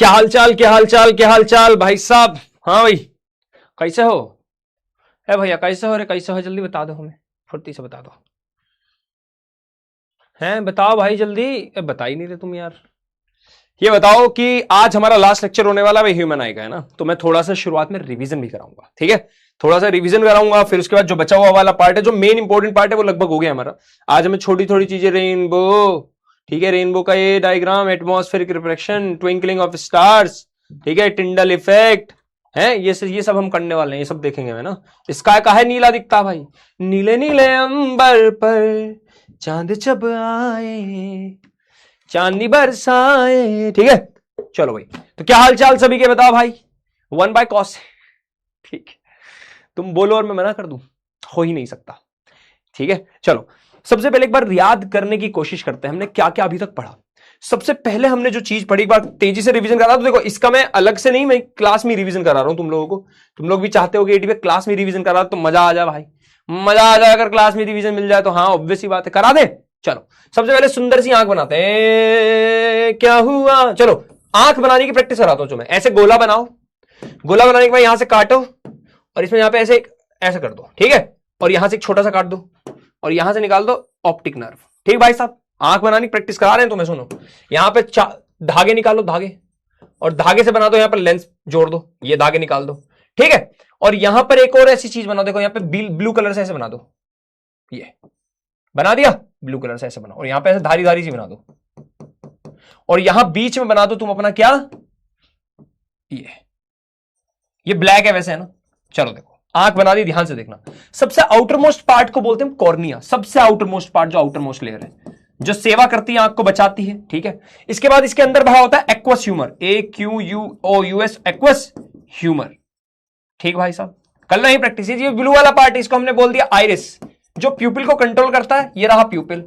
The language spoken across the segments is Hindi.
क्या हालचाल, क्या हालचाल, क्या हालचाल भाई साहब। हाँ भाई, कैसे हो? है भैया, कैसे हो रे? कैसे हो? जल्दी बता दो हमें, फुर्ती से बता दो। हैं, बताओ भाई जल्दी। बता ही नहीं रहे तुम यार। ये बताओ कि आज हमारा लास्ट लेक्चर होने वाला है ह्यूमन आई का, है ना? तो मैं थोड़ा सा शुरुआत में रिवीजन भी कराऊंगा, ठीक है? थोड़ा सा रिवीजन कराऊंगा, फिर उसके बाद जो बचा हुआ वाला पार्ट है, जो मेन इंपॉर्टेंट पार्ट है, वो लगभग हो गया हमारा। आज हमें छोटी थोड़ी चीजें, रेनबो, ठीक है, रेनबो का ये diagram, atmospheric reflection, twinkling of stars, ठीक है, टिंडल इफेक्ट है, ये सब हम करने वाले हैं, ये सब देखेंगे, है ना? स्काई का है नीला दिखता भाई, नीले नीले अंबर पर चांद जब आए, चांदनी बरसाए, ठीक है? चलो भाई, तो क्या हाल चाल सभी के बताओ भाई। 1/cos, ठीक है? तुम बोलो और मैं मना कर दूं, हो ही नहीं सकता, ठीक है? चलो, सबसे पहले एक बार याद करने की कोशिश करते हैं हमने क्या क्या अभी तक पढ़ा। सबसे पहले हमने जो चीज पढ़ी, एक बार तेजी से रिवीजन करा। तो देखो, इसका मैं अलग से नहीं, मैं क्लास में रिवीजन करा रहा हूं तुम लोगों को। तुम लोग भी चाहते हो कि एटी पे क्लास में रिवीजन करा, तो मजा आ जाए भाई, मजा आ जाए। अगर क्लास में रिवीजन मिल जाए तो हाँ, ऑब्वियस ही बात है, करा दे। चलो, सबसे पहले सुंदर सी आंख बनाते हैं। क्या हुआ? चलो, आंख बनाने की प्रैक्टिस कराता हूं तुम्हें। ऐसे गोला बनाओ, गोला बनाने के बाद यहां से काटो, और इसमें यहां पे ऐसे ऐसे कर दो, ठीक है? और यहां से एक छोटा सा काट दो, और यहां से निकाल दो ऑप्टिक नर्व। ठीक भाई साहब, आंख बनाने की प्रैक्टिस करा रहे हैं तुम्हें। सुनो, यहां पे धागे निकालो, धागे, और धागे से बना दो, यहां पर लेंस जोड़ दो, ये धागे निकाल दो, ठीक है? और यहां पर एक और ऐसी चीज बना, देखो यहां पे ब्लू कलर से ऐसे बना दो, ये बना दिया, ब्लू कलर से ऐसे बनाओ, और यहां पे ऐसे धारी धारी सी बना दो, और यहां बीच में बना दो तुम अपना क्या, ये ब्लैक है वैसे, है ना? चलो देखो, आंख बना दी, ध्यान से देखना। सबसे आउटर मोस्ट पार्ट को बोलते हैं कॉर्निया, सबसे आउटर मोस्ट पार्ट, जो आउटर मोस्ट लेयर है, जो सेवा करती है, आंख को बचाती है, ठीक है? इसके बाद इसके अंदर भरा होता है aqueous humour, AQUOUS, aqueous humour, ठीक भाई साहब? कल नहीं प्रैक्टिस। ये ब्लू वाला पार्ट, इसको हमने बोल दिया आइरिस, जो प्यूपिल को कंट्रोल करता है। ये रहा प्यूपिल,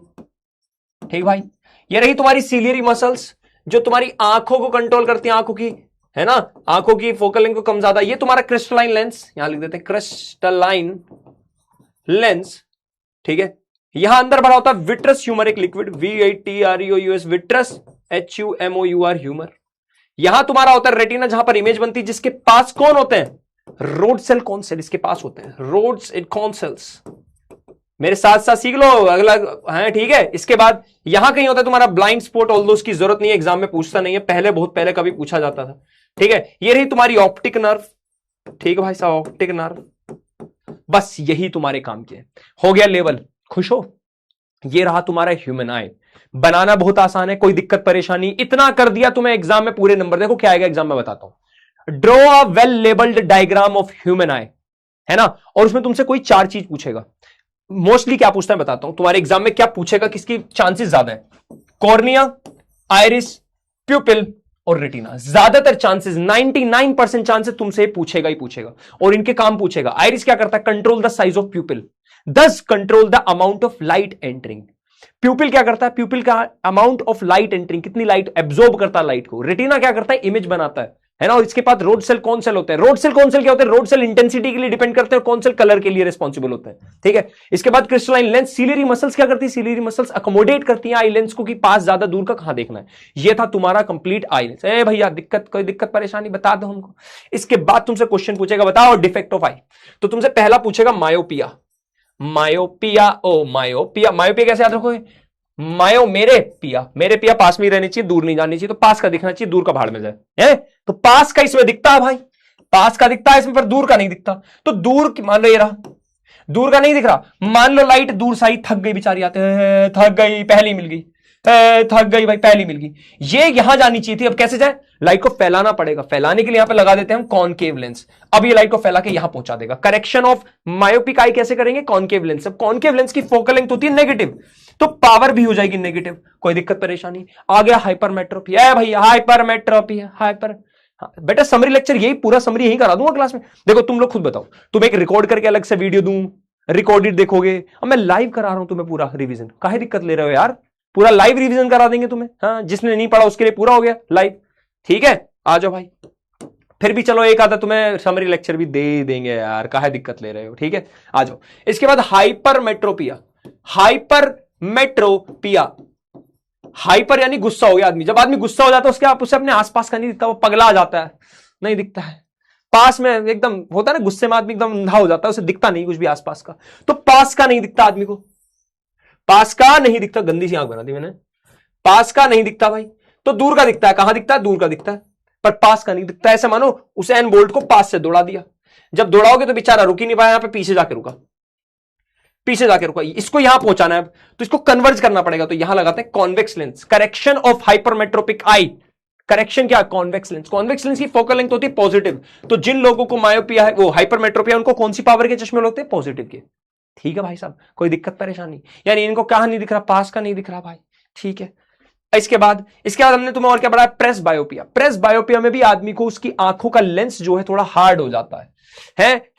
ठीक भाई? ये रही तुम्हारी सीलियरी मसल्स, जो तुम्हारी आंखों को कंट्रोल करती है, आंखों की, है ना? आंखों की फोकल लेंथ को कम ज्यादा। ये तुम्हारा क्रिस्टलाइन लेंस, यहां लिख देते हैं क्रिस्टलाइन लेंस, ठीक है? यहां अंदर भरा होता है विट्रस ह्यूमर, एक liquid, VITREOUS, vitreous, HUMOUR humour. यहां तुम्हारा होता है रेटिना, जहां पर इमेज बनती है, जिसके पास कौन होते हैं? रोड सेल, कौन सेल इसके पास होते हैं? Rods and cone cells. मेरे साथ साथ सीख लो अगला, है, ठीक है? इसके बाद यहां कहीं होता है तुम्हारा ब्लाइंड स्पॉट, ऑल्दो उसकी जरूरत नहीं है, एग्जाम में पूछता नहीं है, पहले बहुत पहले कभी पूछा जाता था, ठीक है? ये रही तुम्हारी ऑप्टिक नर्व, ठीक है भाई साहब? ऑप्टिक नर्व, बस यही तुम्हारे काम के हो गया लेवल। खुश हो? ये रहा तुम्हारा ह्यूमन आई। बनाना बहुत आसान है, कोई दिक्कत परेशानी, इतना कर दिया तुम्हें, एग्जाम में पूरे नंबर। देखो क्या आएगा एग्जाम में, बताता हूं। Draw a well labelled diagram of human आई, है ना? और उसमें तुमसे कोई 4 चीज पूछेगा। मोस्टली क्या पूछता है बताता हूं, तुम्हारे एग्जाम में क्या पूछेगा, किसकी चांसेस ज्यादा है? कॉर्निया, आइरिस, प्यूपिल और रेटिना। ज्यादातर चांसेस, 99% चांसेस तुमसे पूछेगा ही पूछेगा, और इनके काम पूछेगा। आइरिस क्या करता है? Control the size of pupil, this control the amount of light entering. Pupil क्या करता है? प्यूपिल का अमाउंट ऑफ लाइट एंटरिंग, कितनी लाइट एब्जॉर्ब करता है लाइट को। रेटिना क्या करता है? इमेज बनाता है ना? और इसके पास रोड सेल, कौन सेल होते हैं? रोड सेल, कौन सेल क्या होते हैं? रोड सेल इंटेंसिटी के लिए डिपेंड करते हैं, कौन सेल कलर के लिए रिस्पॉन्सिबल होते हैं, ठीक है? इसके बाद क्रिस्टलाइन लेंस। सीलियरी मसल्स क्या करती है? सीलियरी मसल्स अकोमोडेट करती है आई लेंस को, कि पास ज्यादा दूर का कहां देखना है। ये था तुम्हारा कंप्लीट आई लेंस। ए भैया, दिक्कत, कोई दिक्कत परेशानी बता दो हमको। इसके बाद तुमसे क्वेश्चन पूछेगा, बताओ डिफेक्ट ऑफ आई। तो तुमसे पहला पूछेगा मायोपिया। मायोपिया, ओ मायोपिया, मायोपिया कैसे याद रखोगे? मायो, मेरे पिया, मेरे पिया पास में ही रहनी चाहिए, दूर नहीं जानी चाहिए। तो पास का दिखना चाहिए, दूर का भाड़ में जाए, है? तो पास का इसमें दिखता है भाई, पास का दिखता है इसमें, पर दूर का नहीं दिखता। तो दूर की, मान लो ये रहा, दूर का नहीं दिख रहा। मान लो लाइट दूर से आई, थक गई बेचारी, आते हैं, थक गई, पहली मिल गई, थक गई भाई, पहली मिल गई। ये यहां जानी चाहिए थी, अब कैसे जाए? लाइट को फैलाना पड़ेगा। फैलाने के लिए यहां पे लगा देते हैं हम कॉनकेव लेंस। अब ये लाइट को फैला के यहां पहुंचा देगा। करेक्शन ऑफ मायोपिक आई कैसे करेंगे? Concave lens. अब कॉनकेव लेंस की फोकल लेंथ होती है नेगेटिव, तो पावर भी हो जाएगी नेगेटिव। कोई दिक्कत परेशानी? आ गया हाइपरमेट्रोपी। है भैया, हाइपरमेट्रोपी है, हाइपर। बेटा समरी लेक्चर यही, पूरा समरी यही करा दूंगा क्लास में। देखो तुम लोग खुद बताओ, तुम एक रिकॉर्ड करके अलग से वीडियो दूं, रिकॉर्डेड देखोगे? अब मैं लाइव करा रहा हूं तुम्हें पूरा रिवीजन, काहे दिक्कत ले रहे हो यार? पूरा लाइव रिवीजन करा देंगे तुम्हें। हाँ, जिसने नहीं पढ़ा उसके लिए पूरा हो गया लाइव, ठीक है? आ जाओ भाई। फिर भी चलो एक आधा तुम्हें समरी लेक्चर भी दे देंगे यार, काहे दिक्कत ले रहे हो, ठीक है? आ जाओ। इसके बाद हाइपरमेट्रोपिया। हाइपरमेट्रोपिया हाइपर यानी गुस्सा हो गया आदमी। जब आदमी गुस्सा हो जाता है उसके आप उसे अपने आसपास का नहीं दिखता, वो पगला जाता है, नहीं दिखता है। पास में एकदम होता है ना, गुस्से में आदमी एकदम अंधा हो जाता है, उसे दिखता नहीं कुछ भी आसपास का। तो पास का नहीं दिखता आदमी को, पास का नहीं दिखता। गंदी सी आंख बना दी मैंने। पास का नहीं दिखता भाई, तो दूर का दिखता है। कहां दिखता है? दूर का दिखता है, पर पास का नहीं दिखता। ऐसे मानो उसैन बोल्ट को पास से दौड़ा दिया, जब दौड़ाओगे तो बेचारा रुक ही नहीं पाया, यहां पे पीछे जाके रुका, पीछे जाके रुका। इसको यहां पहुंचाना है, तो इसको कन्वर्ज करना पड़ेगा। तो यहां लगाते हैं convex lens, correction of hypermetropic eye. Correction क्या? Convex lens. कॉन्वेक्स लेंस की फोकल लेंथ होती है पॉजिटिव। तो जिन लोगों को मायोपिया है, वो हाइपरमेट्रोपिया, उनको कौन सी पावर के चश्मे लगते हैं? पॉजिटिव के। ठीक है भाई साहब, कोई दिक्कत परेशानी? यानी इनको कहां नहीं दिख रहा? पास का नहीं दिख रहा भाई, ठीक है। इसके बाद हमने तुम्हें और क्या पढ़ा? प्रेस बायोपिया। प्रेस बायोपिया में भी आदमी को उसकी आंखों का लेंस जो है थोड़ा हार्ड हो जाता है,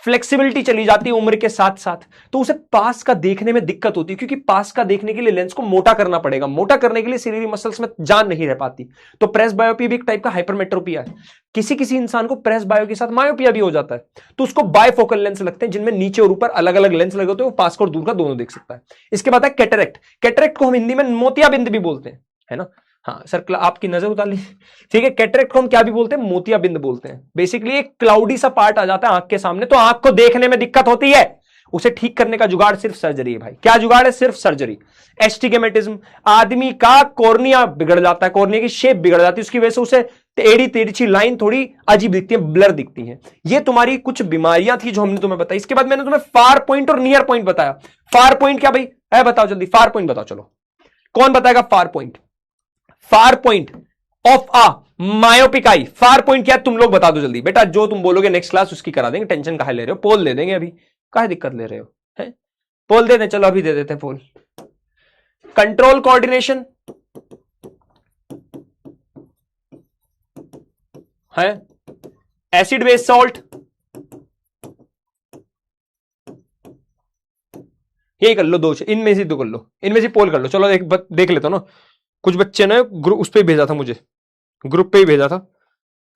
फ्लेक्सिबिलिटी चली जाती है उम्र के साथ साथ, तो उसे पास का देखने में दिक्कत होती है, क्योंकि पास का देखने के लिए लेंस को मोटा करना पड़ेगा। मोटा करने के लिए सीलियरी मसल्स में जान नहीं रह पाती। तो प्रेस बायोपिया भी एक टाइप का हाइपरमेट्रोपिया है। किसी किसी इंसान को प्रेस बायो के साथ मायोपिया भी हो जाता है, तो उसको बायफोकल लेंस लगते हैं, जिनमें नीचे और ऊपर अलग अलग लेंस लगे होते हैं, वो पास का और दूर का दोनों देख सकता है। इसके बाद है कैटरेक्ट। कैटरेक्ट को हम हिंदी में मोतियाबिंद भी बोलते हैं, है ना। हाँ सर, आपकी नजर उतार ली, ठीक है। कैटरेक्ट को हम क्या भी बोलते हैं? मोतियाबिंद बोलते हैं। बेसिकली एक क्लाउडी सा पार्ट आ जाता है आंख के सामने, तो आंख को देखने में दिक्कत होती है, उसे ठीक करने का जुगाड़ सिर्फ सर्जरी है भाई। क्या जुगाड़ है? सिर्फ सर्जरी। एस्टिग्मेटिज्म, आदमी का कॉर्निया बिगड़ जाता है, कॉर्निया की शेप बिगड़ जाती है, उसकी वजह से उसे टेढ़ी तिरछी लाइन थोड़ी अजीब दिखती है, ब्लर दिखती है। ये तुम्हारी कुछ बीमारियां थी जो हमने तुम्हें बताई। इसके बाद मैंने तुम्हें फार पॉइंट और नियर पॉइंट बताया। फार पॉइंट क्या भाई है? बताओ जल्दी, फार पॉइंट बताओ। चलो कौन बताएगा far point? Far point of a myopic eye. Far point क्या है? तुम लोग बता दो जल्दी। बेटा जो तुम बोलोगे नेक्स्ट क्लास उसकी करा देंगे, टेंशन काहे ले रहे हो? पोल दे देंगे अभी, काहे दिक्कत ले रहे हो? है पोल दे दें, चलो अभी दे देते हैं पोल। कंट्रोल कोऑर्डिनेशन है, एसिड बेस सॉल्ट, यही कर लो दो, इनमें से दो कर लो, इनमें से पोल कर लो। चलो एक देख लेता हूं ना, कुछ बच्चे ने ग्रुप उस पर भेजा था, मुझे ग्रुप पे ही भेजा था,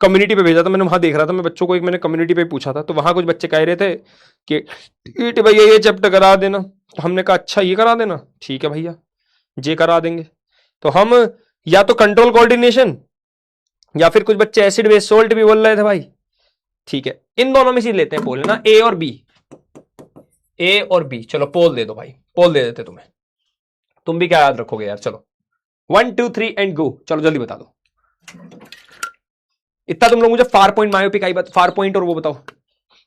कम्युनिटी पे भेजा था, मैंने वहां देख रहा था मैं बच्चों को, एक मैंने कम्युनिटी पे पूछा था, तो वहां कुछ बच्चे कह रहे थे कि भैया ये चैप्टर करा देना। तो हमने कहा अच्छा ये करा देना, ठीक है भैया ये करा देंगे। तो हम या तो कंट्रोल कोऑर्डिनेशन या फिर कुछ बच्चे एसिड बेस सोल्ट भी बोल रहे थे भाई, ठीक है। इन दोनों में से लेते हैं पोल, है ना, ए और बी, ए और बी। चलो पोल दे दो भाई, पोल दे देते तुम्हें, तुम भी क्या याद रखोगे यार। चलो 1 2 3 एंड गो। चलो जल्दी बता दो। इतना तुम लोग मुझे far point myopic eye far point और वो बताओ।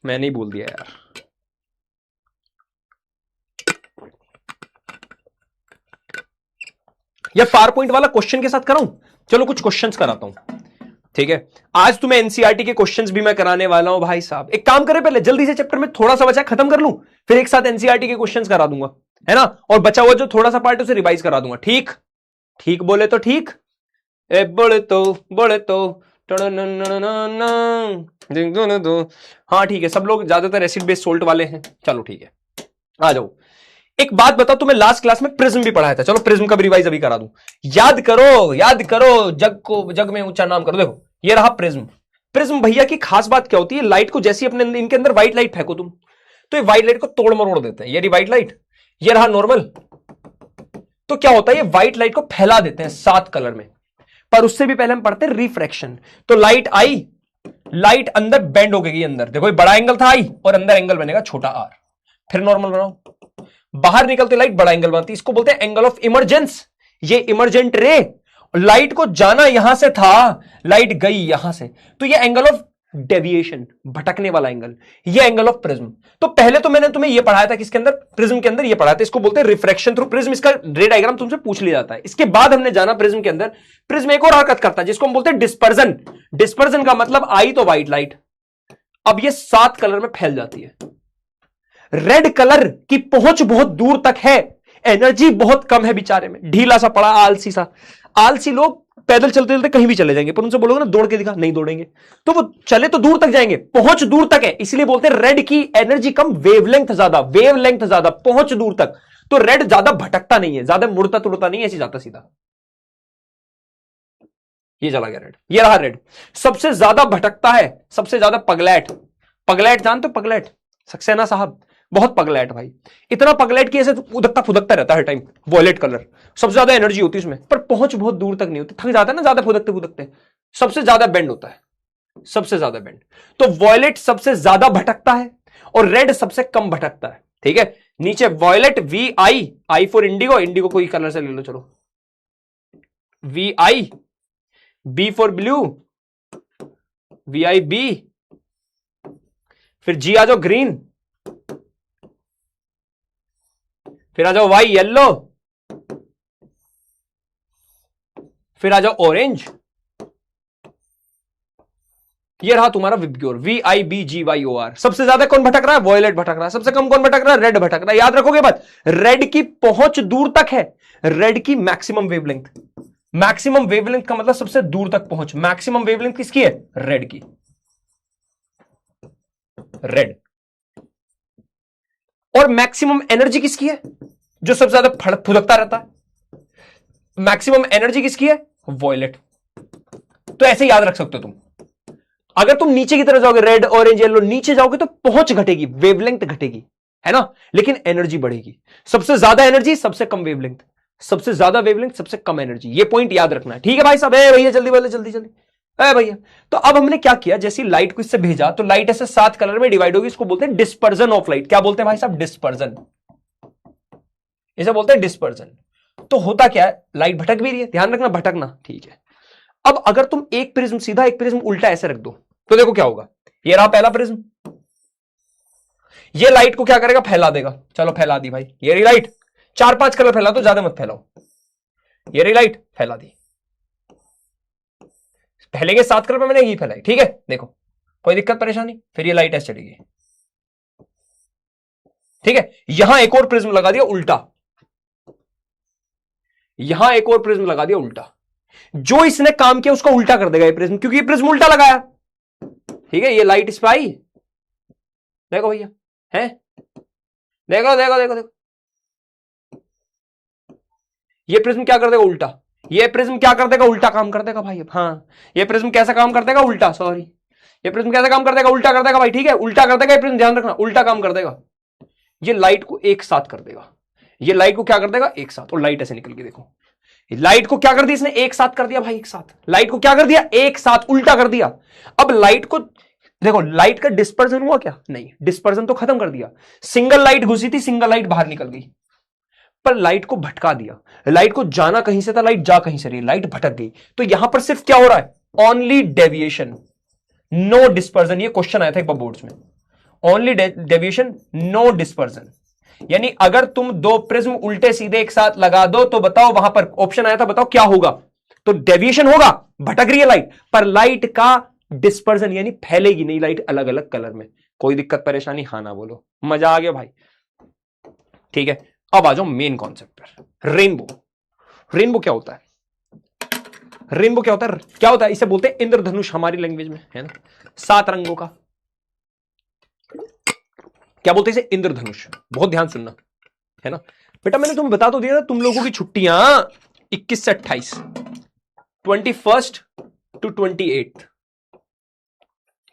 मैंने ही बोल दिया यार। ये फार पॉइंट वाला क्वेश्चन के साथ कराऊं? चलो कुछ क्वेश्चंस कराता हूं, ठीक है। आज तुम्हें एनसीईआरटी के क्वेश्चंस भी मैं कराने वाला हूं भाई साहब। एक काम करें, पहले जल्दी से चैप्टर में थोड़ा सा बचा खत्म कर लूं, फिर एक साथ एनसीईआरटी के क्वेश्चंस करा दूंगा, है ना। और बचा हुआ जो थोड़ा सा पार्ट उसे रिवाइज करा दूंगा। ठीक ठीक बोले तो ठीक, ए बोले तो हाँ ठीक है। सब लोग ज्यादातर एसिड बेस सोल्ट वाले हैं, चलो ठीक है। आ जाओ। एक बात बताओ, तुम्हें लास्ट क्लास में प्रिज्म भी पढ़ाया था, चलो प्रिज्म का भी रिवाइज अभी करा दूं। याद करो याद करो, जग में ऊंचा नाम करो। देखो ये रहा प्रिज्म। प्रिज्म भैया की खास बात क्या होती है? लाइट को जैसे अपने इनके अंदर व्हाइट लाइट फेंको तुम, तो ये व्हाइट लाइट को तोड़ मरोड़ देते हैं। ये रही व्हाइट लाइट, ये रहा नॉर्मल। तो क्या होता है, ये व्हाइट लाइट को फैला देते हैं 7 कलर में। पर उससे भी पहले हम पढ़ते हैं रिफ्रैक्शन। तो लाइट आई, लाइट अंदर बेंड हो गई, अंदर देखो बड़ा एंगल था आई, और अंदर एंगल बनेगा छोटा आर। फिर नॉर्मल बनाओ, बाहर निकलते लाइट बड़ा एंगल बनती है, इसको बोलते हैं एंगल ऑफ इमरजेंस। ये इमरजेंट रे, लाइट को जाना यहां से था, लाइट गई यहां से, तो ये एंगल ऑफ डेविएशन, भटकने वाला एंगल, ये एंगल ऑफ प्रिज्म। तो पहले तो मैंने तुम्हें ये पढ़ाया था, किसके अंदर? प्रिज्म के अंदर ये पढ़ाया था, इसको बोलते हैं रिफ्रैक्शन थ्रू प्रिज्म। इसका रे डायग्राम तुमसे पूछ लिया जाता है। इसके बाद हमने जाना प्रिज्म के अंदर, प्रिज्म एक और हरकत करता है जिसको हम बोलते हैं डिस्पर्जन। डिस्पर्जन का मतलब आई तो व्हाइट लाइट, अब ये 7 कलर में फैल जाती है। रेड कलर की पहुंच बहुत दूर तक है, एनर्जी बहुत कम है बेचारे में, ढीला सा पड़ा, आलसी सा। आलसी लोग पैदल चलते चलते कहीं भी चले जाएंगे, पर उनसे बोलोगे ना दौड़ के दिखा, नहीं दौड़ेंगे। तो वो चले तो दूर तक जाएंगे, पहुंच दूर तक है, इसलिए बोलते हैं रेड की एनर्जी कम, वेवलेंथ ज्यादा, वेवलेंथ ज्यादा, पहुंच दूर तक। तो रेड ज्यादा भटकता नहीं है, ज्यादा मुड़ता तुड़ता नहीं है, ऐसे जाता सीधा। ये चला गया रेड, ये रहा रेड। सबसे ज्यादा भटकता है, सबसे ज्यादा पगलैट। पगलैट जानते हो? पगलैट सक्सेना साहब, बहुत पगलैट भाई, इतना पगलैट कि ऐसे उदकता फुदकता रहता है हर टाइम। वॉयलेट कलर, सबसे ज्यादा एनर्जी होती है उसमें, पर पहुंच बहुत दूर तक नहीं होती, थक जाता है ना ज्यादा फुदकते फुदकते। सबसे ज्यादा बेंड होता है, सबसे ज्यादा बेंड। तो वॉयलेट सबसे ज्यादा भटकता है और रेड सबसे कम भटकता है, ठीक है। नीचे violet VI, I for indigo, indigo कोई कलर से ले लो चलो, VI, B for blue, VIB, फिर G आ जाओ ग्रीन, फिर आ जाओ Y येलो, फिर आ जाओ ऑरेंज। ये रहा तुम्हारा विबग्योर, VIBGYOR। सबसे ज्यादा कौन भटक रहा है? वॉयलेट भटक रहा है। सबसे कम कौन भटक रहा है? रेड भटक रहा है। याद रखोगे बात, रेड की पहुंच दूर तक है, रेड की मैक्सिमम वेवलेंथ। मैक्सिमम वेवलेंथ का मतलब सबसे दूर तक पहुंच। मैक्सिमम वेवलेंथ किसकी है? रेड की, रेड। और मैक्सिमम एनर्जी किसकी है? जो सबसे ज्यादा फुदकता रहता है। मैक्सिमम एनर्जी किसकी है? वॉयलेट। तो ऐसे याद रख सकते हो तुम। अगर तुम नीचे की तरफ जाओगे, रेड ऑरेंज येलो, नीचे जाओगे तो पहुंच घटेगी, वेवलेंथ घटेगी, है ना, लेकिन एनर्जी बढ़ेगी। सबसे ज्यादा एनर्जी, सबसे कम वेवलेंथ, सबसे ज्यादा वेवलेंथ, सबसे कम एनर्जी। ये पॉइंट याद रखना है, ठीक है भाई साहब? भैया जल्दी बोले, जल्दी जल्दी भैया। तो अब हमने क्या किया, जैसी लाइट को इससे भेजा तो लाइट ऐसे 7 कलर में डिवाइड होगी। इसको बोलते हैं डिस्पर्जन ऑफ लाइट। क्या बोलते हैं भाई साहब? डिस्पर्जन, इसे बोलते हैं डिस्पर्जन। तो होता क्या है, लाइट भटक भी रही है, ध्यान रखना भटकना, ठीक है। अब अगर तुम एक प्रिज्म सीधा, एक प्रिज्म उल्टा ऐसे रख दो तो देखो क्या होगा। ये रहा पहला प्रिज्म, ये लाइट को क्या करेगा? फैला देगा। चलो फैला दी भाई, ये रही लाइट। 4-5 कलर फैला तो, ज्यादा मत फैलाओ। ये रही लाइट, फैला दी। फैलेंगे 7 कलर पे, मैंने यही फैलाई, ठीक है। देखो कोई दिक्कत परेशानी? फिर ये लाइट ऐसे चलेगी, ठीक है। यहां एक और प्रिज्म लगा दिया उल्टा, यहां एक और प्रिज्म लगा दिया उल्टा। जो इसने काम किया उसको उल्टा कर देगा ये प्रिज्म, क्योंकि ये प्रिज्म उल्टा लगाया, ठीक है। ये लाइट इस पे आई, देखो भैया, है, देखो देखो देखो देखो, ये प्रिज्म क्या कर देगा? उल्टा। ये प्रिज्म क्या कर देगा? उल्टा काम कर देगा भाई। हाँ, ये प्रिज्म कैसा काम कर देगा? उल्टा, सॉरी, ये प्रिज्म कैसा काम कर देगा? उल्टा कर देगा भाई, ठीक है, उल्टा कर देगा ये प्रिज्म, ध्यान रखना, उल्टा काम कर देगा। ये लाइट को एक साथ कर देगा, ये लाइट को क्या कर देगा? एक साथ। और लाइट ऐसे निकल के देखो, लाइट को क्या कर दिया इसने? एक साथ कर दिया भाई, एक साथ। लाइट को क्या कर दिया? एक साथ, उल्टा कर दिया। अब लाइट को देखो, लाइट का डिस्पर्जन हुआ क्या? नहीं, डिस्पर्जन तो खत्म कर दिया। सिंगल लाइट घुसी थी, सिंगल लाइट बाहर निकल गई, पर लाइट को भटका दिया। लाइट को जाना कहीं से था, लाइट जा कहीं से रही, लाइट भटक गई। तो यहां पर सिर्फ क्या हो रहा है? Only deviation, no dispersion. ये क्वेश्चन आया था एक बार बोर्ड्स में, ओनली डेविएशन, नो डिस्पर्जन। यानी अगर तुम दो प्रिज्म उल्टे सीधे एक साथ लगा दो तो बताओ, वहां पर ऑप्शन आया था, बताओ क्या होगा? तो डेविएशन होगा, भटक रही है लाइट, पर लाइट का डिस्पर्जन यानी फैलेगी नहीं लाइट अलग अलग कलर में। कोई दिक्कत परेशानी? हाँ ना बोलो, मजा आ गया भाई, ठीक है। अब आ जाओ मेन कॉन्सेप्ट पर, रेनबो। रेनबो क्या होता है? रेनबो क्या होता है? क्या होता है? इसे बोलते हैं इंद्रधनुष हमारी लैंग्वेज में, है ना, 7 रंगों का। क्या बोलते हैं इसे? इंद्रधनुष। बहुत ध्यान सुनना, है ना बेटा, मैंने तुम्हें बता तो दिया था, तुम लोगों की छुट्टियां 21 से 28, 21 to 28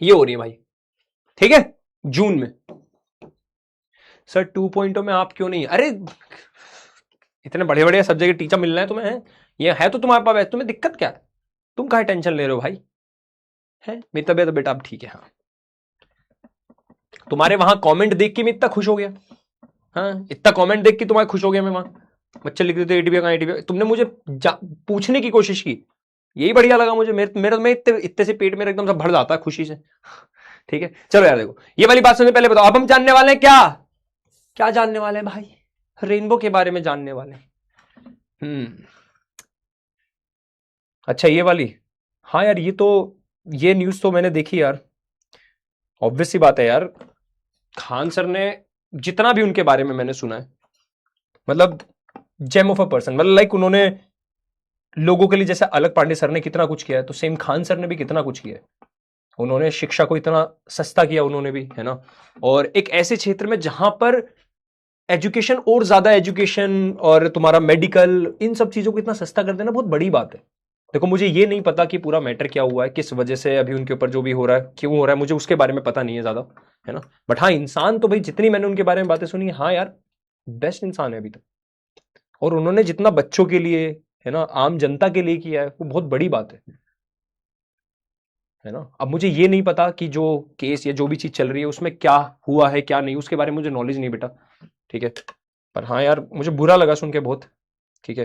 ये हो रही है भाई, ठीक है, जून में। सर 2.0 में आप क्यों नहीं? अरे इतने बड़े बड़े सब्जेक्ट के टीचर मिल रहे हैं तुम्हें, है ये है तो तुम्हारे पास, तुम्हें दिक्कत क्या है? तुम काहे टेंशन ले रहे हो भाई? है मेरी तबीयत बेटा अब ठीक है। हाँ, तुम्हारे वहां कमेंट देख के मैं इतना खुश हो गया। हाँ, इतना कमेंट देख के तुम्हारे खुश हो गया मैं। वहां बच्चे लिख देते एटीपी कहां, एटीपी तुमने मुझे पूछने की कोशिश की, यही बढ़िया लगा मुझे। मेरे इतने से पेट मेरा एकदम से भर जाता है खुशी से, ठीक है। चलो यार देखो, ये वाली बात सुनने पहले बताओ, अब हम जानने वाले हैं क्या? क्या जानने वाले हैं भाई? रेनबो के बारे में जानने वाले हैं। अच्छा ये वाली, हाँ यार ये न्यूज तो मैंने देखी यार। ऑब्वियस सी बात है यार, खान सर ने जितना भी उनके बारे में मैंने सुना है, मतलब जेम ऑफ अ पर्सन, मतलब लाइक उन्होंने लोगों के लिए जैसे अलग पांडे सर ने कितना कुछ किया है, तो सेम खान सर ने भी कितना कुछ किया है। उन्होंने शिक्षा को इतना सस्ता किया उन्होंने भी, है ना। और एक ऐसे क्षेत्र में जहां पर एजुकेशन और ज्यादा एजुकेशन और तुम्हारा मेडिकल, इन सब चीजों को इतना सस्ता कर देना बहुत बड़ी बात है। देखो मुझे ये नहीं पता कि पूरा मैटर क्या हुआ है, किस वजह से अभी उनके ऊपर जो भी हो रहा है, क्यों हो रहा है, मुझे उसके बारे में पता नहीं है ज्यादा, है ना। बट हाँ, इंसान तो भाई जितनी मैंने उनके बारे में बातें सुनी, हाँ यार बेस्ट इंसान है अभी तक। और उन्होंने जितना बच्चों के लिए, है ना, आम जनता के लिए किया है, वो बहुत बड़ी बात है ना। अब मुझे ये नहीं पता कि जो केस या जो भी चीज चल रही है उसमें क्या हुआ है क्या नहीं, उसके बारे में मुझे नॉलेज नहीं बेटा, ठीक है। पर हाँ यार मुझे बुरा लगा सुन के बहुत, ठीक है,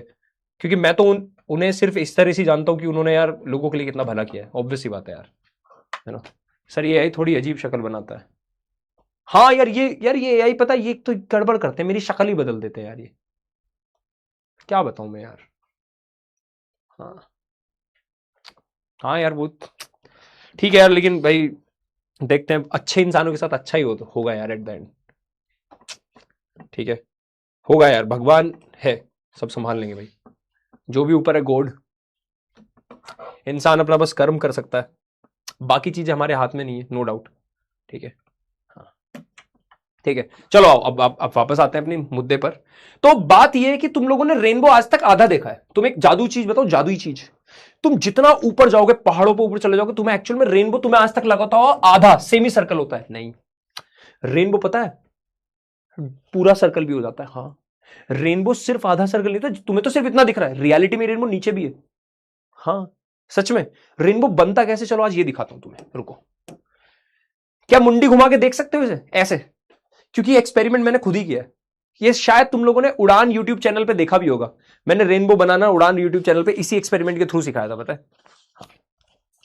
क्योंकि मैं तो उन्हें सिर्फ इस तरह से जानता हूं कि उन्होंने यार लोगों के लिए कितना भला किया है, ऑब्वियस सी बात है यार, है ना। सर ये AI थोड़ी अजीब शक्ल बनाता है। हाँ यार ये AI पता है, ये तो गड़बड़ करते हैं, मेरी शक्ल ही बदल देते हैं यार ये, क्या बताऊं मैं यार। हाँ हाँ यार वो ठीक है यार, लेकिन भाई देखते हैं, अच्छे इंसानों के साथ अच्छा ही होगा यार एट द एंड, ठीक है। होगा यार, भगवान है, सब संभाल लेंगे भाई, जो भी ऊपर है गॉड। इंसान अपना बस कर्म कर सकता है, बाकी चीजें हमारे हाथ में नहीं है, नो डाउट, ठीक है। हाँ ठीक है, चलो आओ अब वापस आते हैं अपने मुद्दे पर। तो बात यह है कि तुम लोगों ने रेनबो आज तक आधा देखा है। तुम एक जादू चीज बताओ, जादुई चीज, तुम जितना ऊपर जाओगे, पहाड़ों पर ऊपर चले जाओगे, तुम्हें एक्चुअल में रेनबो तुम्हें आज तक लगाता हो आधा सेमी सर्कल होता है, नहीं, रेनबो पता है पूरा सर्कल भी हो जाता है। हाँ, रेनबो सिर्फ आधा सर्कल नहीं था, तुम्हें तो सिर्फ इतना दिख रहा है, रियलिटी में रेनबो नीचे भी है। हाँ सच में, रेनबो बनता कैसे, चलो आज ये दिखाता हूं तुम्हें, रुको। क्या मुंडी घुमा के देख सकते हो इसे ऐसे, क्योंकि एक्सपेरिमेंट मैंने खुद ही किया है। ये शायद तुम लोगों ने उड़ान यूट्यूब चैनल पे देखा भी होगा, मैंने रेनबो बनाना उड़ान यूट्यूब चैनल पे इसी एक्सपेरिमेंट के थ्रू सिखाया था, पता है। हाँ,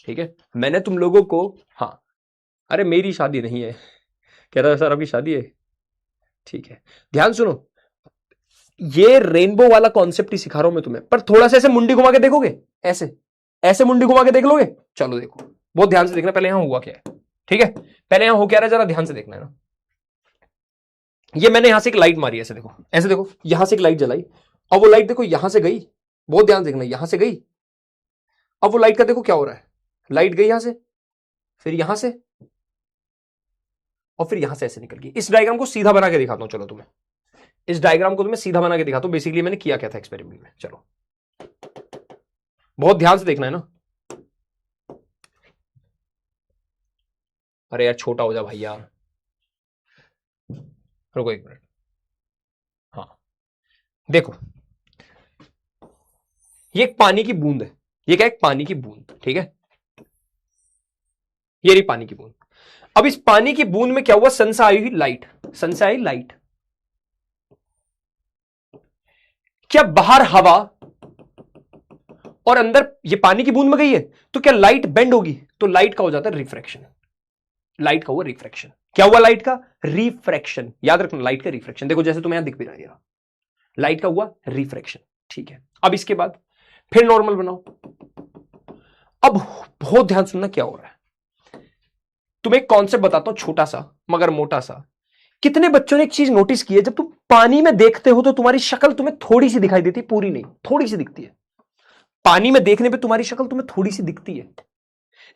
ठीक है, मैंने तुम लोगों को, हाँ, अरे मेरी शादी नहीं है, कह रहा है सर आपकी शादी है, ठीक है, ध्यान सुनो, ये रेनबो वाला कॉन्सेप्ट ही सिखा रहा हूं मैं तुम्हें, पर थोड़ा सा ऐसे मुंडी घुमा के देखोगे, ऐसे ऐसे मुंडी घुमा के देख लोगे, चलो देखो, बहुत ध्यान से देखना पहले यहां हुआ क्या है, ठीक है, पहले यहां हो क्या रहा है जरा ध्यान से देखना है ना। ये मैंने यहां से एक लाइट मारी, ऐसे देखो, ऐसे देखो, यहां से एक लाइट जलाई, अब वो लाइट देखो यहां से गई, बहुत ध्यान से देखना, यहां से गई, अब वो लाइट का देखो क्या हो रहा है, लाइट गई यहां से, फिर यहां से, और फिर यहां से ऐसे निकल गई। इस डायग्राम को सीधा बना के दिखाता हूं, चलो तुम्हें, इस डायग्राम को तुम्हें सीधा बना के दिखाता हूं, बेसिकली मैंने किया क्या था एक्सपेरिमेंट में, चलो बहुत ध्यान से देखना है ना। अरे यार छोटा हो जा भाई यार, रुको एक मिनट, हाँ देखो, ये एक पानी की बूंद है, ये क्या, एक पानी की बूंद, ठीक है, ये रही पानी की बूंद। अब इस पानी की बूंद में क्या हुआ, सन से आई हुई लाइट, सन से आई लाइट, क्या बाहर हवा और अंदर ये पानी की बूंद में गई है, तो क्या लाइट बेंड होगी, तो लाइट का हो जाता है रिफ्रैक्शन, लाइट का हुआ रिफ्रैक्शन, क्या हुआ लाइट का रिफ्रैक्शन, याद रखना लाइट का रिफ्रैक्शन, देखो जैसे तुम्हें यहां दिख भी रहा है, लाइट का हुआ रिफ्रैक्शन, ठीक है। अब इसके बाद फिर नॉर्मल बनाओ, अब बहुत ध्यान सुनना क्या हो रहा है, तुम्हें एक कॉन्सेप्ट बताता हूं छोटा सा मगर मोटा सा। कितने बच्चों ने एक चीज नोटिस की है, जब तुम पानी में देखते हो तो तुम्हारी शक्ल तुम्हें थोड़ी सी दिखाई देती है, पूरी नहीं, थोड़ी सी दिखती है, पानी में देखने पे तुम्हारी शक्ल तुम्हें थोड़ी सी दिखती है,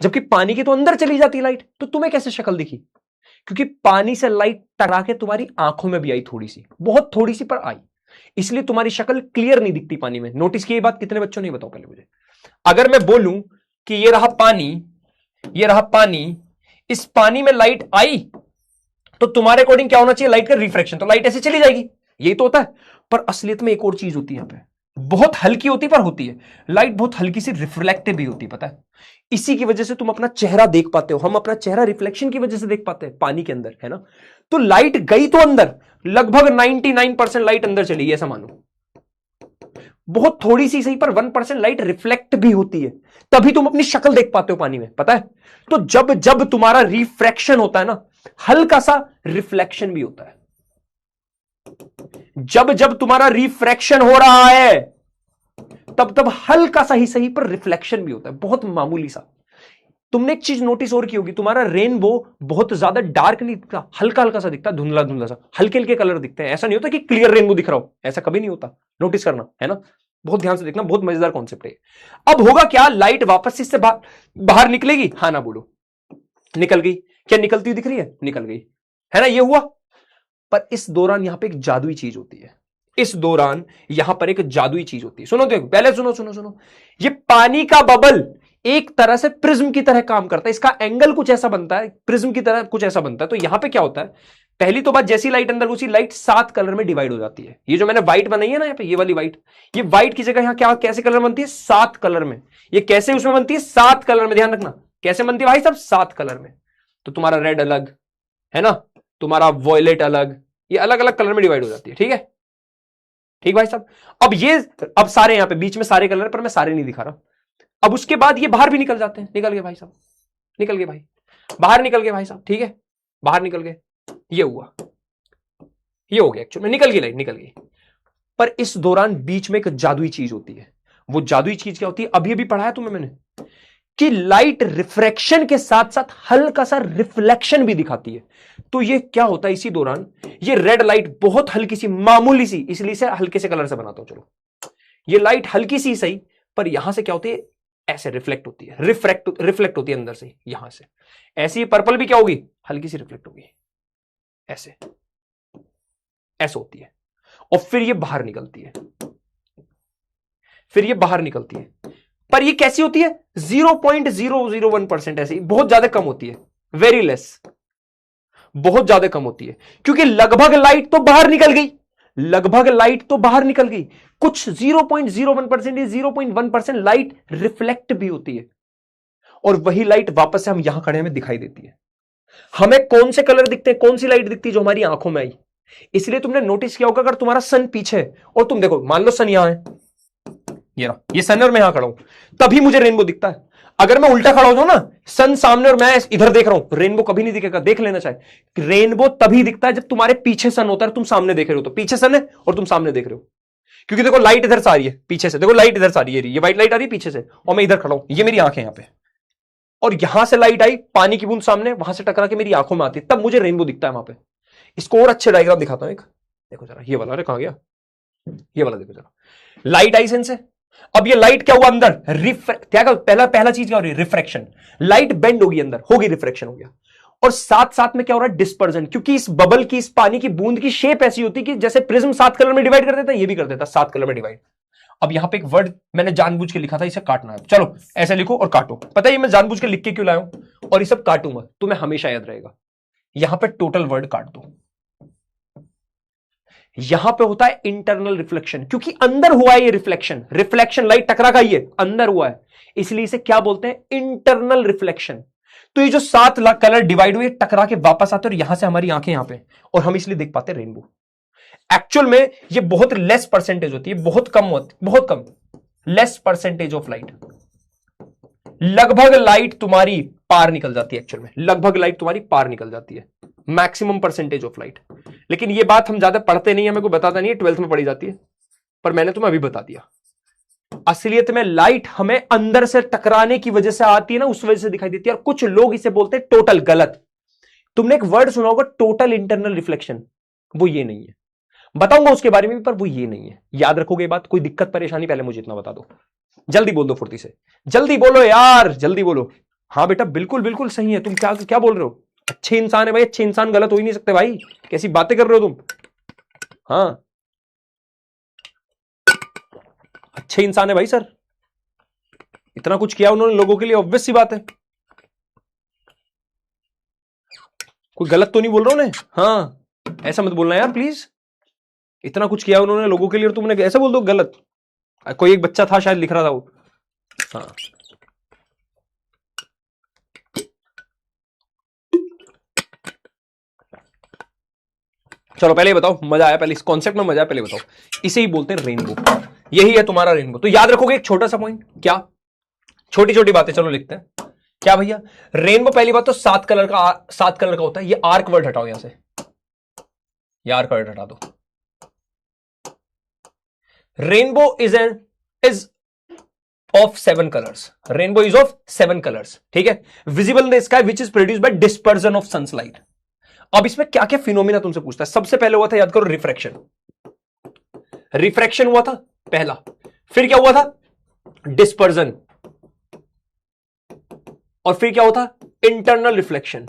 जबकि पानी के तो अंदर चली जाती है लाइट, तो तुम्हें कैसे शक्ल दिखी, क्योंकि पानी से लाइट टकरा के तुम्हारी आंखों में भी आई, थोड़ी सी, बहुत थोड़ी सी पर आई, इसलिए तुम्हारी शक्ल क्लियर नहीं दिखती पानी में। नोटिस की ये बात कितने बच्चों ने, बताओ पहले मुझे। अगर मैं बोलूं कि ये रहा पानी, ये रहा पानी, इस पानी में लाइट आई, तो तुम्हारे अकॉर्डिंग क्या होना चाहिए, लाइट का रिफ्रैक्शन, तो लाइट ऐसे चली जाएगी, यही तो होता है। पर असलियत में एक और चीज होती है, यहां पे बहुत हल्की होती पर होती है, लाइट बहुत हल्की सी रिफ्लेक्टिव भी होती है, पता है। इसी की वजह से तुम अपना चेहरा देख पाते हो, हम अपना चेहरा रिफ्लेक्शन की वजह से देख पाते हैं पानी के अंदर, है ना। तो लाइट गई तो अंदर, लगभग 99% लाइट अंदर चली गई, ऐसा मानो, बहुत थोड़ी सी सही पर 1% लाइट रिफ्लेक्ट भी होती है, तभी तुम अपनी शक्ल देख पाते हो पानी में, पता है। तो जब जब तुम्हारा रिफ्रैक्शन होता है ना, हल्का सा रिफ्लेक्शन भी होता है, जब जब तुम्हारा रिफ्रैक्शन हो रहा है तब तब हल्का सा ही सही पर रिफ्लेक्शन भी होता है, बहुत मामूली सा। तुमने एक चीज नोटिस और की होगी, तुम्हारा रेनबो बहुत ज्यादा डार्क नहीं दिखता, हल्का हल्का सा दिखता, धुंधला धुंधला सा, हल्के हल्के कलर दिखते हैं, ऐसा नहीं होता कि क्लियर रेनबो दिख रहा हो, ऐसा कभी नहीं होता, नोटिस करना, है ना। बहुत ध्यान से देखना, बहुत मजेदार कॉन्सेप्ट है। अब होगा क्या, लाइट वापस इससे बाहर निकलेगी, हाँ ना बोलो, निकल गई, क्या निकलती हुई दिख रही है, निकल गई, है ना, ये हुआ। पर इस दौरान यहां पे एक जादुई चीज होती है, इस दौरान यहां पर एक जादुई चीज होती है। सुनो देखो, पहले सुनो सुनो सुनो। ये पानी का बबल एक तरह से प्रिज्म की तरह काम करता है। इसका एंगल कुछ ऐसा बनता है, प्रिज्म की तरह कुछ ऐसा बनता है। तो यहां पे क्या होता है, पहली तो बात, जैसी लाइट अंदर घुसी, लाइट 7 कलर में डिवाइड हो जाती है। ये जो मैंने व्हाइट बनाई है ना यहाँ पे, ये वाली व्हाइट, ये व्हाइट की जगह यहां क्या कैसे कलर बनती है, 7 कलर में। ये कैसे उसमें बनती है, 7 कलर में। ध्यान रखना कैसे बनती है भाई साहब, 7 कलर में। तो तुम्हारा रेड अलग है ना, तुम्हारा वॉयलेट अलग, ये अलग अलग कलर में डिवाइड हो जाती है। ठीक है, ठीक भाई साहब। अब सारे यहां पे बीच में सारे कलर, पर मैं सारे नहीं दिखा रहा। अब उसके बाद ये बाहर भी निकल जाते हैं। निकल गए भाई साहब, निकल गए भाई, बाहर निकल गए भाई साहब। ठीक है, बाहर निकल गए, ये हुआ, ये हो गया एक्चुअली, निकल गई लाइट, निकल गई। पर इस दौरान बीच में एक जादुई चीज होती है। वो जादुई चीज क्या होती है, अभी अभी पढ़ाया तुम्हें मैंने, कि लाइट रिफ्रैक्शन के साथ साथ हल्का सा रिफ्लेक्शन भी दिखाती है। तो ये क्या होता है इसी दौरान, ये रेड लाइट बहुत हल्की सी, मामूली सी, इसलिए से हल्के से कलर से बनाता हूं। चलो, ये लाइट हल्की सी सही, पर यहां से क्या होती है, ऐसे रिफ्लेक्ट होती है, रिफ्लेक्ट होती है अंदर से, यहां से ऐसी। पर्पल भी क्या होगी, हल्की सी रिफ्लेक्ट होगी, ऐसे ऐसे होती है। और फिर ये बाहर निकलती है, फिर ये बाहर निकलती है। पर ये कैसी होती है, 0.001% ऐसी, बहुत ज्यादा कम होती है, वेरी लेस, बहुत ज्यादा कम होती है। क्योंकि लगभग लाइट तो बाहर निकल गई, लगभग लाइट तो बाहर निकल गई, कुछ 0.01% या 0.1% लाइट रिफ्लेक्ट भी होती है। और वही लाइट वापस से हम यहां खड़े हमें दिखाई देती है। हमें कौन से कलर दिखते हैं, कौन सी लाइट दिखती है, जो हमारी आंखों में आई। इसलिए तुमने नोटिस किया होगा, अगर तुम्हारा सन पीछे है और तुम देखो, मान लो सन यहां है, ये रहा, ये सन है और मैं यहां खड़ा हूं, तभी मुझे रेनबो दिखता है। अगर मैं उल्टा खड़ा हो जाऊं ना, सन सामने और मैं इधर देख रहा हूं, रेनबो कभी नहीं दिखेगा। देख लेना चाहिए, रेनबो तभी दिखता है जब तुम्हारे पीछे सन होता है, तुम सामने देख रहे हो। तो पीछे सन है और तुम सामने देख रहे हो, क्योंकि देखो लाइट इधर से आ रही है पीछे से, देखो लाइट इधर से आ रही है, ये व्हाइट लाइट आ रही है पीछे से, और मैं इधर खड़ा हूं, ये मेरी आंखें यहां पे, और यहां से लाइट आई, पानी की बूंद सामने, वहां से टकरा के मेरी आंखों में आती है, तब मुझे रेनबो दिखता है वहां पे। इसको और अच्छे डायग्राम दिखाता हूं एक, देखो जरा ये वाला, अरे कहां गया, ये वाला देखो जरा। लाइट आई सेंस है, अब ये लाइट क्या हुआ अंदर, क्या पहला चीज क्या हो रही है, रिफ्रैक्शन। लाइट बेंड होगी अंदर, होगी, रिफ्रैक्शन हो गया। और साथ साथ में क्या हो रहा है, डिस्पर्जन, क्योंकि इस बबल की, इस पानी की बूंद की शेप ऐसी होती कि जैसे प्रिज्म 7 कलर में डिवाइड कर देता है, ये भी कर देता 7 कलर में डिवाइड। अब यहां पे एक वर्ड मैंने जानबूझ के लिखा था, इसे काटना है। चलो ऐसे लिखो और काटो। पता है ये मैं जानबूझ के लिख के क्यों लाया हूं, और ये सब काटूंगा, तुम्हें हमेशा याद रहेगा। यहां पे टोटल वर्ड काट दो। यहां पे होता है इंटरनल रिफ्लेक्शन, क्योंकि अंदर हुआ है ये रिफ्लेक्शन, रिफ्लेक्शन लाइट टकरा का ये अंदर हुआ है, इसलिए इसे क्या बोलते हैं, इंटरनल रिफ्लेक्शन। तो ये जो 7 लाख कलर डिवाइड हुए, टकरा के वापस आते और यहां से हमारी आंखें यहां पे, और हम इसलिए देख पाते रेनबो। एक्चुअल में ये बहुत लेस परसेंटेज होती है, बहुत कम होती, बहुत कम, लेस परसेंटेज ऑफ लाइट। लगभग लाइट तुम्हारी पार निकल जाती है, एक्चुअल में लगभग लाइट तुम्हारी पार निकल जाती है, मैक्सिमम परसेंटेज ऑफ लाइट। लेकिन ये बात हम ज्यादा पढ़ते नहीं है, हमें कोई बताता नहीं है, 12th में पढ़ी जाती है, पर मैंने तुम्हें अभी बता दिया। असलियत में लाइट हमें अंदर से टकराने की वजह से आती है ना, उस वजह से दिखाई देती है। और कुछ लोग इसे बोलते हैं टोटल, गलत। तुमने एक वर्ड सुना होगा टोटल इंटरनल रिफ्लेक्शन, वो ये नहीं है, बताऊंगा उसके बारे में भी, पर वो ये नहीं है। याद रखोगे ये बात, कोई दिक्कत परेशानी, पहले मुझे इतना बता दो। जल्दी बोल दो फुर्ती से, जल्दी बोलो यार, जल्दी बोलो। हाँ बेटा बिल्कुल बिल्कुल सही है, तुम क्या क्या बोल रहे हो, अच्छे इंसान है भाई, अच्छे इंसान गलत हो ही नहीं सकते भाई, कैसी बातें कर रहे हो तुम। हाँ अच्छे इंसान है भाई सर, इतना कुछ किया उन्होंने लोगों के लिए, ऑब्वियस सी बात है, कोई गलत तो नहीं बोल रहा उन्हें। हाँ ऐसा मत बोलना यार प्लीज, इतना कुछ किया उन्होंने लोगों के लिए और तुमने ऐसा बोल दो गलत। कोई एक बच्चा था शायद लिख रहा था वो। हाँ चलो पहले ये बताओ, मजा आया, पहले इस कॉन्सेप्ट में मजा आया, पहले बताओ। इसे ही बोलते हैं रेनबो, यही है तुम्हारा रेनबो। तो याद रखोगे एक छोटा सा पॉइंट, क्या, छोटी छोटी बातें, चलो लिखते हैं। क्या भैया, रेनबो पहली बात तो 7 कलर का, 7 कलर का होता है। ये आर्क वर्ड हटाओ यहां से, ये आर्क वर्ड हटा दो। Rainbow is of 7 colours, rainbow is of 7 colours, ठीक है। Visible in the sky which is produce by dispersion of sunlight. अब इसमें क्या क्या फिनोमिना तुमसे पूछता है। सबसे पहले हुआ था, याद करो, रिफ्रैक्शन, रिफ्रैक्शन हुआ था पहला। फिर क्या हुआ था, डिस्पर्जन, और फिर क्या होता, इंटरनल रिफ्लेक्शन,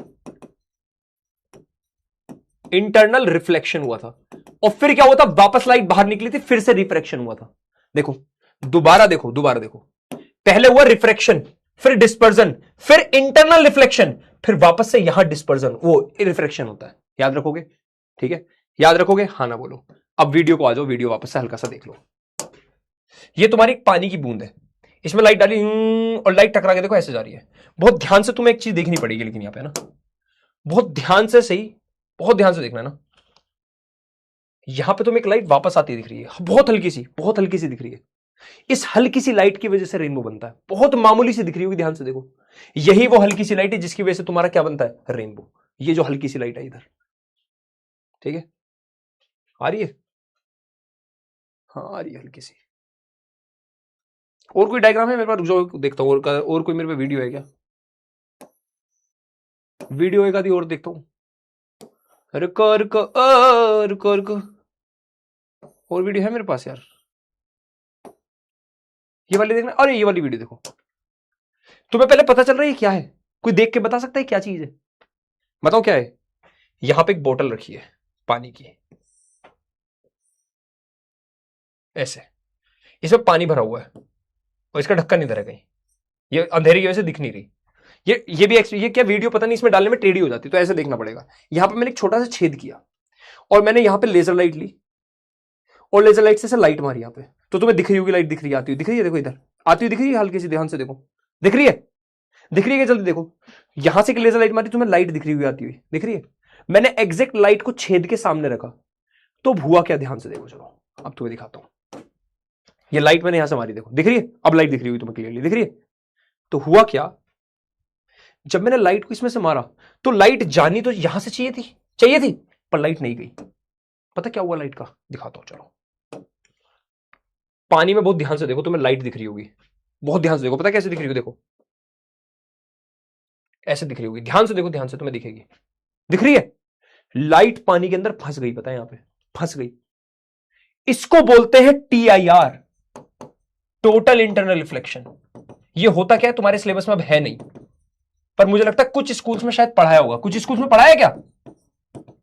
इंटरनल रिफ्लेक्शन हुआ था, और फिर क्या हुआ था, वापस लाइट बाहर निकली थी, फिर से रिफ्रैक्शन हुआ था। देखो दोबारा देखो, दोबारा देखो, पहले हुआ रिफ्रैक्शन, फिर डिस्पर्जन, फिर इंटरनल रिफ्लेक्शन, फिर वापस से यहां डिस्पर्जन, वो रिफ्रैक्शन होता है। याद रखोगे? ठीक है, याद रखोगे? हाँ ना बोलो। अब वीडियो को आ जाओ, वीडियो वापस से हल्का सा देख लो। ये तुम्हारी एक पानी की बूंद है, इसमें लाइट डाली और लाइट टकरा के देखो ऐसे जा रही है। बहुत ध्यान से तुम्हें एक चीज देखनी पड़ेगी, लेकिन यहां पे ना बहुत ध्यान से, सही बहुत ध्यान से देखना है ना। यहां पे तुम्हें एक लाइट वापस आती दिख रही है, बहुत हल्की सी, बहुत हल्की सी दिख रही है। इस हल्की सी लाइट की वजह से रेनबो बनता है। बहुत मामूली सी दिख रही होगी, ध्यान से देखो। यही वो हल्की सी लाइट है जिसकी वजह से तुम्हारा क्या बनता है, रेनबो। ये जो हल्की सी लाइट है इधर, ठीक है, आ रही है? हाँ आ रही है हल्की सी। और कोई डायग्राम है मेरे पास? जो देखता हूँ, और कोई मेरे पे वीडियो है क्या? वीडियो एक आधी और देखता हूँ। रुको रुको रुको रुको, और वीडियो है मेरे पास यार। ये वाली देखना, अरे ये वाली वीडियो देखो। तुम्हें पहले पता चल रहा है क्या है? कोई देख के बता सकता है क्या चीज है? बताओ क्या है? यहां पे एक बोतल रखी है पानी की, ऐसे, इसमें पानी भरा हुआ है और इसका ढक्कन इधर है कहीं, ये अंधेरे की वजह से दिख नहीं रही। ये भी ये क्या वीडियो पता नहीं, इसमें डालने में टेढ़ी हो जाती, तो ऐसे देखना पड़ेगा। यहां पे मैंने एक छोटा सा छेद किया और मैंने यहां पे लेजर लाइट ली और लेजर लाइट से लाइट मारी यहां पे, तो तुम्हें दिख रही होगी लाइट, दिख रही है, आती हुई दिख रही है, देखो इधर आती हुई दिख रही है हल्की सी, ध्यान से देखो, दिख रही है? दिख रही है? जल्दी देखो, यहां से एक लेजर लाइट मारी, तुम्हें लाइट दिख रही हुई आती हुई, दिख रही है? मैंने एग्जैक्ट लाइट को छेद के सामने रखा, तो हुआ क्या, ध्यान से देखो। चलो अब तुम्हें दिखाता हूं। ये लाइट मैंने यहां से मारी, देखो दिख रही है? अब लाइट दिख रही हुई तुम्हें क्लियरली, दिख रही है? तो हुआ क्या, जब मैंने लाइट को इसमें से मारा तो लाइट जानी तो यहां से चाहिए थी, पर लाइट नहीं गई। पता क्या हुआ लाइट का? दिखाता हूं चलो। पानी में बहुत ध्यान से देखो, तुम्हें लाइट दिख रही होगी, बहुत ध्यान से देखो। पता कैसे दिख रही होगी? देखो ऐसे दिख रही होगी, ध्यान से देखो, ध्यान से, तुम्हें दिखेगी, दिख रही है? लाइट पानी के अंदर फंस गई, पता है, यहां पे फंस गई। इसको बोलते हैं TIR, टोटल इंटरनल रिफ्लेक्शन। ये होता क्या है तुम्हारे सिलेबस में अब है नहीं, पर मुझे लगता है कुछ स्कूल्स में शायद पढ़ाया होगा। कुछ स्कूल्स में पढ़ाया क्या?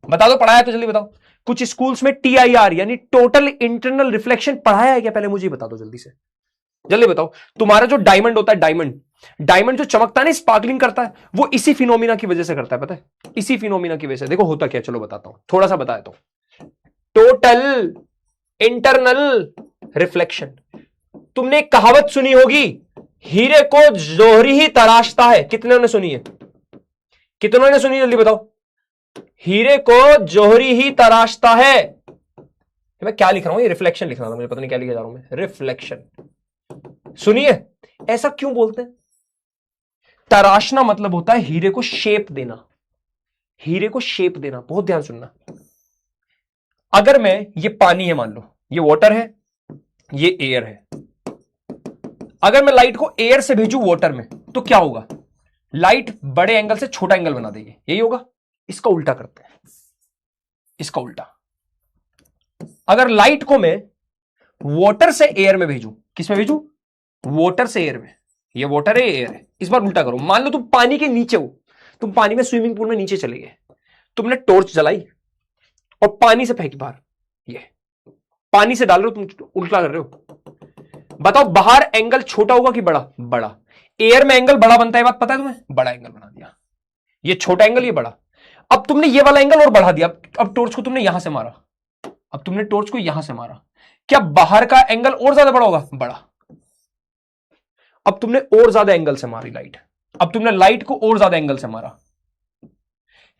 बता दो, पढ़ाया तो जल्दी बताओ। कुछ स्कूल्स में TIR यानी टोटल इंटरनल रिफ्लेक्शन पढ़ाया है क्या? पहले मुझे बता दो, जल्दी से जल्दी बताओ। तुम्हारा जो डायमंड होता है, डायमंड जो चमकता है ना, स्पार्कलिंग करता है, वो इसी फिनोमिना की वजह से करता है, पता है? इसी फिनोमिना की वजह से। देखो होता क्या, चलो बताता हूं, थोड़ा सा बताया तो। टोटल इंटरनल रिफ्लेक्शन, तुमने एक कहावत सुनी होगी, हीरे को जोहरी ही तराशता है। कितने ने सुनी है? कितनों ने सुनी, जल्दी बताओ। हीरे को जोहरी ही तराशता है। मैं क्या लिख रहा हूं, ये रिफ्लेक्शन लिख रहा था, मुझे पता नहीं क्या लिखा जा रहा हूं मैं, रिफ्लेक्शन। सुनिए, ऐसा क्यों बोलते हैं? तराशना मतलब होता है हीरे को शेप देना, हीरे को शेप देना। बहुत ध्यान सुनना। अगर मैं, ये पानी है मान लो, ये वाटर है, ये एयर है, अगर मैं लाइट को एयर से भेजूं वाटर में, तो क्या होगा? लाइट बड़े एंगल से छोटा एंगल बना देगी, यही होगा। इसका उल्टा करते हैं, इसका उल्टा। अगर लाइट को मैं वाटर से एयर में भेजूं, किस में भेजूं? वाटर से एयर में। ये वाटर है, एयर है। इस बार उल्टा करो। मान लो तुम पानी के नीचे हो, तुम पानी में, स्विमिंग पूल में नीचे चले गए, तुमने टॉर्च जलाई और पानी से फेंकी बाहर, ये पानी से डाल रहे हो, तुम उल्टा कर रहे हो। बताओ बाहर एंगल छोटा होगा कि बड़ा? बड़ा। एयर में एंगल बड़ा बनता है, बात पता है तुम्हें? बड़ा एंगल बना दिया, ये छोटा एंगल, ये बड़ा। अब तुमने ये वाला एंगल और बढ़ा दिया। अब टॉर्च को तुमने यहां से मारा, अब तुमने टॉर्च को यहां से मारा, क्या बाहर का एंगल और ज्यादा बड़ा होगा? बड़ा। अब तुमने और ज्यादा एंगल से मारी लाइट, अब तुमने लाइट को और ज्यादा एंगल से मारा,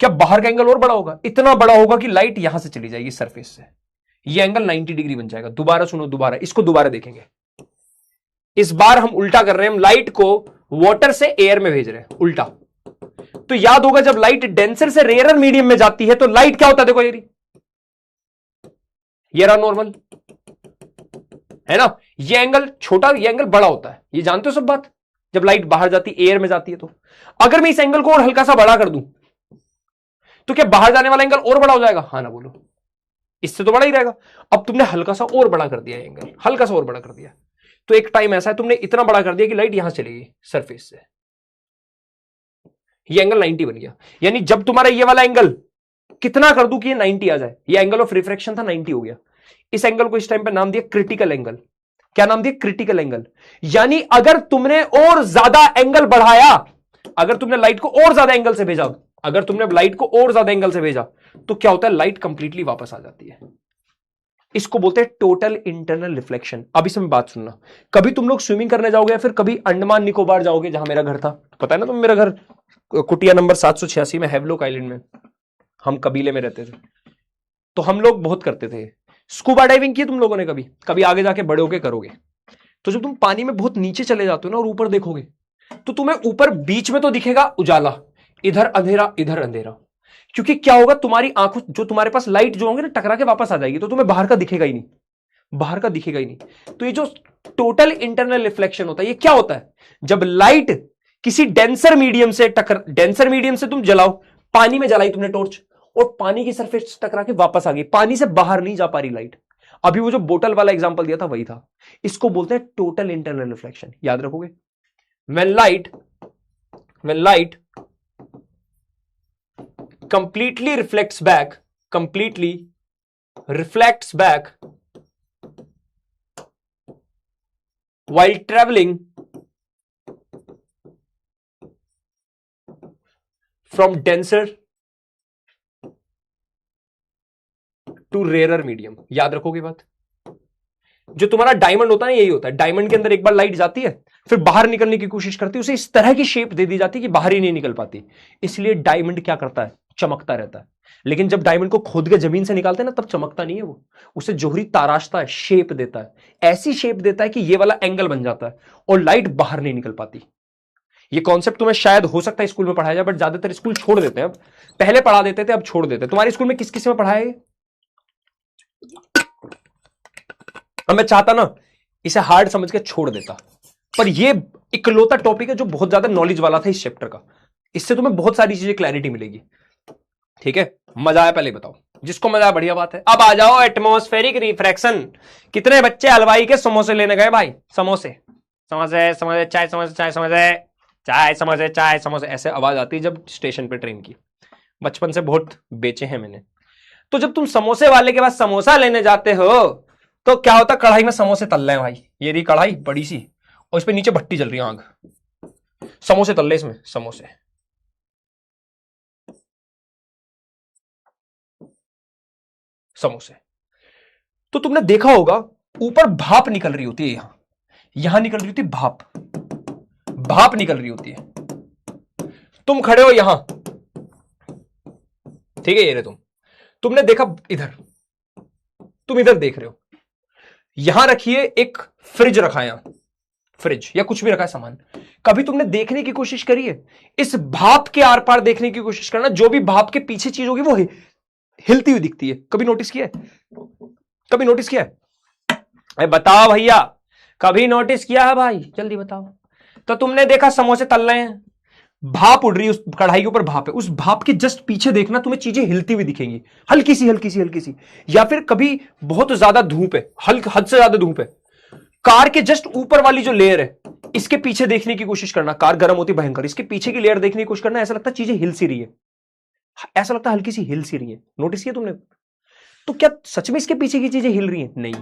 क्या बाहर का एंगल और बड़ा होगा? इतना बड़ा होगा कि लाइट यहां से चली जाएगी सरफेस से, ये एंगल 90 डिग्री बन जाएगा। दोबारा सुनो, दोबारा इसको दोबारा देखेंगे। इस बार हम उल्टा कर रहे हैं, हम लाइट को वाटर से एयर में भेज रहे हैं, उल्टा। तो याद होगा, जब लाइट डेंसर से रेयर मीडियम में जाती है तो लाइट क्या होता है? देखो ये रहा नॉर्मल, है ना? ये एंगल छोटा, ये एंगल बड़ा होता है, ये जानते हो सब बात। जब लाइट बाहर जाती है, एयर में जाती है, तो अगर मैं इस एंगल को और हल्का सा बड़ा कर दूं, तो क्या बाहर जाने वाला एंगल और बड़ा हो जाएगा? हाँ ना बोलो, इससे तो बड़ा ही रहेगा। अब तुमने हल्का सा और बड़ा कर दिया एंगल, हल्का सा और बड़ा कर दिया, तो एक टाइम ऐसा है तुमने इतना बड़ा कर दिया कि लाइट यहां चलेगी सरफेस से, ये एंगल 90 बन गया। यानी जब तुम्हारा ये वाला एंगल कितना कर दूं कि ये 90 आ जाए, ये एंगल ऑफ रिफ्रैक्शन था 90 हो गया। इस एंगल को इस टाइम पे नाम दिया क्रिटिकल एंगल। क्या नाम दिया? Critical angle. यानी अगर तुमने और ज्यादा एंगल बढ़ाया, अगर तुमने लाइट को और ज्यादा एंगल से भेजा, अगर तुमने लाइट को और ज्यादा एंगल से भेजा, तो क्या होता है? लाइट कंप्लीटली वापस आ जाती है। इसको बोलते हैं टोटल इंटरनल रिफ्लेक्शन। अब इसमें बात सुनना, कभी तुम लोग स्विमिंग करने जाओगे या फिर कभी अंडमान निकोबार जाओगे, जहां मेरा घर था, पता है ना तुम, मेरा घर कुटिया नंबर 786 में, हैवलॉक आइलैंड में, हम कबीले में रहते थे, तो हम लोग बहुत करते थे। स्कूबा डाइविंग की तुम लोगों ने कभी? कभी आगे जाके बड़े होके करोगे। तो जब तुम पानी में बहुत नीचे चले जाते हो ना और ऊपर देखोगे, तो तुम्हें ऊपर बीच में तो दिखेगा उजाला, इधर अंधेरा इधर अंधेरा, क्योंकि क्या होगा, तुम्हारी आंखों, जो तुम्हारे पास लाइट जो होंगे ना, टकरा के वापस आ जाएगी, तो तुम्हें बाहर का दिखेगा ही नहीं, बाहर का दिखेगा ही नहीं। तो ये जो टोटल इंटरनल रिफ्लेक्शन होता है, ये क्या होता है? जब लाइट किसी डेंसर मीडियम से डेंसर मीडियम से तुम जलाओ, पानी में जलाई तुमने टॉर्च, और पानी की सरफेस टकरा के वापस आ गई, पानी से बाहर नहीं जा पा रही लाइट। अभी वो जो बोतल वाला एग्जांपल दिया था वही था। इसको बोलते हैं टोटल इंटरनल रिफ्लेक्शन, याद रखोगे। when light completely reflects back while traveling from denser to rarer medium। याद रखोगे बात। जो तुम्हारा डायमंड होता है यही होता है, डायमंड के अंदर एक बार लाइट जाती है, फिर बाहर निकलने की कोशिश करती है, उसे इस तरह की शेप दे दी जाती है कि बाहर ही नहीं निकल पाती। इसलिए डायमंड क्या करता है? चमकता रहता है। लेकिन जब डायमंड को खोद के जमीन से निकालते हैं ना, तब चमकता नहीं है वो, उसे जोहरी ताराशता है, शेप देता है, ऐसी शेप देता है कि ये वाला एंगल बन जाता है और लाइट बाहर नहीं निकल पाती। ये कॉन्सेप्ट तुम्हें शायद हो सकता है स्कूल में पढ़ाया जाए, बट ज्यादातर स्कूल छोड़ देते हैं। अब पहले पढ़ा देते थे, अब छोड़ देते हैं। तुम्हारे स्कूल में किस किस में पढ़ाया है? अब मैं चाहता ना इसे हार्ड समझ के छोड़ देता, पर ये इकलौता टॉपिक है जो बहुत ज्यादा नॉलेज वाला था इस चैप्टर का। इससे तुम्हें बहुत सारी चीजें क्लैरिटी मिलेगी। ठीक है, मजा आया? पहले बताओ, जिसको मजा आया बढ़िया बात है। अब आ जाओ एटमॉस्फेरिक रिफ्रैक्शन। कितने बच्चे हलवाई के समोसे लेने गए भाई? समोसे समोसे समोसे, चाय समोसे, चाय समोसे, चाय समोसे, चाय समोसे, ऐसे आवाज आती है जब स्टेशन पे ट्रेन की। बचपन से बहुत बेचे हैं मैंने। तो जब तुम समोसे वाले के पास समोसा लेने जाते हो, तो क्या होता? कढ़ाई में समोसे तल रहे हैं भाई, ये रही कढ़ाई बड़ी सी, और इस पे नीचे भट्टी जल रही है, आग, समोसे तल रहे इसमें, समोसे। समोसे तो तुमने देखा होगा ऊपर भाप निकल रही होती है, यहां निकल रही होती है भाप, भाप निकल रही होती है। तुम खड़े हो यहां, ठीक है, ये रहे तुमने देखा इधर, तुम इधर देख रहे हो, यहां रखिए एक फ्रिज रखा है, यहां फ्रिज या कुछ भी रखा है सामान। कभी तुमने देखने की कोशिश करी है? इस भाप के आर पार देखने की कोशिश करना, जो भी भाप के पीछे चीज होगी वो हिलती हुई दिखती है। कभी नोटिस किया है? कभी नोटिस किया है? अरे बताओ भैया, कभी नोटिस किया है भाई? जल्दी बताओ। तो तुमने देखा समोसे तल रहे हैं, भाप उड़ रही है, उस कढ़ाई के ऊपर भाप है, उस भाप के जस्ट पीछे देखना, तुम्हें चीजें हिलती हुई दिखेंगी, हल्की सी हल्की सी हल्की सी। या फिर कभी बहुत ज्यादा धूप है, हद से ज्यादा धूप है, कार के जस्ट ऊपर वाली जो लेयर है, इसके पीछे देखने की कोशिश करना, कार गर्म होती भयंकर, इसके पीछे की लेयर देखने की कोशिश करना, ऐसा लगता है चीजें हिल सी रही है, ऐसा लगता है हल्की सी हिल सी रही है। नोटिस किया तुमने? तो क्या सच में इसके पीछे की चीजें हिल रही हैं? नहीं,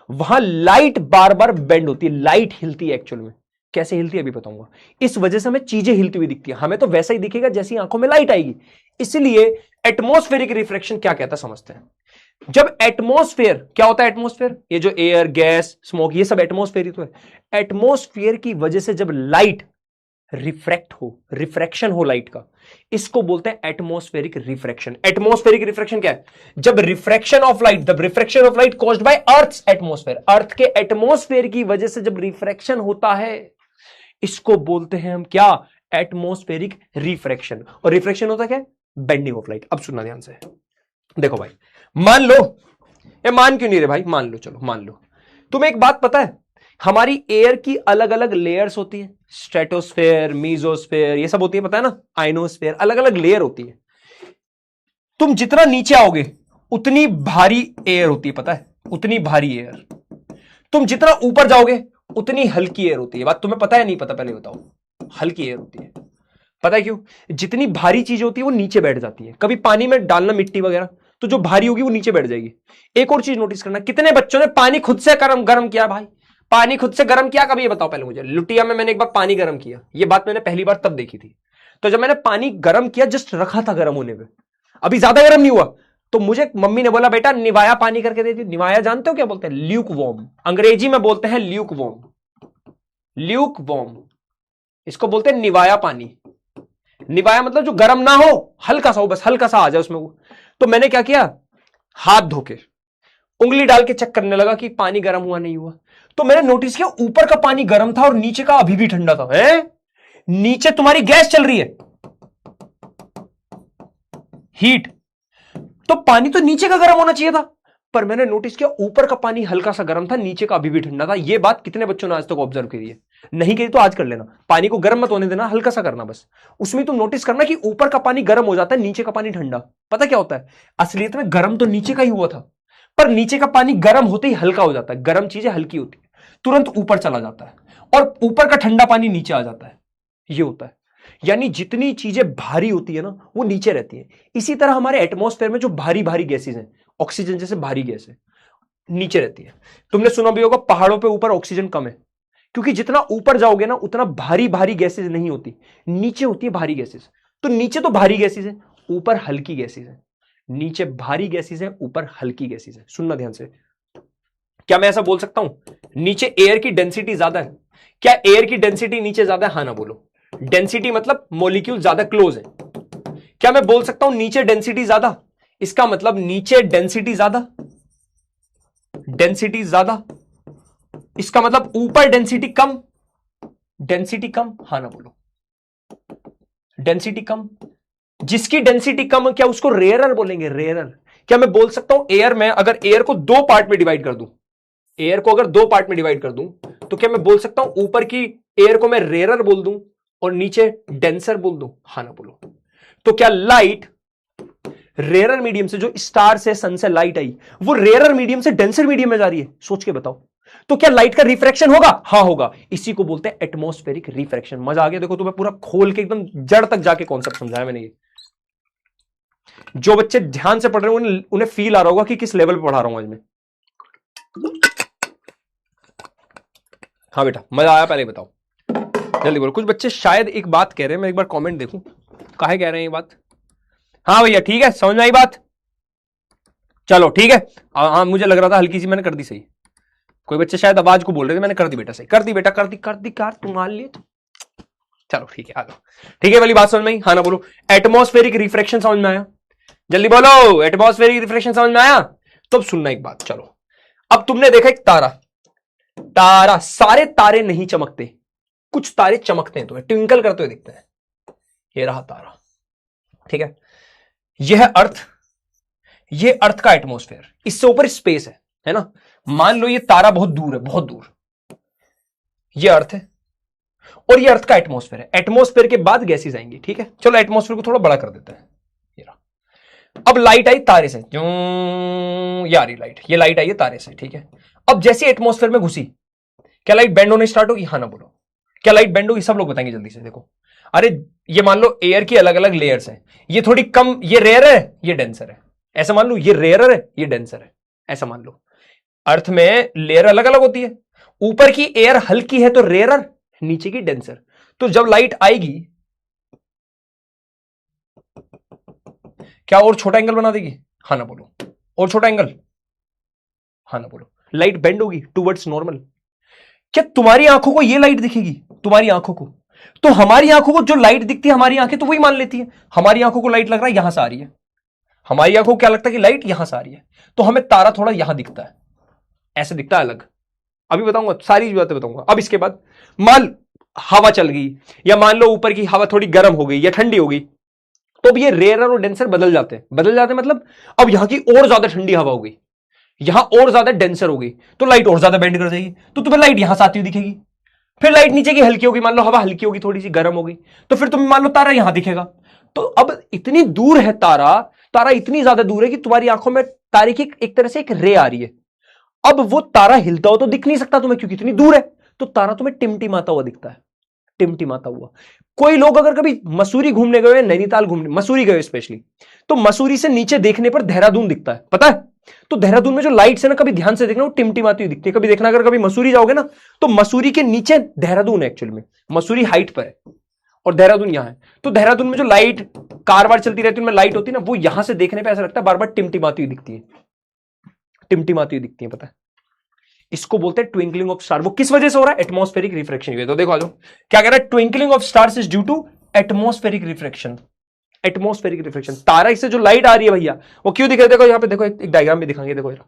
वहां लाइट बार बार बेंड होती है, लाइट हिलती है एक्चुअल में। कैसे हिलती है अभी बताऊंगा। इस वजह से हमें चीजें हिलती हुई दिखती है, हमें तो वैसा ही दिखेगा जैसी आंखों में लाइट आएगी। इसलिए एटमॉस्फेरिक रिफ्रैक्शन क्या कहता है समझते हैं। जब एटमॉस्फेयर, क्या होता है एटमॉस्फेयर? ये जो एयर, गैस, स्मोक, ये सब एटमॉस्फेयर ही तो है। एटमॉस्फेयर की वजह से जब लाइट रिफ्रैक्ट हो, रिफ्रैक्शन हो लाइट का, इसको बोलते हैं एटमॉस्फेरिक रिफ्रैक्शन। एटमॉस्फेरिक रिफ्रैक्शन क्या है? जब refraction of light, the refraction of light caused by earth's atmosphere, earth के एटमॉस्फेयर की वजह से जब रिफ्रैक्शन होता है, इसको बोलते हैं हम क्या? Atmospheric refraction. और रिफ्रैक्शन होता क्या है? Bending of light. अब सुनना ध्यान से, देखो भाई, मान लो, ये मान क्यों नहीं रहे भाई, मान लो, चलो मान लो। तुम्हें एक बात पता है, हमारी एयर की अलग अलग लेयर्स होती है, स्ट्रेटोस्फेयर, मीजोस्फेयर, ये सब होती है, पता है ना, आइनोस्फेयर, अलग अलग लेयर होती है। तुम जितना नीचे आओगे उतनी भारी एयर होती है, पता है, उतनी भारी एयर। तुम जितना ऊपर जाओगे उतनी हल्की एयर होती है। बात तुम्हें पता है नहीं पता? पहले बताओ। हल्की एयर होती है। पता है क्यों? जितनी भारी चीज होती है वो नीचे बैठ जाती है। कभी पानी में डालना मिट्टी वगैरह, तो जो भारी होगी वो नीचे बैठ जाएगी। एक और चीज नोटिस करना, कितने बच्चों ने पानी खुद से गर्म किया? भाई पानी खुद से गर्म किया कभी? ये बताओ पहले मुझे। लुटिया में मैंने एक बार पानी गर्म किया, ये बात मैंने पहली बार तब देखी थी। तो जब मैंने पानी गर्म किया, जस्ट रखा था गर्म होने पे, अभी ज्यादा गर्म नहीं हुआ, तो मुझे मम्मी ने बोला बेटा निवाया पानी करके दे दी। निवाया जानते हो क्या बोलते हैं? ल्यूक वॉर्म, अंग्रेजी में बोलते हैं ल्यूक वॉर्म। ल्यूक वॉर्म, इसको बोलते हैं निवाया पानी। निवाया मतलब जो गर्म ना हो, हल्का सा हो, बस हल्का सा आ जाए उसमें वो। तो मैंने क्या किया, हाथ धोके उंगली डाल के चेक करने लगा कि पानी गर्म हुआ नहीं हुआ। तो मैंने नोटिस किया ऊपर का पानी गर्म था और नीचे का अभी भी ठंडा था। नीचे तुम्हारी गैस चल रही है, हीट, तो पानी तो नीचे का गर्म होना चाहिए था, पर मैंने नोटिस किया ऊपर का पानी हल्का सा गर्म था, नीचे का अभी भी ठंडा था। यह बात कितने बच्चों ने आज तक ऑब्जर्व करी है? नहीं करी तो आज कर लेना। पानी को गर्म मत होने देना, हल्का सा करना बस। उसमें तुम नोटिस करना कि ऊपर का पानी गर्म हो जाता है, नीचे का पानी ठंडा। पता क्या होता है? असलियत में गर्म तो नीचे का ही हुआ था, पर नीचे का पानी गर्म होते ही हल्का हो जाता है। गर्म चीजें हल्की होती है, तुरंत ऊपर चला जाता है, और ऊपर का ठंडा पानी नीचे आ जाता है। यह होता है। यानी जितनी चीजें भारी होती है ना, वो नीचे रहती है। इसी तरह हमारे एटमॉस्फेयर में जो भारी भारी गैसेज हैं, ऑक्सीजन जैसे भारी गैस है, नीचे रहती है। तुमने सुना भी होगा पहाड़ों पे ऊपर ऑक्सीजन कम है, क्योंकि जितना ऊपर जाओगे ना उतना भारी भारी गैसेज नहीं होती, नीचे होती है भारी गैसेज। तो नीचे तो भारी गैसेज है, ऊपर हल्की गैसेज है। नीचे भारी गैसेज है, ऊपर हल्की गैसेज है। सुनना ध्यान से, क्या मैं ऐसा बोल सकता हूं नीचे एयर की डेंसिटी ज्यादा है? क्या एयर की डेंसिटी नीचे ज्यादा है? हाँ ना बोलो। डेंसिटी मतलब मॉलिक्यूल ज्यादा क्लोज है। क्या मैं बोल सकता हूं नीचे डेंसिटी ज्यादा? इसका मतलब नीचे डेंसिटी ज्यादा, डेंसिटी ज्यादा, इसका मतलब ऊपर डेंसिटी कम, डेंसिटी कम। हाँ ना बोलो। डेंसिटी कम, जिसकी डेंसिटी कम, क्या उसको रेयरर बोलेंगे? रेयरर। क्या मैं बोल सकता हूं एयर में अगर एयर को दो पार्ट में डिवाइड कर दूं, एयर को अगर दो पार्ट में डिवाइड कर दूं, तो क्या मैं बोल सकता हूं ऊपर की एयर को मैं रेयरर बोल दूं और नीचे डेंसर बोल दूं? हाँ ना बोलो। तो क्या लाइट रेयरर मीडियम से, जो स्टार से सन से लाइट आई, वो रेयरर मीडियम से डेंसर मीडियम में जा रही है? सोच के बताओ। तो क्या लाइट का रिफ्रैक्शन होगा? हाँ होगा। इसी को बोलते हैं एटमॉस्फेरिक रिफ्रैक्शन। मजा आ गया? देखो तुम्हें पूरा खोल के एकदम जड़ तक जाके कॉन्सेप्ट समझाया मैंने। ये जो बच्चे ध्यान से पढ़ रहे हैं उन्हें फील आ रहा होगा कि किस लेवल पे पढ़ा रहा हूं आज मैं। हाँ बेटा मजा आया? पहले बताओ, जल्दी बोलो। कुछ बच्चे शायद एक बात कह रहे हैं, मैं एक बार कमेंट देखूं काहे कह रहे हैं ये बात। हाँ भैया ठीक है, समझ में आई बात? चलो ठीक है। हाँ मुझे लग रहा था हल्की सी मैंने कर दी सही। कोई बच्चे शायद आवाज को बोल रहे थे, मैंने कर दी बेटा सही, कर दी बेटा, कर दी कार तुम्हारे लिए। चलो ठीक है, आ जाओ। ठीक है वाली बात समझ में आई? हाँ ना बोलो। एटमॉस्फेरिक रिफ्रैक्शन समझ में आया? जल्दी बोलो, एटमॉस्फेरिक रिफ्रैक्शन समझ में आया? तो अब सुनना एक बात। चलो अब तुमने देखा एक तारा, तारा, सारे तारे नहीं चमकते, कुछ तारे चमकते हैं, तुम्हें ट्विंकल करते हुए दिखते हैं। ये रहा तारा, ठीक है। यह अर्थ, ये अर्थ का एटमॉस्फेयर, इससे ऊपर स्पेस है ना। मान लो ये तारा बहुत दूर है, बहुत दूर, ये अर्थ है और ये अर्थ का एटमॉस्फेयर है। एटमॉस्फेयर के बाद गैसेस आएंगी, ठीक है। चलो एटमॉस्फेयर को थोड़ा बड़ा कर देते हैं। ये रहा। अब लाइट आई तारे से, ये आ रही लाइट, ये लाइट आई है तारे से, ठीक है। अब जैसे एटमॉस्फेयर में घुसी, क्या लाइट बेंड होने स्टार्ट होगी? हाँ ना बोलो। क्या लाइट बेंड होगी? सब लोग बताएंगे जल्दी से। देखो, अरे ये मान लो एयर की अलग अलग लेयर्स हैं, ये थोड़ी कम, ये रेयर है, ये डेंसर है, ऐसा मान लो। ये रेयर है, ये डेंसर है, ऐसा मान लो। अर्थ में लेयर अलग अलग होती है, ऊपर की एयर हल्की है तो रेयरर, नीचे की डेंसर। तो जब लाइट आएगी, क्या और छोटा एंगल बना देगी? हाँ ना बोलो। और छोटा एंगल? हाँ ना बोलो। लाइट बेंड होगी टुवर्ड्स नॉर्मल। क्या तुम्हारी आंखों को ये लाइट दिखेगी? तुम्हारी आंखों को, तो हमारी आंखों को जो लाइट दिखती है, हमारी आंखें तो वही मान लेती है। हमारी आंखों को लाइट लग रहा है यहां से आ रही है, हमारी आंखों को क्या लगता है कि लाइट यहां से आ रही है, तो हमें तारा थोड़ा यहां दिखता है, ऐसे दिखता है अलग। अभी बताऊंगा, सारी बातें बताऊंगा। अब इसके बाद मान हवा चल गई, या मान लो ऊपर की हवा थोड़ी गर्म हो गई या ठंडी हो गई, तो अब ये रेयरर और डेंसर बदल जाते हैं। बदल जाते हैं मतलब अब यहां की और ज्यादा ठंडी हवा हो गई, यहां और ज्यादा डेंसर हो गई, तो लाइट और ज्यादा बेंड कर जाएगी, तो तुम्हें लाइट यहां से आती हुई दिखेगी। फिर लाइट नीचे की हल्की होगी, मान लो हवा हल्की होगी, थोड़ी सी गर्म हो गई, तो फिर तुम्हें मान लो तारा यहां दिखेगा। तो अब इतनी दूर है तारा, तारा इतनी ज्यादा दूर है कि तुम्हारी आंखों में तारे की एक तरह से एक रे आ रही है। अब वो तारा हिलता हो तो दिख नहीं सकता तुम्हें, क्योंकि इतनी दूर है, तो तारा तुम्हें टिमटिमाता हुआ दिखता है। टिमटिमाता हुआ। कोई लोग अगर कभी मसूरी घूमने गए, नैनीताल घूमने, मसूरी गए स्पेशली, तो मसूरी से नीचे देखने पर देहरादून दिखता है, पता है? तो देहरादून में जो लाइट्स है ना, कभी ध्यान से देखना, वो टिमटिमाती हुई दिखती है। कभी देखना, अगर कभी मसूरी जाओगे ना, तो मसूरी के नीचे देहरादून है एक्चुअल में, मसूरी हाइट पर है और देहरादून यहां है। तो देहरादून में जो लाइट कार वार चलती रहती है, उनमें लाइट होती है ना, वो यहां से देखने पे ऐसा लगता है बार बार टिमटिमाती हुई दिखती है, टिमटिमाती हुई दिखती है, पता है? इसको बोलते हैं ट्विंकलिंग ऑफ स्टार। वो किस वजह से हो रहा है? Atmospheric refraction. तो देखो आ जाओ, क्या कह रहा है? Twinkling of stars is due to atmospheric refraction. Atmospheric refraction, तारा इससे जो लाइट आ रही है भैया, वो क्यों दिख रही है? देखो यहां पे, देखो एक डायग्राम में दिखाएंगे, देखो यार,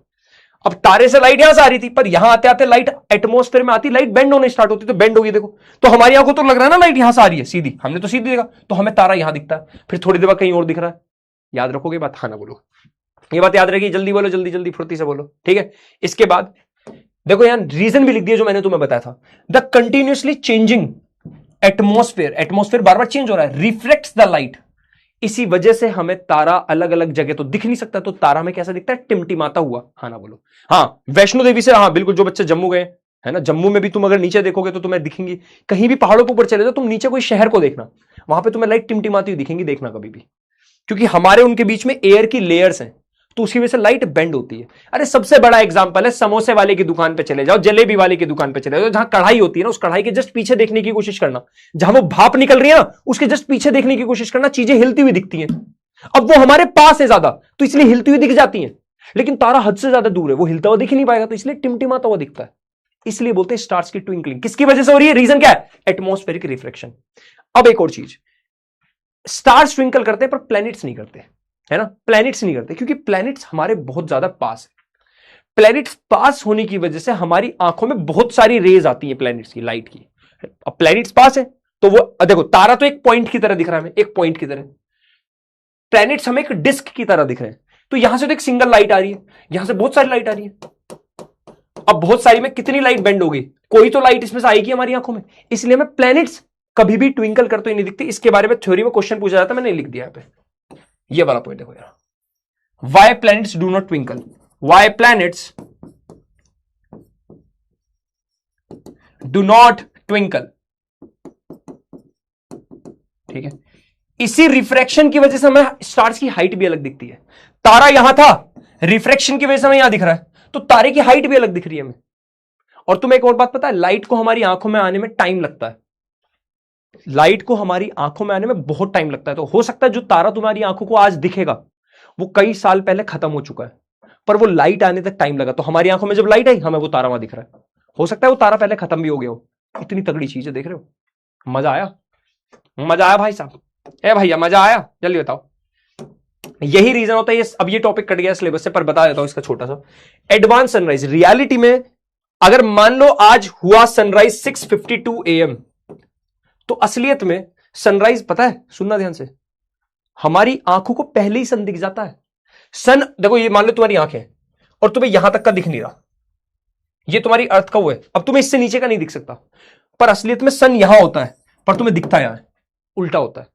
अब तारे से लाइट यहां से आ रही थी, पर यहां आते आते लाइट एटमॉस्फेयर में आती, लाइट बेंड होने स्टार्ट होती, तो बेंड होगी। देखो तो हमारी आंखों को तो लग रहा है ना लाइट यहां से आ रही है सीधी, हमने तो सीधी देखा, तो हमें तारा यहां दिखता है, फिर थोड़ी देर बाद कहीं और दिख रहा है। याद रखोगे बात? हाँ ना बोलो, ये बात याद रखिए, जल्दी बोलो, जल्दी जल्दी फुर्ती से बोलो, ठीक है? इसके बाद देखो यहां रीजन भी लिख दिया जो मैंने तुम्हें बताया था, the continuously changing atmosphere, atmosphere bar bar change हो रहा है, रिफ्लेक्ट्स द लाइट। इसी वजह से हमें तारा अलग अलग जगह तो दिख नहीं सकता, तो तारा में कैसा दिखता है? टिमटिमाता हुआ। हाँ ना बोलो? हाँ, वैष्णो देवी से, हाँ बिल्कुल, जो बच्चे जम्मू गए है ना, जम्मू में भी तुम अगर नीचे देखोगे तो तुम्हें दिखेंगी, कहीं भी पहाड़ों के ऊपर चले जाओ तुम, नीचे कोई शहर को देखना, वहां पे तुम्हें लाइट टिमटिमाती हुई दिखेंगी, देखना कभी भी, क्योंकि हमारे उनके बीच में एयर की लेयर्स हैं, तो उसकी वजह से लाइट बेंड होती है। अरे सबसे बड़ा एग्जांपल है, समोसे वाले की दुकान पे चले जाओ, जलेबी वाले की दुकान पे चले जाओ, जहां कढ़ाई होती है ना, उस कढ़ाई के जस्ट पीछे देखने की कोशिश करना, जहां वो भाप निकल रही है ना, उसके जस्ट पीछे देखने की कोशिश करना, चीजें हिलती हुई दिखती हैं। अब वो हमारे पास है ज्यादा, तो इसलिए हिलती हुई दिख जाती हैं, लेकिन तारा हद से ज्यादा दूर है, वो हिलता हुआ दिख ही नहीं पाएगा, तो इसलिए टिमटिमाता हुआ दिखता है। इसलिए बोलते हैं स्टार्स की ट्विंकलिंग। किसकी वजह से हो रही है? रीजन क्या है? Atmospheric reflection. अब एक और चीज, स्टार्स ट्विंकल करते हैं पर प्लैनेट्स नहीं करते, है ना? प्लैनेट्स नहीं करते क्योंकि प्लैनेट्स हमारे बहुत ज्यादा पास है। प्लैनेट्स पास होने की वजह से हमारी आंखों में बहुत सारी रेज आती है प्लैनेट्स की, लाइट की। अब प्लैनेट्स पास है तो वो देखो, तारा तो एक पॉइंट की तरह दिख रहा है हमें, एक पॉइंट की तरह, प्लैनेट्स हमें एक डिस्क की तरह दिख रहे हैं। तो यहां से तो एक सिंगल लाइट आ रही है, यहां से बहुत सारी लाइट आ रही है। अब बहुत सारी में कितनी लाइट बेंड होगी? कोई तो लाइट इसमें से आएगी हमारी आंखों में, इसलिए हमें प्लैनेट्स कभी भी ट्विंकल करते हुए नहीं दिखते। इसके बारे में थ्योरी में क्वेश्चन पूछा जाता है, मैंने लिख दिया यहां पे, ये वाला पॉइंट देखो यार, why planets do not twinkle, why planets do not twinkle, ठीक है? इसी रिफ्रैक्शन की वजह से हमें स्टार्स की हाइट भी अलग दिखती है। तारा यहां था, रिफ्रैक्शन की वजह से हमें यहां दिख रहा है, तो तारे की हाइट भी अलग दिख रही है हमें। और तुम्हें एक और बात पता है, लाइट को हमारी आंखों में आने में टाइम लगता है, लाइट को हमारी आंखों में आने में बहुत टाइम लगता है। तो हो सकता है जो तारा तुम्हारी आंखों को आज दिखेगा वो कई साल पहले खत्म हो चुका है, पर वो लाइट आने तक टाइम लगा, तो हमारी आंखों में जब लाइट आई हमें वो तारा वहां दिख रहा है। हो सकता है वो तारा पहले खत्म भी हो गया हो। इतनी तगड़ी चीज है, देख रहे हो? मजा आया? मजा आया भाई साहब? ए भैया मजा आया? जल्दी बताओ। यही रीजन होता है। अब ये टॉपिक कट गया सिलेबस से, पर बता देता हूं इसका छोटा सा। एडवांस सनराइज, रियलिटी में अगर मान लो आज हुआ सनराइज 6:52 AM, तो असलियत में सनराइज पता है, सुनना ध्यान से, हमारी आंखों को पहले ही सन दिख जाता है। सन देखो, ये मान लो तुम्हारी आंख है और तुम्हें यहां तक का दिख नहीं रहा, ये तुम्हारी अर्थ का वो है, अब तुम्हें इससे नीचे का नहीं दिख सकता, पर असलियत में सन यहां होता है पर तुम्हें दिखता यहां है, उल्टा होता है।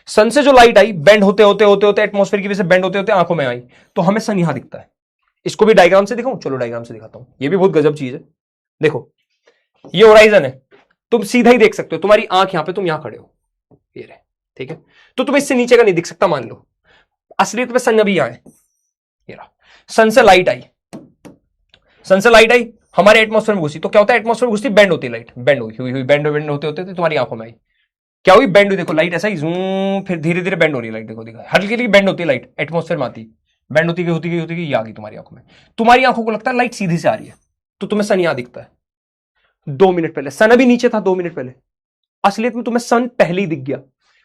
सन से जो लाइट आई, बेंड होते होते होते होते एटमॉस्फेयर की वजह से बेंड होते होते आंखों में आई, तो हमें सन यहां दिखता है। इसको भी डायग्राम से दिखाऊं? चलो डायग्राम से दिखाता हूं, ये भी बहुत गजब चीज है। देखो ये होराइजन है, तुम सीधा ही देख सकते हो, तुम्हारी आंख यहां पे, तुम यहां खड़े हो, ये रहे, ठीक है? तो तुम्हें इससे नीचे का नहीं दिख सकता मान लो। असलियत में सन अभी यहां है, ये रहा। सन से लाइट आई, सन से लाइट आई हमारे एटमॉस्फेयर में घुसी, तो क्या होता है? एटमॉस्फेयर में घुसती बेंड होती लाइट, बेंड हुई बेंड होते होते तुम्हारी आंखों में आई, क्या हुई? बेंड हुई। देखो लाइट ऐसा ही जूम, फिर धीरे धीरे बेंड हो रही है लाइट, देखो देखो हल्की हल्की बेंड होती है लाइट, एटमॉस्फेयर में आती, बेंड होती गई होती गई होती गई, ये आ गई तुम्हारी आंखों में। तुम्हारी आंखों को लगता है लाइट सीधी से आ रही है, तो तुम्हें सन यहां दिखता है। 2 मिनट पहले सन अभी नीचे था, 2 मिनट पहले असलियत में तुम्हें सन पहले ही दिख गया।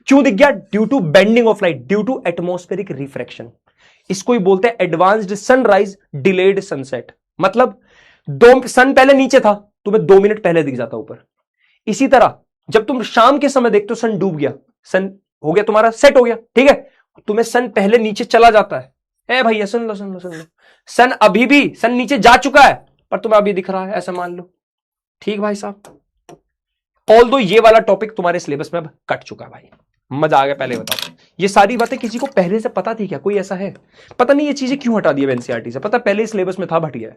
क्यों दिख गया? Due to bending of light, due to atmospheric refraction. इसको ही बोलते हैं एडवांस्ड सनराइज, डिलेड सनसेट। मतलब सन पहले नीचे था, तुम्हें 2 मिनट पहले दिख जाता ऊपर। इसी तरह जब तुम शाम के समय देखते हो, सन डूब गया, सन हो गया तुम्हारा सेट हो गया, ठीक है? तुम्हें सन पहले नीचे चला जाता है। ए भैया सुन लो सुन लो सुन लो, सन अभी भी, सन नीचे जा चुका है पर तुम्हें अभी दिख रहा है, ऐसा मान लो, ठीक भाई साहब? ऑल दो ये वाला टॉपिक तुम्हारे सिलेबस में अब कट चुका है भाई, मजा आ गया? पहले बताओ, ये सारी बातें किसी को पहले से पता थी क्या? कोई ऐसा है? पता नहीं ये चीजें क्यों हटा दी है एनसीईआरटी से, पता पहले सिलेबस में था, भटिया है।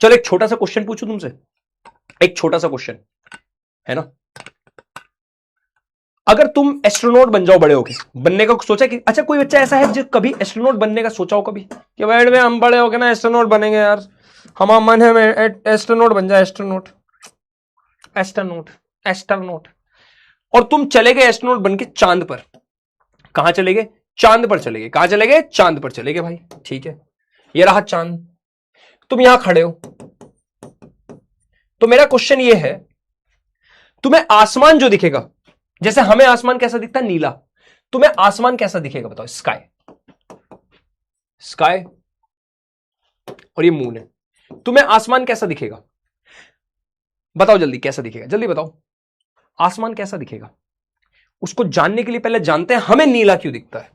चलो एक छोटा सा क्वेश्चन पूछूं तुमसे, एक छोटा सा क्वेश्चन है ना, अगर तुम एस्ट्रोनॉट बन जाओ बड़े होके, बनने का सोचा कि, अच्छा कोई बच्चा ऐसा है जो कभी एस्ट्रोनॉट बनने का सोचा हो कभी कि भाई हम बड़े होके ना एस्ट्रोनॉट बनेंगे यार, हमारा मन है एस्ट्रोनॉट बन जाए, एस्ट्रोनॉट एस्ट्रोनॉट एस्ट्रोनॉट, और तुम चले गए एस्ट्रोनॉट बन के चांद पर। कहां चले गए? चांद पर चले गए। कहां चले गए? चांद पर चले गए भाई, ठीक है, ये रहा चांद, तुम यहां खड़े हो। तो मेरा क्वेश्चन ये है, तुम्हें आसमान जो दिखेगा, जैसे हमें आसमान कैसा दिखता है? नीला। तुम्हें आसमान कैसा दिखेगा बताओ? स्काई, स्काई, और ये मून है। तुम्हें आसमान कैसा दिखेगा? बताओ जल्दी, कैसा दिखेगा? जल्दी बताओ, आसमान कैसा दिखेगा? उसको जानने के लिए पहले जानते हैं हमें नीला क्यों दिखता है।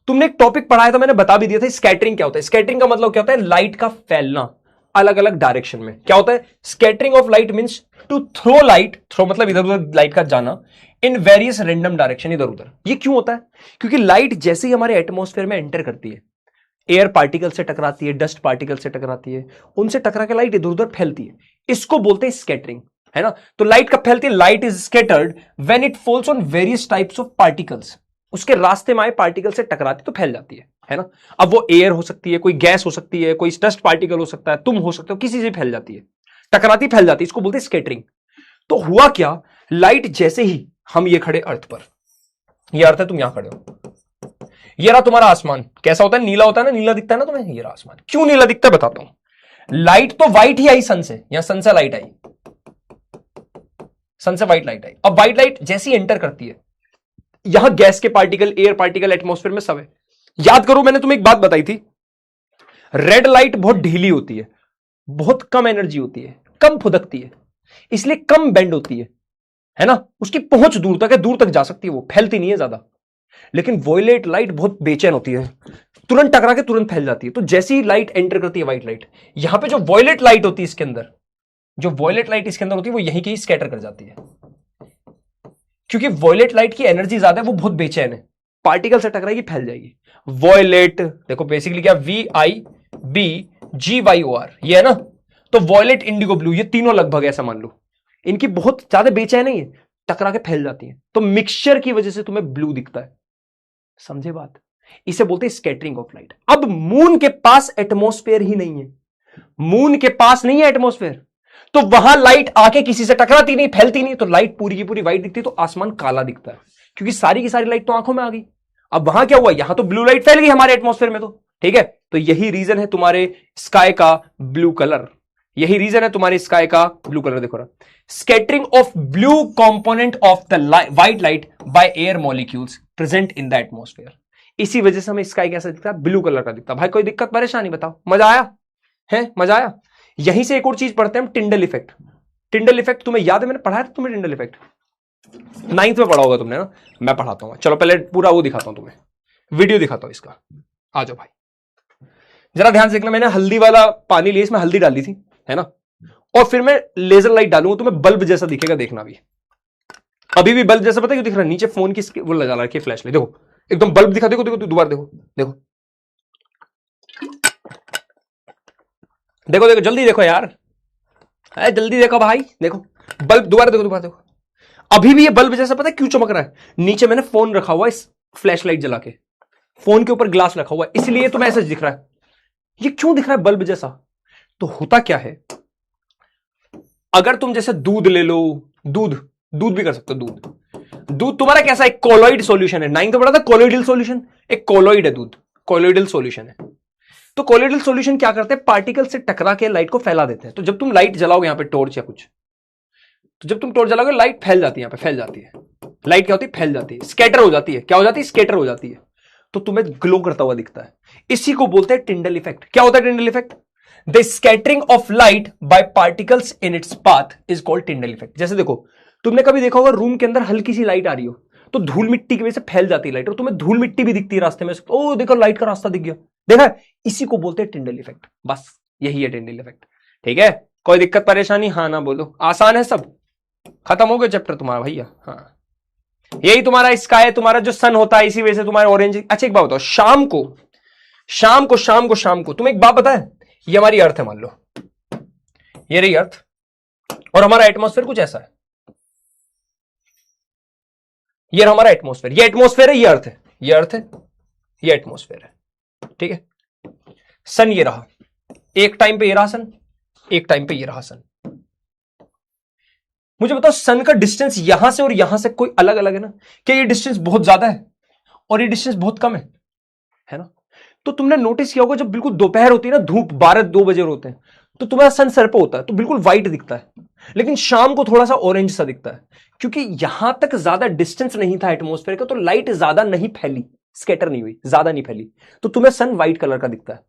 तुमने एक टॉपिक पढ़ाया था, मैंने बता भी दिया था, स्कैटरिंग क्या होता है। स्कैटरिंग का मतलब क्या होता है? लाइट का फैलना अलग अलग डायरेक्शन में। क्या होता है? Scattering of light means to throw light, throw मतलब इधर उधर लाइट का जाना, इन वेरियस रैंडम डायरेक्शन, इधर उधर। ये क्यों होता है? क्योंकि लाइट जैसे ही हमारे एटमॉस्फेयर में एंटर करती है, एयर पार्टिकल से टकराती है, डस्ट पार्टिकल से टकराती है, उनसे टकरा के लाइट इधर उधर फैलती है, इसको बोलते हैं स्कैटरिंग, है ना। तो लाइट कब फैलती है? Light is scattered when it falls on various types of particles. उसके रास्ते में आए पार्टिकल से टकराती तो फैल जाती है ना। अब वो एयर हो सकती है, कोई गैस हो सकती है, कोई डस्ट पार्टिकल हो सकता है, तुम हो सकते हो, किसी से फैल जाती है, टकराती फैल जाती है, इसको बोलते हैं स्कैटरिंग। तो हुआ क्या, लाइट जैसे ही हम ये खड़े अर्थ पर, ये अर्थ है, तुम यहां खड़े हो, ये रहा तुम्हारा आसमान, कैसा होता है? नीला होता है ना, नीला दिखता है ना तुम्हें। ये रहा आसमान, क्यों नीला दिखता है बताता हूं। लाइट तो व्हाइट ही आई सन से, यहां सन से लाइट आई, सन से व्हाइट लाइट आई। अब व्हाइट लाइट जैसी एंटर करती है, यहां गैस के पार्टिकल, एयर पार्टिकल एटमॉस्फेयर में सब है। याद करो मैंने तुम्हें एक बात बताई थी, रेड लाइट बहुत ढीली होती है, बहुत कम एनर्जी होती है, कम फुदकती है, इसलिए कम बेंड होती है ना। उसकी पहुंच दूर तक है, दूर तक जा सकती है, वो फैलती नहीं है ज्यादा। लेकिन वॉयलेट लाइट बहुत बेचैन होती है, तुरंत टकरा के तुरंत फैल जाती है। तो जैसी लाइट एंटर करती है व्हाइट लाइट, यहां पे जो वॉयलेट लाइट होती है इसके अंदर, जो वॉयलेट लाइट इसके अंदर होती है, वो यहीं कहीं स्कैटर कर जाती है। क्योंकि वॉयलेट लाइट की एनर्जी ज्यादा है, वो बहुत बेचैन है, पार्टिकल से टकराएगी फैल जाएगी। वॉयलेट देखो बेसिकली क्या, VIBGYOR, ये है ना। तो वॉयलेट, इंडिगो, ब्लू, ये तीनों लगभग ऐसा मान लो, इनकी बहुत ज्यादा बेचैन नहीं है, टकरा के फैल जाती है। तो मिक्सचर की वजह से तुम्हें ब्लू दिखता है, समझे बात। इसे बोलते हैं स्कैटरिंग ऑफ लाइट। अब मून के पास एटमॉस्फेयर ही नहीं है, मून के पास नहीं है एटमॉस्फेयर, तो वहां लाइट आके किसी से टकराती नहीं, फैलती नहीं, तो लाइट पूरी की पूरी व्हाइट दिखती है, तो आसमान काला दिखता है, क्योंकि सारी की सारी लाइट तो आंखों में आ गई। अब वहां क्या हुआ, यहां तो ब्लू लाइट फैल गई हमारे एटमॉस्फेयर में, तो ठीक है। तो यही रीजन है तुम्हारे स्काई का ब्लू कलर, यही रीजन है तुम्हारे स्काई का ब्लू कलर। देखो ना, scattering of blue component of the white light by air molecules present in the atmosphere. इसी वजह से हमें स्काई कैसा दिखता है? ब्लू कलर का दिखता है। भाई कोई दिक्कत परेशानी बताओ, मजा आया है? मजा आया। यहीं से एक और चीज पढ़ते हैं हम, टिंडल इफेक्ट। टिंडल इफेक्ट तुम्हें याद है, मैंने पढ़ाया था तुम्हें टिंडल इफेक्ट, 9th में पढ़ा होगा तुमने ना। मैं पढ़ाता हूं, चलो पहले पूरा वो दिखाता हूं तुम्हें, वीडियो दिखाता हूं इसका। आ जाओ भाई, जरा ध्यान से देखना। मैंने हल्दी वाला पानी लिया, इसमें हल्दी डाली थी, है ना, और फिर मैं लेजर लाइट डालूंगा, तुम्हें बल्ब जैसा दिखेगा, देखना भी। अभी भी बल्ब जैसा पता है क्यों दिख रहा है? नीचे फोन की वो लगा रखी है, फ्लैश लाइट, देखो एकदम बल्ब दिखा, देखो देखो दोबारा देखो, देखो देखो देखो, जल्दी देखो यार, जल्दी देखो भाई, देखो बल्ब, दोबारा देखो, दोबारा देखो। अभी भी ये बल्ब जैसा पता है क्यों चमक रहा है? नीचे मैंने फोन रखा हुआ है, इस फ्लैश लाइट जला के, फोन के ऊपर ग्लास रखा हुआ है, इसलिए तुम्हें ऐसा दिख रहा है। ये क्यों दिख रहा है बल्ब जैसा? तो होता क्या है, अगर तुम जैसे दूध ले लो, दूध दूध भी कर सकते हो, दूध, दूध तुम्हारा कैसा, एक कोलॉइड सॉल्यूशन है। 9th में पढ़ा था कोलॉइडल सॉल्यूशन, एक कोलॉइड है दूध, कोलॉइडल सॉल्यूशन है। तो कोलॉइडल सॉल्यूशन क्या करते हैं? पार्टिकल से टकरा के लाइट को फैला देते हैं। तो जब तुम लाइट जलाओगे यहां पे, टॉर्च या कुछ, तो जब तुम टॉर्च जलाओगे लाइट फैल जाती है, यहां पे फैल जाती है लाइट, क्या होती है? फैल जाती है, स्कैटर हो जाती है। क्या हो जाती है? स्कैटर हो जाती है, तो तुम्हें ग्लो करता हुआ दिखता है। इसी को बोलते हैं टिंडल इफेक्ट। क्या होता है Tyndall effect? The scattering of light by particles in its path is called Tyndall effect. जैसे देखो, तुमने कभी देखा होगा रूम के अंदर हल्की सी लाइट आ रही हो, तो धूल मिट्टी की वजह से फैल जाती है लाइट, और तुम्हें धूल मिट्टी भी दिखती है रास्ते में, ओ देखो लाइट का रास्ता दिख गया, देखा? इसी को बोलते हैं टिंडल इफेक्ट। बस यही है टिंडल इफेक्ट, ठीक है। कोई दिक्कत परेशानी? हाँ ना बोलो, आसान है सब, खत्म हो गया चैप्टर तुम्हारा भैया। हाँ, यही तुम्हारा स्काई है, तुम्हारा जो सन होता है, इसी वजह से तुम्हारे ऑरेंज। अच्छा एक बात बताओ, शाम को तुम्हें एक बात पता है, ये हमारी अर्थ है, मान लो ये रही अर्थ, और हमारा एटमॉस्फेयर कुछ ऐसा है। ये हमारा एटमॉस्फेयर, ये एटमॉस्फेयर है, ये अर्थ है, ये अर्थ है, ये एटमॉस्फेयर है, ठीक है। सन ये रहा, एक टाइम पे ये रहा सन, एक टाइम पे ये रहा सन। मुझे बताओ सन का डिस्टेंस यहां से और यहां से कोई अलग अलग है ना? क्या ये डिस्टेंस बहुत ज्यादा है और ये डिस्टेंस बहुत कम है ना? तो तुमने नोटिस किया होगा जब बिल्कुल दोपहर होती है ना, धूप 12-2 बजे होते हैं, तो तुम्हारा सन सर पे होता है तो बिल्कुल व्हाइट दिखता है, लेकिन शाम को थोड़ा सा ऑरेंज सा दिखता है, क्योंकि यहां तक ज्यादा डिस्टेंस नहीं था एटमॉस्फेयर का, तो लाइट ज्यादा नहीं फैली, स्कैटर नहीं हुई, ज्यादा नहीं फैली, तो तुम्हें सन व्हाइट कलर का दिखता है।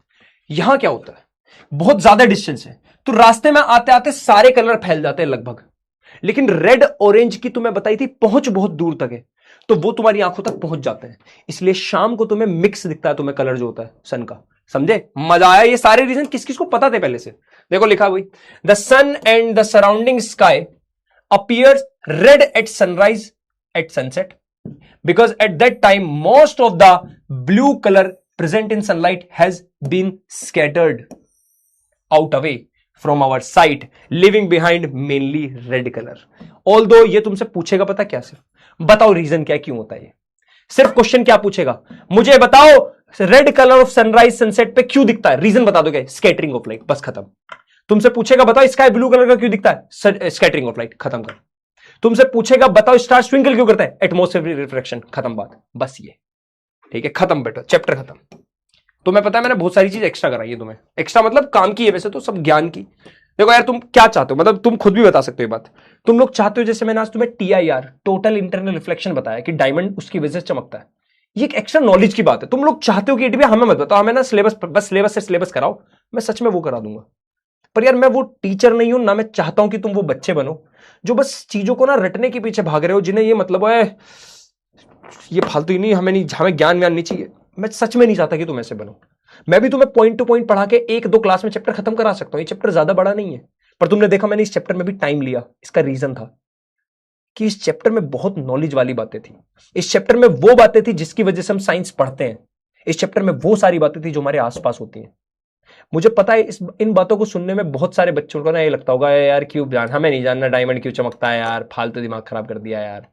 यहां क्या होता है, बहुत ज्यादा डिस्टेंस है तो रास्ते में आते आते सारे कलर फैल जाते हैं लगभग, लेकिन रेड ऑरेंज की तुम्हें बताई थी पहुंच बहुत दूर तक है, तो वो तुम्हारी आंखों तक पहुंच जाते हैं, इसलिए शाम को तुम्हें मिक्स दिखता है, तुम्हें कलर जो होता है सन का। समझे? मजा आया? ये सारे रीजन किस किस को पता थे पहले से? देखो लिखा हुई, the sun and the surrounding sky appears red at sunrise at sunset because at that time most of the blue colour present in sunlight has been scattered out away from our sight, leaving behind mainly red colour. Although ये तुमसे पूछेगा पता क्या, सिर्फ बताओ रीजन क्या, क्यों होता है ये, सिर्फ क्वेश्चन क्या पूछेगा, मुझे बताओ red colour of sunrise sunset पे क्यों दिखता है, रीजन बता दोगे, स्कैटरिंग ऑफ लाइट, बस खत्म। तुमसे पूछेगा बताओ स्काई ब्लू कलर का क्यों दिखता है, स्कैटरिंग ऑफ लाइट, खत्म कर। तुमसे पूछेगा बताओ स्टार ट्विंकल क्यों करता है, एटमॉस्फेयर रिफ्लेक्शन, खत्म बात, बस ये, ठीक है, खत्म बेटा, चैप्टर खत्म। तुम्हें पता है मैंने बहुत सारी चीज एक्स्ट्रा कराई है तुम्हें, एक्स्ट्रा मतलब काम की है, वैसे तो सब ज्ञान की। देखो यार तुम क्या चाहते हो, मतलब तुम खुद भी बता सकते हो ये बात, तुम लोग चाहते हो, जैसे मैंने आज तुम्हें TIR टोटल इंटरनल रिफ्लेक्शन बताया कि डायमंड उसकी वजह से चमकता है, ये एक एक्स्ट्रा नॉलेज की बात है। तुम लोग चाहते हो कि भी हमें मत बताओ, हमें ना सिलेबस, बस सिलेबस से सिलेबस कराओ, मैं सच में वो करा दूंगा, पर यार मैं वो टीचर नहीं हूं ना, मैं चाहता हूं कि तुम वो बच्चे बनो जो बस चीजों को ना रटने के पीछे भाग रहे हो, जिन्हें ये मतलब है ये फालतू ही नहीं, हमें ज्ञान व्यान नहीं चाहिए। मैं सच में नहीं चाहता कि तुम ऐसे बनो। मैं भी तुम्हें पॉइंट टू पॉइंट पढ़ा के 1-2 क्लास में चैप्टर खत्म करा सकता हूं, ये चैप्टर ज्यादा बड़ा नहीं है, पर तुमने देखा मैंने इस चैप्टर में भी टाइम लिया, इसका रीजन था कि इस चैप्टर में बहुत नॉलेज वाली बातें थी, इस चैप्टर में वो बातें थी जिसकी वजह से हम साइंस पढ़ते हैं, इस चैप्टर में वो सारी बातें थी जो हमारे आसपास होती हैं। मुझे पता है इन बातों को सुनने में बहुत सारे बच्चों को ना ये लगता होगा यार क्यों जान, हमें नहीं जानना डायमंड क्यों चमकता है यार, फालतू दिमाग खराब कर दिया यार,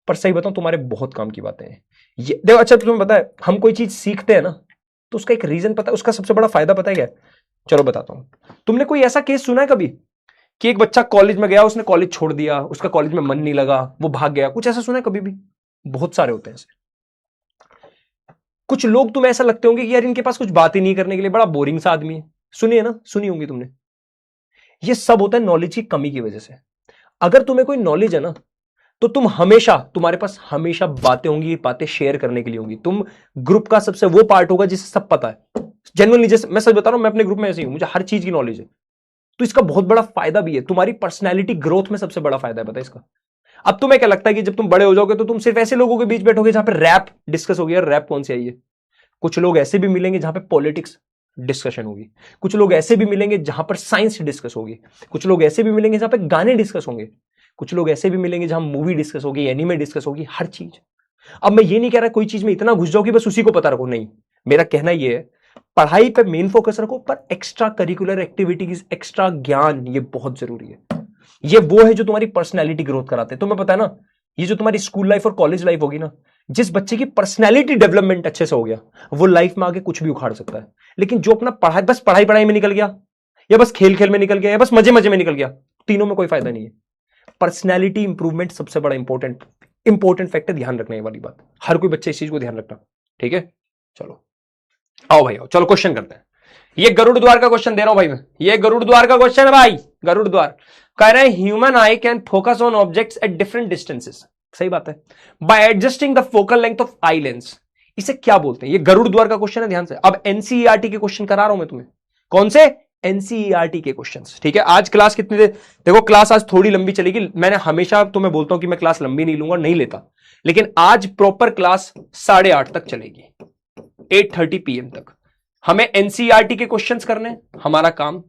पर सही बताऊं तुम्हारे बहुत काम की बातें हैं ये। देखो अच्छा तुम्हें पता है हम कोई चीज सीखते हैं ना तो उसका एक रीजन पता है, उसका सबसे बड़ा फायदा पता है क्या है? चलो बताता हूं। तुमने कोई ऐसा केस सुना है कभी कि एक बच्चा कॉलेज में गया, उसने कॉलेज छोड़ दिया, उसका कॉलेज में मन नहीं लगा, वो भाग गया, कुछ ऐसा सुना है कभी भी? बहुत सारे होते हैं ऐसे। कुछ लोग तुम्हें ऐसा लगते होंगे कि यार इनके पास कुछ बात ही नहीं करने के लिए, बड़ा बोरिंग सा आदमी है, सुनिए ना, सुनी होंगी तुमने। ये सब होता है नॉलेज की कमी की वजह से। अगर तुम्हें कोई नॉलेज है ना तो तुम हमेशा, तुम्हारे पास हमेशा बातें होंगी, बातें शेयर करने के लिए होंगी, तुम ग्रुप का सबसे वो पार्ट होगा जिसे सब पता है। जेन्युइनली जैसे मैं सच बता रहा हूं, मैं अपने ग्रुप में ऐसे ही हूं, मुझे हर चीज की नॉलेज है, तो इसका बहुत बड़ा फायदा भी है, तुम्हारी पर्सनैलिटी ग्रोथ में सबसे बड़ा फायदा है पता है इसका। अब तुम्हें क्या लगता है कि जब तुम बड़े हो जाओगे तो तुम सिर्फ ऐसे लोगों के बीच बैठोगे जहां पे रैप डिस्कस होगी, यार रैप कौन सी आई है? कुछ लोग ऐसे भी मिलेंगे जहां पे पॉलिटिक्स डिस्कशन होगी, कुछ लोग ऐसे भी मिलेंगे जहां पर साइंस डिस्कस होगी, कुछ लोग ऐसे भी मिलेंगे जहां पे गाने डिस्कस होंगे, कुछ लोग ऐसे भी मिलेंगे जहां मूवी डिस्कस होगी, एनिमे डिस्कस होगी, हर चीज। अब मैं ये नहीं कह रहा कोई चीज में इतना घुस जाओ कि बस उसी को पता रखो, नहीं, मेरा कहना यह है पढ़ाई पे मेन फोकस रखो, पर एक्स्ट्रा करिकुलर एक्टिविटीज, एक्स्ट्रा ज्ञान, ये बहुत जरूरी है। ये वो है जो तुम्हारी पर्सनैलिटी ग्रोथ कराते हैं। तुम्हें पता है ना, ये जो तुम्हारी स्कूल लाइफ और कॉलेज लाइफ होगी ना, जिस बच्चे की पर्सनैलिटी डेवलपमेंट अच्छे से हो गया वो लाइफ में आगे कुछ भी उखाड़ सकता है, लेकिन जो अपना पढ़ाई, बस पढ़ाई पढ़ाई में निकल गया, या बस खेल खेल में निकल गया, या बस मजे मजे में निकल गया, तीनों में कोई फायदा नहीं है। पर्सनैलिटी इंप्रूवमेंट सबसे बड़ा इंपॉर्टेंट फैक्टर, ध्यान रखने वाली बात, हर कोई बच्चे इस चीज को ध्यान रखना, ठीक है। चलो आओ भाई आओ, चलो क्वेश्चन करते हैं। ये गरुड़ द्वार का क्वेश्चन दे रहा हूं भाई मैं, ये गरुड़ द्वार का क्वेश्चन है भाई, गरुड़ द्वार कह रहे हैं human I can focus on objects at different distances, सही बात है, bye adjusting the focal length of eye lens. इसे क्या बोलते हैं? ये गरुड़ द्वार का क्वेश्चन है, ध्यान से। अब एनसीईआरटी के क्वेश्चन करा रहा हूं मैं तुम्हें, कौन से? एनसीईआरटी के क्वेश्चंस, ठीक है। आज क्लास कितनी देर, देखो क्लास आज थोड़ी लंबी चलेगी, मैंने हमेशा तुम्हें बोलता हूं कि मैं क्लास लंबी नहीं लूंगा, नहीं लेता, लेकिन आज प्रॉपर क्लास 8:30 तक चलेगी, 8:30 PM तक। हमें एनसीईआरटी के क्वेश्चंस करने हैं, हमारा काम,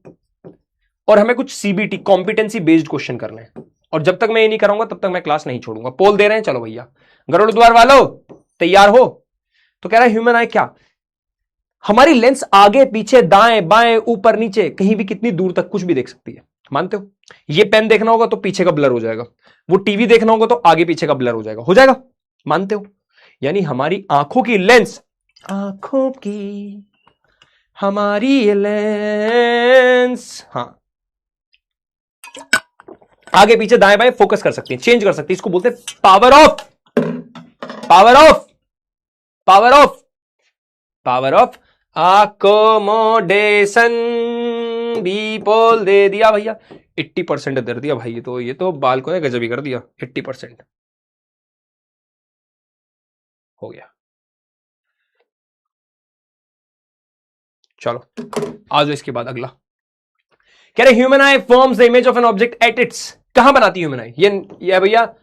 और हमें कुछ सीबीटी कॉम्पिटेंसी बेस्ड क्वेश्चन करने हैं, और जब तक मैं ये नहीं कराऊंगा तब तक मैं क्लास नहीं छोड़ूंगा। पोल दे रहे हैं, चलो भैया गरुड़ द्वार वालों तैयार हो? तो कह रहा है ह्यूमन आई क्या, हमारी लेंस आगे पीछे दाएं बाएं ऊपर नीचे कहीं भी कितनी दूर तक कुछ भी देख सकती है, मानते हो? ये पेन देखना होगा तो पीछे का ब्लर हो जाएगा, वो टीवी देखना होगा तो आगे पीछे का ब्लर हो जाएगा, हो जाएगा? मानते हो? यानी हमारी आंखों की लेंस, आंखों की हमारी ये लेंस, हाँ, आगे पीछे दाएं बाएं फोकस कर सकती है, चेंज कर सकती है। इसको बोलते हैं power of, power of, power of, power of accommodation. B poll दे दिया भैया, 80% दे दिया भाई। ये तो बाल को गजब ही कर दिया। 80% हो गया। चलो आ जाओ, इसके बाद अगला कह रहे human eye forms the image of an object at it's. कहां बनाती है ह्यूमन आई? ये भैया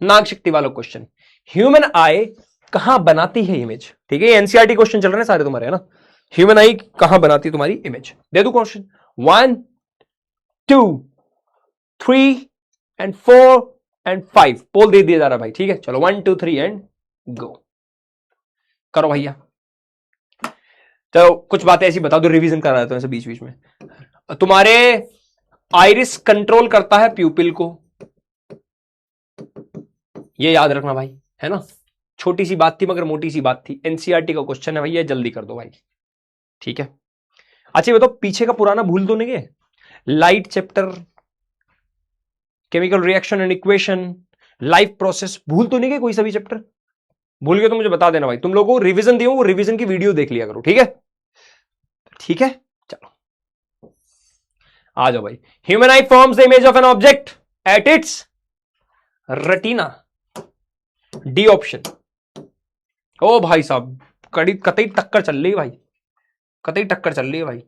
नाग शक्ति वाला क्वेश्चन। ह्यूमन आई कहां बनाती है इमेज? ठीक है, एनसीईआरटी क्वेश्चन चल रहे हैं सारे तुम्हारे, है ना? ह्यूमन आई कहां बनाती है तुम्हारी इमेज? दे दो क्वेश्चन। 1 2 3 एंड 4 एंड 5 पोल दे दिया जा रहा भाई। ठीक है, चलो 1 2 3 एंड गो करो भैया। तो कुछ बातें ऐसी बता दो, रिवीजन करा देता हूं ऐसे बीच बीच में। तुम्हारे आइरिस कंट्रोल करता है प्यूपिल को, ये याद रखना भाई, है ना? छोटी सी बात थी मगर मोटी सी बात थी। एनसीईआरटी का क्वेश्चन है भैया, जल्दी कर दो भाई। ठीक है, अच्छा बताओ पीछे का पुराना भूल तो नहीं गए? Light chapter, chemical reaction and equation, life process, भूल तो नहीं गए कोई सभी चैप्टर? भूल गए तो मुझे बता देना भाई। तुम लोगों को रिवीजन दिया, वो रिवीजन की वीडियो देख लिया करो, ठीक है? ठीक है, चलो आ जाओ भाई। Human eye forms the image of an object at its retina. D option. ओ भाई साहब, कड़ी कतई टक्कर चल रही है भाई, कतई टक्कर चल रही है भाई।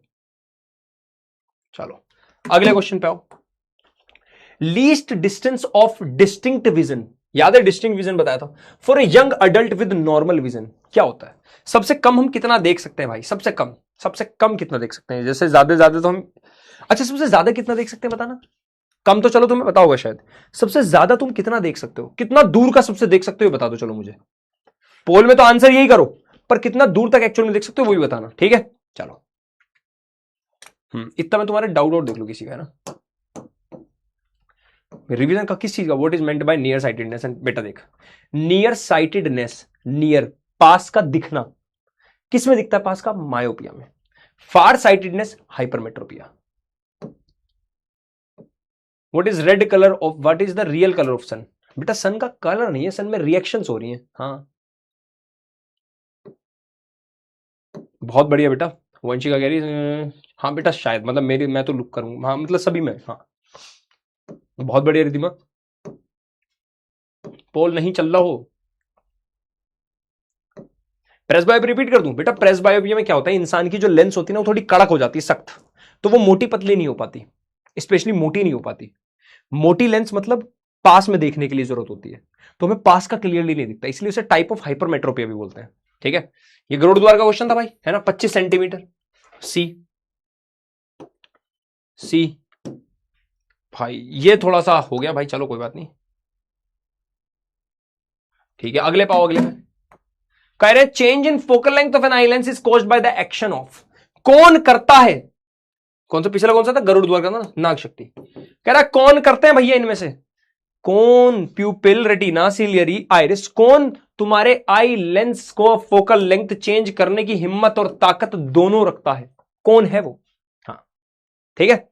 चलो अगले क्वेश्चन पे आओ। Least distance of distinct vision, याद है डिस्टिंक्ट विजन बताया था? For a young adult with normal vision क्या होता है? सबसे कम हम कितना देख सकते हैं भाई? सबसे कम कितना देख सकते हैं? जैसे ज्यादा तो हम, अच्छा सबसे ज्यादा कितना देख सकते हैं बताना? कम तो चलो तुम्हें पता होगा शायद, सबसे ज्यादा तुम कितना देख सकते हो? कितना दूर का सबसे देख सकते हो बता दो चलो मुझे। पोल में तो आंसर यही करो, पर कितना दूर तक एक्चुअल में देख सकते हो वो भी बताना, ठीक है? चलो इतना मैं तुम्हारे डाउट आउट देख लू किसी का, है ना? रिवीजन का किस चीज का? What is meant by near sightedness? बेटा देख, नियर साइटेडनेस, नियर पास का दिखना, किस में दिखता है पास का? मायोपिया में। Far sightedness hypermetropia. What is red colour of, what is the real colour of sun? बेटा सन का कलर नहीं है, सन में रिएक्शंस हो रही हैं। हाँ बहुत बढ़िया बेटा, वंशिका कह रही हाँ बेटा शायद, मतलब मेरी, मैं तो लुक करूंगा, हाँ मतलब सभी में, हाँ बहुत बढ़िया रिधिमा। पोल नहीं चल रहा हो, प्रेस बायोपिया रिपीट कर दूं? बेटा प्रेस बायोपिया में क्या होता है, इंसान की जो लेंस होती है ना वो थोड़ी कड़क हो जाती है, सख्त, तो वो मोटी पतली नहीं हो पाती, स्पेशली मोटी नहीं हो पाती। मोटी लेंस मतलब पास में देखने के लिए जरूरत होती है, तो हमें पास का क्लियरली नहीं दिखता, इसलिए उसे टाइप ऑफ हाइपरमेट्रोपिया भी बोलते हैं। ठीक है, ये गरुड़ द्वार का क्वेश्चन था भाई, है ना? 25 सेंटीमीटर। सी सी भाई, ये थोड़ा सा हो गया भाई, चलो कोई बात नहीं। ठीक है, अगले पाओ, अगले में कह रहे change in focal length of an eye lens is caused by the action of, कौन करता है? कौन सा पिछला कौन सा था? गरुड़ द्वार का ना, नाग शक्ति। कह रहा कौन करते हैं भैया इनमें से? कौन? प्यूपिल, रेटिना, सिलियरी, आइरिस, कौन तुम्हारे आई लेंस को फोकल लेंथ चेंज करने की हिम्मत और ताकत दोनों रखता है? कौन है वो? हाँ ठीक है,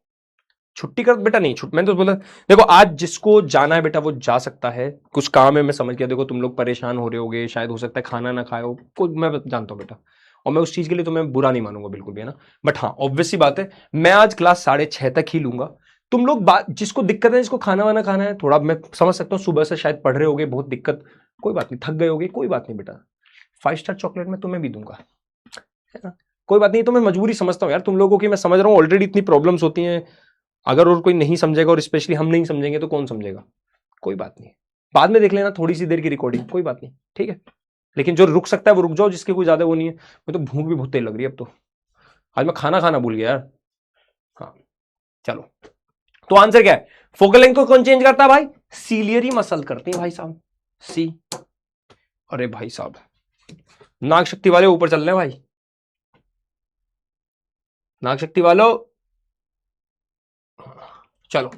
छुट्टी कर बेटा, नहीं छुट्टी, मैंने तो बोला देखो आज जिसको जाना है बेटा वो जा सकता है, कुछ काम है मैं समझ गया। देखो तुम लोग परेशान हो रहे होगे, शायद हो सकता है खाना ना खाए हो, कोई मैं जानता हूं बेटा, और मैं उस चीज के लिए तुम्हें बुरा नहीं मानूंगा बिल्कुल भी, है ना? बट हाँ ऑब्वियस सी बात है, मैं आज क्लास 6:30 तक ही लूंगा। तुम लोग जिसको दिक्कत है, जिसको खाना वाना खाना है, थोड़ा मैं समझ सकता हूँ, सुबह से शायद पढ़ रहे होगे, बहुत दिक्कत, कोई बात नहीं, थक गए होगे, कोई बात नहीं बेटा, 5 स्टार चॉकलेट मैं तुम्हें भी दूंगा, है ना? कोई बात नहीं, तो मैं मजबूरी समझता हूँ यार तुम लोगों की, मैं समझ रहा हूँ ऑलरेडी इतनी प्रॉब्लम्स होती हैं, अगर और कोई नहीं समझेगा और स्पेशली हम नहीं समझेंगे तो कौन समझेगा? कोई बात नहीं, बाद में देख लेना थोड़ी सी देर की रिकॉर्डिंग, कोई बात नहीं, ठीक है? लेकिन जो रुक सकता है वो रुक जाओ, जिसकी कोई ज्यादा वो नहीं है। मैं तो भूख भी बहुत तेज लग रही है अब तो, आज मैं खाना खाना भूल गया यार। हाँ चलो, तो आंसर क्या है? फोकल लेंथ को कौन चेंज करता है भाई? सीलियरी मसल करती है भाई साहब, सी। अरे भाई साहब नाग शक्ति वाले ऊपर चल रहे हैं भाई, नाग शक्ति वालों चलो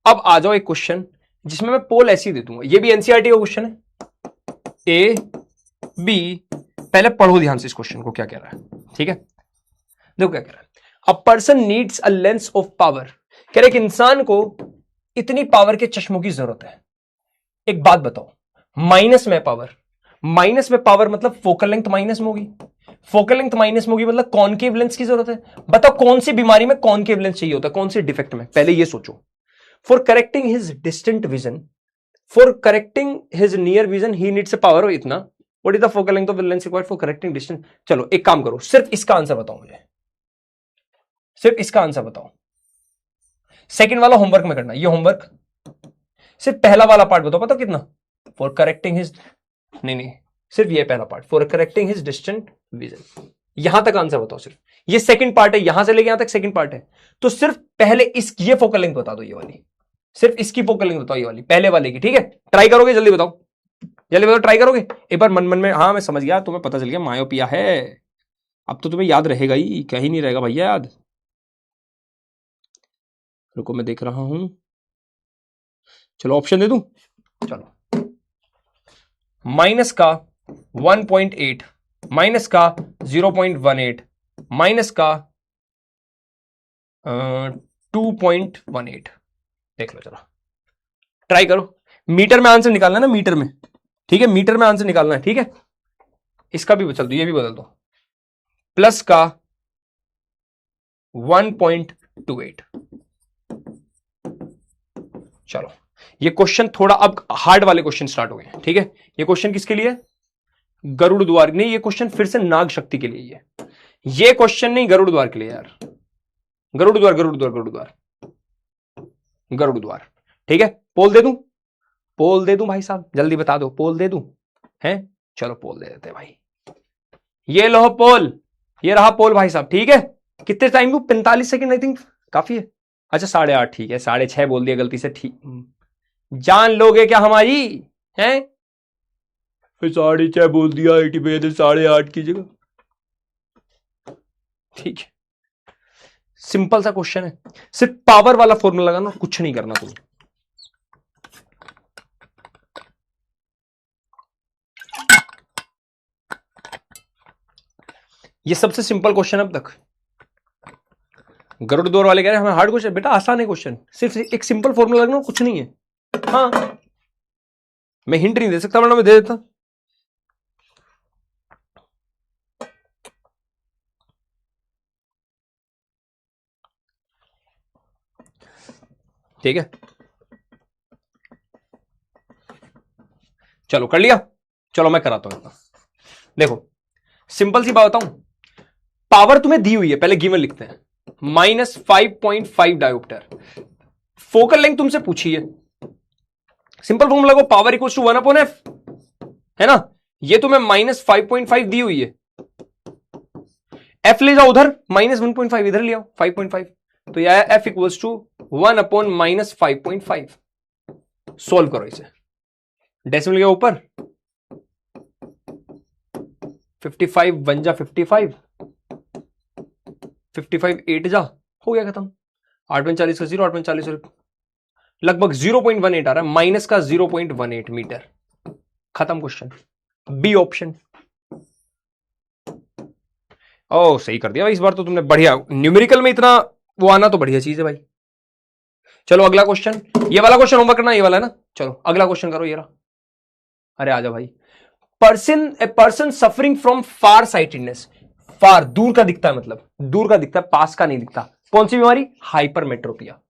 अब आ जाओ एक क्वेश्चन जिसमें मैं पोल ऐसी दे दूंगा, ये भी एनसीईआरटी का क्वेश्चन है, ए बी। पहले पढ़ो ध्यान से इस क्वेश्चन को क्या कह रहा है, ठीक है। देखो क्या कह रहा है, a person needs a lens of power. कह रहे एक इंसान को इतनी पावर के चश्मों की जरूरत है। एक बात बताओ, माइनस में पावर, माइनस में पावर मतलब फोकल लेंथ माइनस में होगी, फोकल लेंथ माइनस में होगी मतलब कॉनकेव लेंस की जरूरत है। बताओ कौन सी बीमारी में कॉनकेव लेंस चाहिए होता है, कौन सी डिफेक्ट में, पहले ये सोचो। For correcting his distant vision, for correcting his near vision he needs a power इतना। What is the focal length of the lens required for correcting distance. चलो एक काम करो, सिर्फ इसका आंसर बताओ मुझे, सिर्फ इसका आंसर बताओ। सेकंड वाला होमवर्क में करना, ये होमवर्क, सिर्फ पहला वाला पार्ट बताओ, पता कितना, फॉर करेक्टिंग हिज, नहीं सिर्फ ये पहला part, for correcting his distant vision, यहां तक आंसर बताओ सिर्फ। ये सेकंड पार्ट है, यहां से लेके यहां तक सेकंड पार्ट है, तो सिर्फ पहले इस ये फोकल लेंथ बता दो, ये वाली, सिर्फ इसकी फोकल लेंथ बताओ, ये वाली पहले वाले की, ठीक है। ट्राई करोगे, जल्दी बताओ, जल्दी बताओ, ट्राई करोगे एक बार मन मन में। हाँ मैं समझ गया, तुम्हें पता चल गया मायोपिया है, अब तो तुम्हें याद रहेगा ही, क्या ही नहीं रहेगा भैया याद। रुको मैं देख रहा हूं, चलो ऑप्शन दे दूं, चलो माइनस का 1.8, माइनस का 0.18, माइनस का 2.18, देख लो, चलो ट्राई करो। मीटर में आंसर निकालना है ना, मीटर में, ठीक है, मीटर में आंसर निकालना है, ठीक है। इसका भी बदल दो, ये भी बदल दो, प्लस का 1.28। चलो ये क्वेश्चन थोड़ा अब हार्ड वाले क्वेश्चन स्टार्ट हो गए, ठीक है। ये क्वेश्चन किसके लिए, गरुड़ द्वार नहीं, ये क्वेश्चन फिर से नाग शक्ति के लिए, ये क्वेश्चन नहीं गरुड़ द्वार के लिए यार, गरुड़ द्वार, गरुड़ द्वार, गरुड़ द्वार, गरुड़ द्वार, ठीक है। पोल दे दूं, पोल दे दूं भाई साहब, जल्दी बता दो, पोल दे दूं, हैं, चलो पोल दे देते भाई, ये लो पोल, ये रहा पोल भाई साहब, ठीक है। कितने टाइम को, 45 सेकंड आई थिंक काफी है। अच्छा 8:30, ठीक है, 6:30 बोल दिया गलती से, ठीक, जान लोगे क्या हमारी, हैं 6:30 बोल दिया, 80 पे 8:30 की जगह, ठीक है। सिंपल सा क्वेश्चन है, सिर्फ पावर वाला फॉर्मूला लगाना, कुछ नहीं करना तुम। ये सबसे सिंपल क्वेश्चन अब तक। गरुड़ द्वार वाले कह रहे हैं हमें हार्ड क्वेश्चन, बेटा आसान है क्वेश्चन, सिर्फ एक सिंपल फॉर्मूला लगना, कुछ नहीं है। हाँ मैं हिंट नहीं दे सकता, वरना मैं दे देता। ठीक है, चलो कर लिया, चलो मैं कराता हूं। देखो सिंपल सी बात बताऊं, पावर तुम्हें दी हुई है, पहले गिवन लिखते हैं, -5.5 डायोप्टर। फोकल लेंथ तुमसे पूछी है, सिंपल फॉर्मूला को, पावर इक्वल्स टू 1/f, है ना। ये तुम्हें -5.5 दी हुई है, f ले जाओ उधर, -1.5 इधर ले आओ, 5.5, तो यह f इक्वल्स टू 1/-5.5। सोल्व करो इसे, डेसिमल के ऊपर 55 1 जा 55, 55 8 जा, हो गया खत्म। 8.40 का 0, 8.40 लगभग 0.18 आ रहा है, माइनस का 0.18 मीटर, खत्म क्वेश्चन। B option. ओ सही कर दिया भाई, इस बार तो तुमने बढ़िया, न्यूमेरिकल में इतना वो आना तो बढ़िया चीज है भाई। चलो अगला क्वेश्चन, ये वाला क्वेश्चन होमवर्क करना, ये वाला है ना। चलो अगला क्वेश्चन करो, ये रहा। अरे आजा भाई, a person suffering from far sightedness, far दूर का दिखता है, मतलब दूर का दिखता है, पास का नहीं दिखता। कौन सी बीमारी, हाइपरमेट्रोपिया,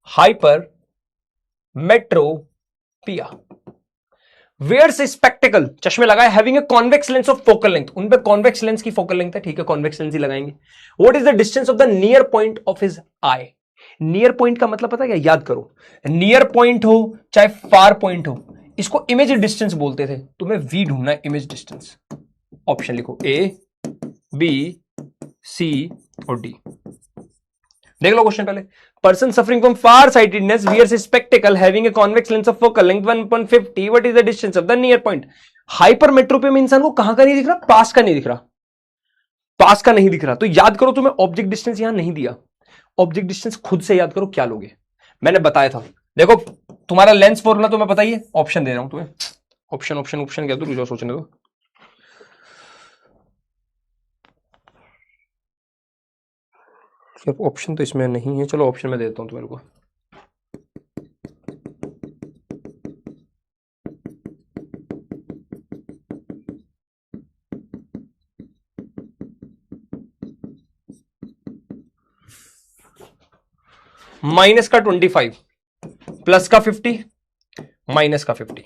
हाइपरमेट्रोपिया। वेयर्स स्पेक्टेकल, चश्मे लगाए, having a convex lens of focal length, उन पे कॉन्वेक्स लेंस की फोकल लेंथ है, ठीक है, कॉन्वेक्स लेंस ही लगाएंगे। What is the distance of the near point of his I. Near point का मतलब पता है क्या, याद करो, नियर पॉइंट हो चाहे फार पॉइंट हो, इसको इमेज डिस्टेंस बोलते थे। तुम्हें वी ढूंढना है, इमेज डिस्टेंस। ऑप्शन लिखो, ए बी सी और डी। देख लो क्वेश्चन पहले, person suffering from far sightedness wears spectacle having a convex lens of focal length 1.50, what is the distance of the near point. Hypermetropia में इंसान को कहां का नहीं दिख रहा, पास का नहीं दिख रहा, पास का नहीं दिख रहा। तो याद करो, तुम्हें ऑब्जेक्ट डिस्टेंस यहां नहीं दिया, ऑब्जेक्ट डिस्टेंस खुद से याद करो क्या लोगे, मैंने बताया था। देखो तुम्हारा लेंस फॉर्मूला तो मैं बताइए, ऑप्शन दे रहा हूं तुम्हें, ऑप्शन ऑप्शन ऑप्शन क्या दो, सोचने दो। ऑप्शन तो इसमें नहीं है, चलो ऑप्शन में देता हूं तुम्हारे को। माइनस का 25 प्लस का 50 माइनस का 50,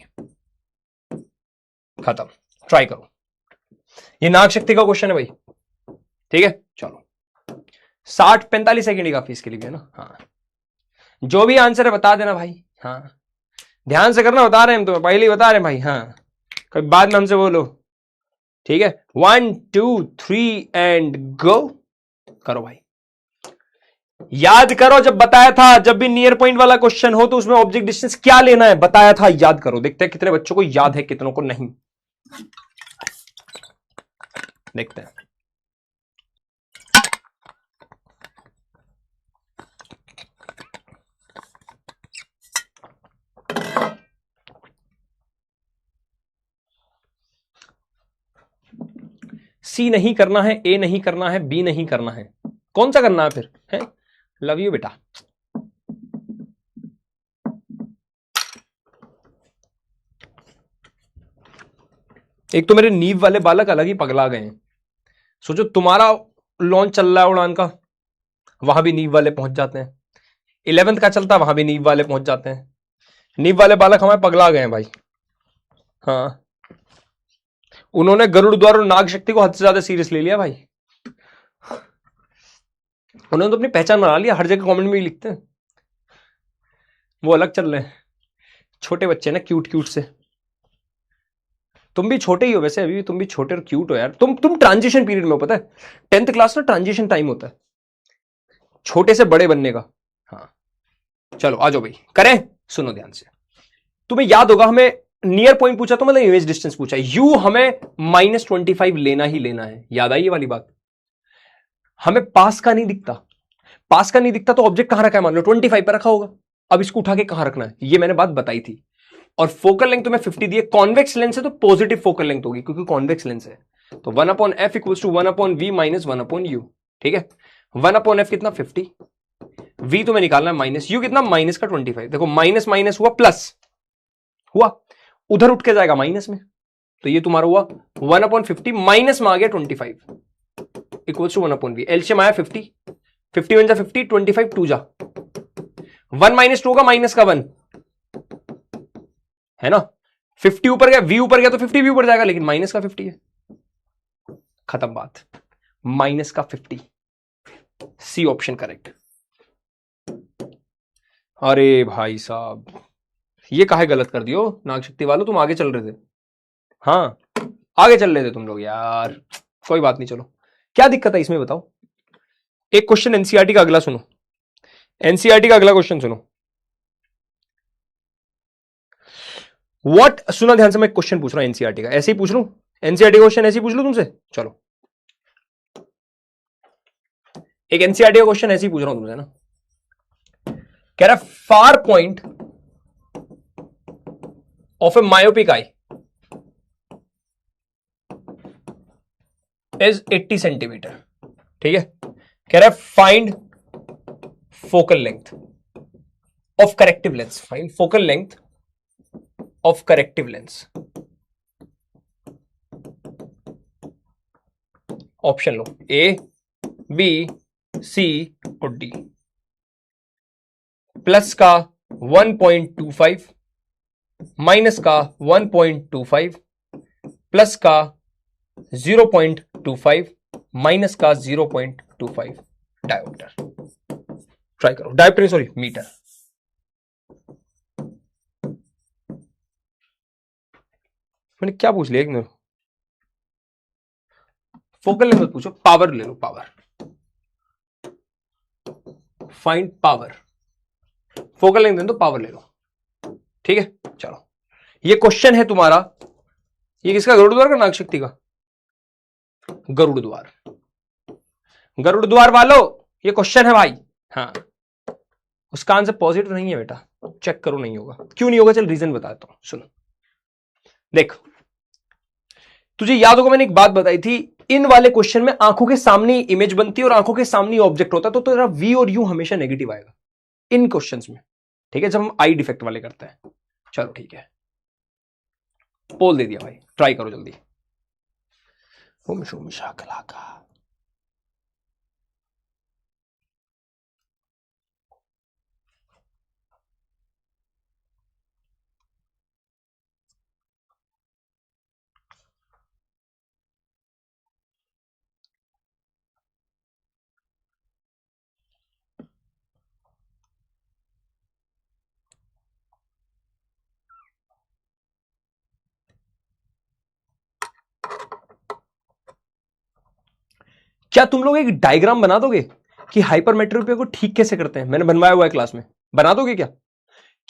खत्म। ट्राई करो, ये नाग शक्ति का क्वेश्चन है भाई, ठीक है। चलो 60-45 सेकेंड का फीस के लिए ना, हाँ जो भी आंसर है बता देना भाई, हाँ ध्यान से करना, बता रहे हैं हम, तुम्हें पहले ही बता रहे हैं भाई, हाँ कभी बाद में हमसे बोलो, ठीक है। 1 2 3 एंड गो, करो भाई, याद करो जब बताया था, जब भी नियर पॉइंट वाला क्वेश्चन हो तो उसमें ऑब्जेक्ट डिस्टेंस क्या लेना है बताया था, याद करो। देखते हैं कितने बच्चों को याद है, कितनों को नहीं, देखते हैं। सी नहीं करना है, ए नहीं करना है, बी नहीं करना है, कौन सा करना है फिर है? लव यू बेटा। एक तो मेरे नींव वाले बालक अलग ही पगला गए हैं, सोचो तुम्हारा लॉन्च चल रहा है उड़ान का, वहां भी नींव वाले पहुंच जाते हैं, 11th का चलता वहां भी नींव वाले पहुंच जाते हैं, नींव वाले बालक हमारे पगला गए हैं भाई। हाँ उन्होंने गरुड़ द्वार और नाग शक्ति को हद से ज्यादा सीरियस ले लिया भाई, उन्होंने तो अपनी पहचान बना लिया, हर जगह कमेंट में ही लिखते हैं, वो अलग चल रहे हैं, छोटे बच्चे ना क्यूट क्यूट से। तुम भी छोटे ही हो वैसे, अभी भी तुम भी छोटे और क्यूट हो यार, तुम ट्रांजिशन पीरियड में हो, पता है 10th क्लास ना ट्रांजिशन टाइम होता है छोटे से बड़े बनने का। हाँ चलो आ जाओ भाई, करें, सुनो ध्यान से। तुम्हें याद होगा हमें नियर पॉइंट पूछा तो मतलब इमेज डिस्टेंस पूछा, यू हमें -25 लेना ही लेना है, याद आई ये वाली बात। हमें पास का नहीं दिखता, पास का नहीं दिखता तो ऑब्जेक्ट कहां रखा है, मान लो 25 पर रखा होगा, अब इसको उठा के कहां रखना है, ये मैंने बात बताई थी। और फोकल लेंथ तुम्हें 50 दी है, कॉन्वेक्स लेंस है तो पॉजिटिव फोकल लेंथ होगी क्योंकि कॉन्वेक्स लेंस है, तो 1/f equals to 1/v minus 1/u, ठीक है। 1/f कितना 50, v तुम्हें निकालना है माइनस, u कितना माइनस का 25, देखो माइनस माइनस हुआ प्लस हुआ, उधर उठ के जाएगा माइनस में, तो ये तुम्हारा हुआ 1/50 माइनस में आ गया 25 इक्वल्स टू 1/v, एलसीएम आया 50, 50 1 जा 50, 25 2 जा 1 माइनस 2 होगा माइनस का 1 है ना, 50 ऊपर गया, v ऊपर गया तो 50 भी ऊपर जाएगा, लेकिन माइनस का 50 है, खत्म बात, माइनस का 50, सी ऑप्शन करेक्ट। अरे भाई साहब ये काहे गलत कर दियो नाग शक्ति वालों, तुम आगे चल रहे थे, हाँ आगे चल रहे थे तुम लोग यार, कोई बात नहीं, चलो क्या दिक्कत है इसमें बताओ। एक क्वेश्चन एनसीईआरटी का अगला सुनो, एनसीईआरटी का अगला क्वेश्चन सुनो, व्हाट, सुना ध्यान से, मैं क्वेश्चन पूछ रहा हूं एनसीईआरटी का, ऐसे ही पूछ लूं, एनसीईआरटी क्वेश्चन ऐसे ही पूछ लूं तुमसे, चलो एक एनसीईआरटी का क्वेश्चन ऐसे ही पूछ रहा हूं तुमसे ना, कह रहा far point of a myopic eye is 80 centimetre, ठीक है, कह रहा है find focal length of corrective lens, find focal length of corrective lens, option लो ए बी सी और डी, प्लस का 1.25 माइनस का 1.25 प्लस का 0.25 माइनस का 0.25 डायोप्टर, ट्राई करो, डायोप्टर सॉरी मीटर, मैंने क्या पूछ लिया एक मिनट, फोकल लेंथ पूछो, पावर ले लो, power, find power, focal length तो पावर ले लो, ठीक है। चलो ये क्वेश्चन है तुम्हारा, ये किसका, गरुड़ द्वार का नाग शक्ति का, गरुड़ द्वार, गरुड़ द्वार वालों ये क्वेश्चन है भाई, हाँ, उसका आंसर पॉजिटिव नहीं है बेटा, चेक करो, नहीं होगा। क्यों नहीं होगा, चल रीजन बताता हूं, सुनो। देख, तुझे याद होगा मैंने एक बात बताई थी, इन वाले क्वेश्चन में आंखों के सामने इमेज बनती है और आंखों के सामने ऑब्जेक्ट होता है, तो तेरा वी और यू हमेशा नेगेटिव आएगा इन क्वेश्चंस में, ठीक है, जब हम आई डिफेक्ट वाले करते हैं। चलो ठीक है, पोल दे दिया भाई, ट्राई करो जल्दी। क्या तुम लोग एक डायग्राम बना दोगे कि हाइपरमेट्रोपिया को ठीक कैसे करते हैं? मैंने बनवाया हुआ है क्लास में, बना दोगे क्या?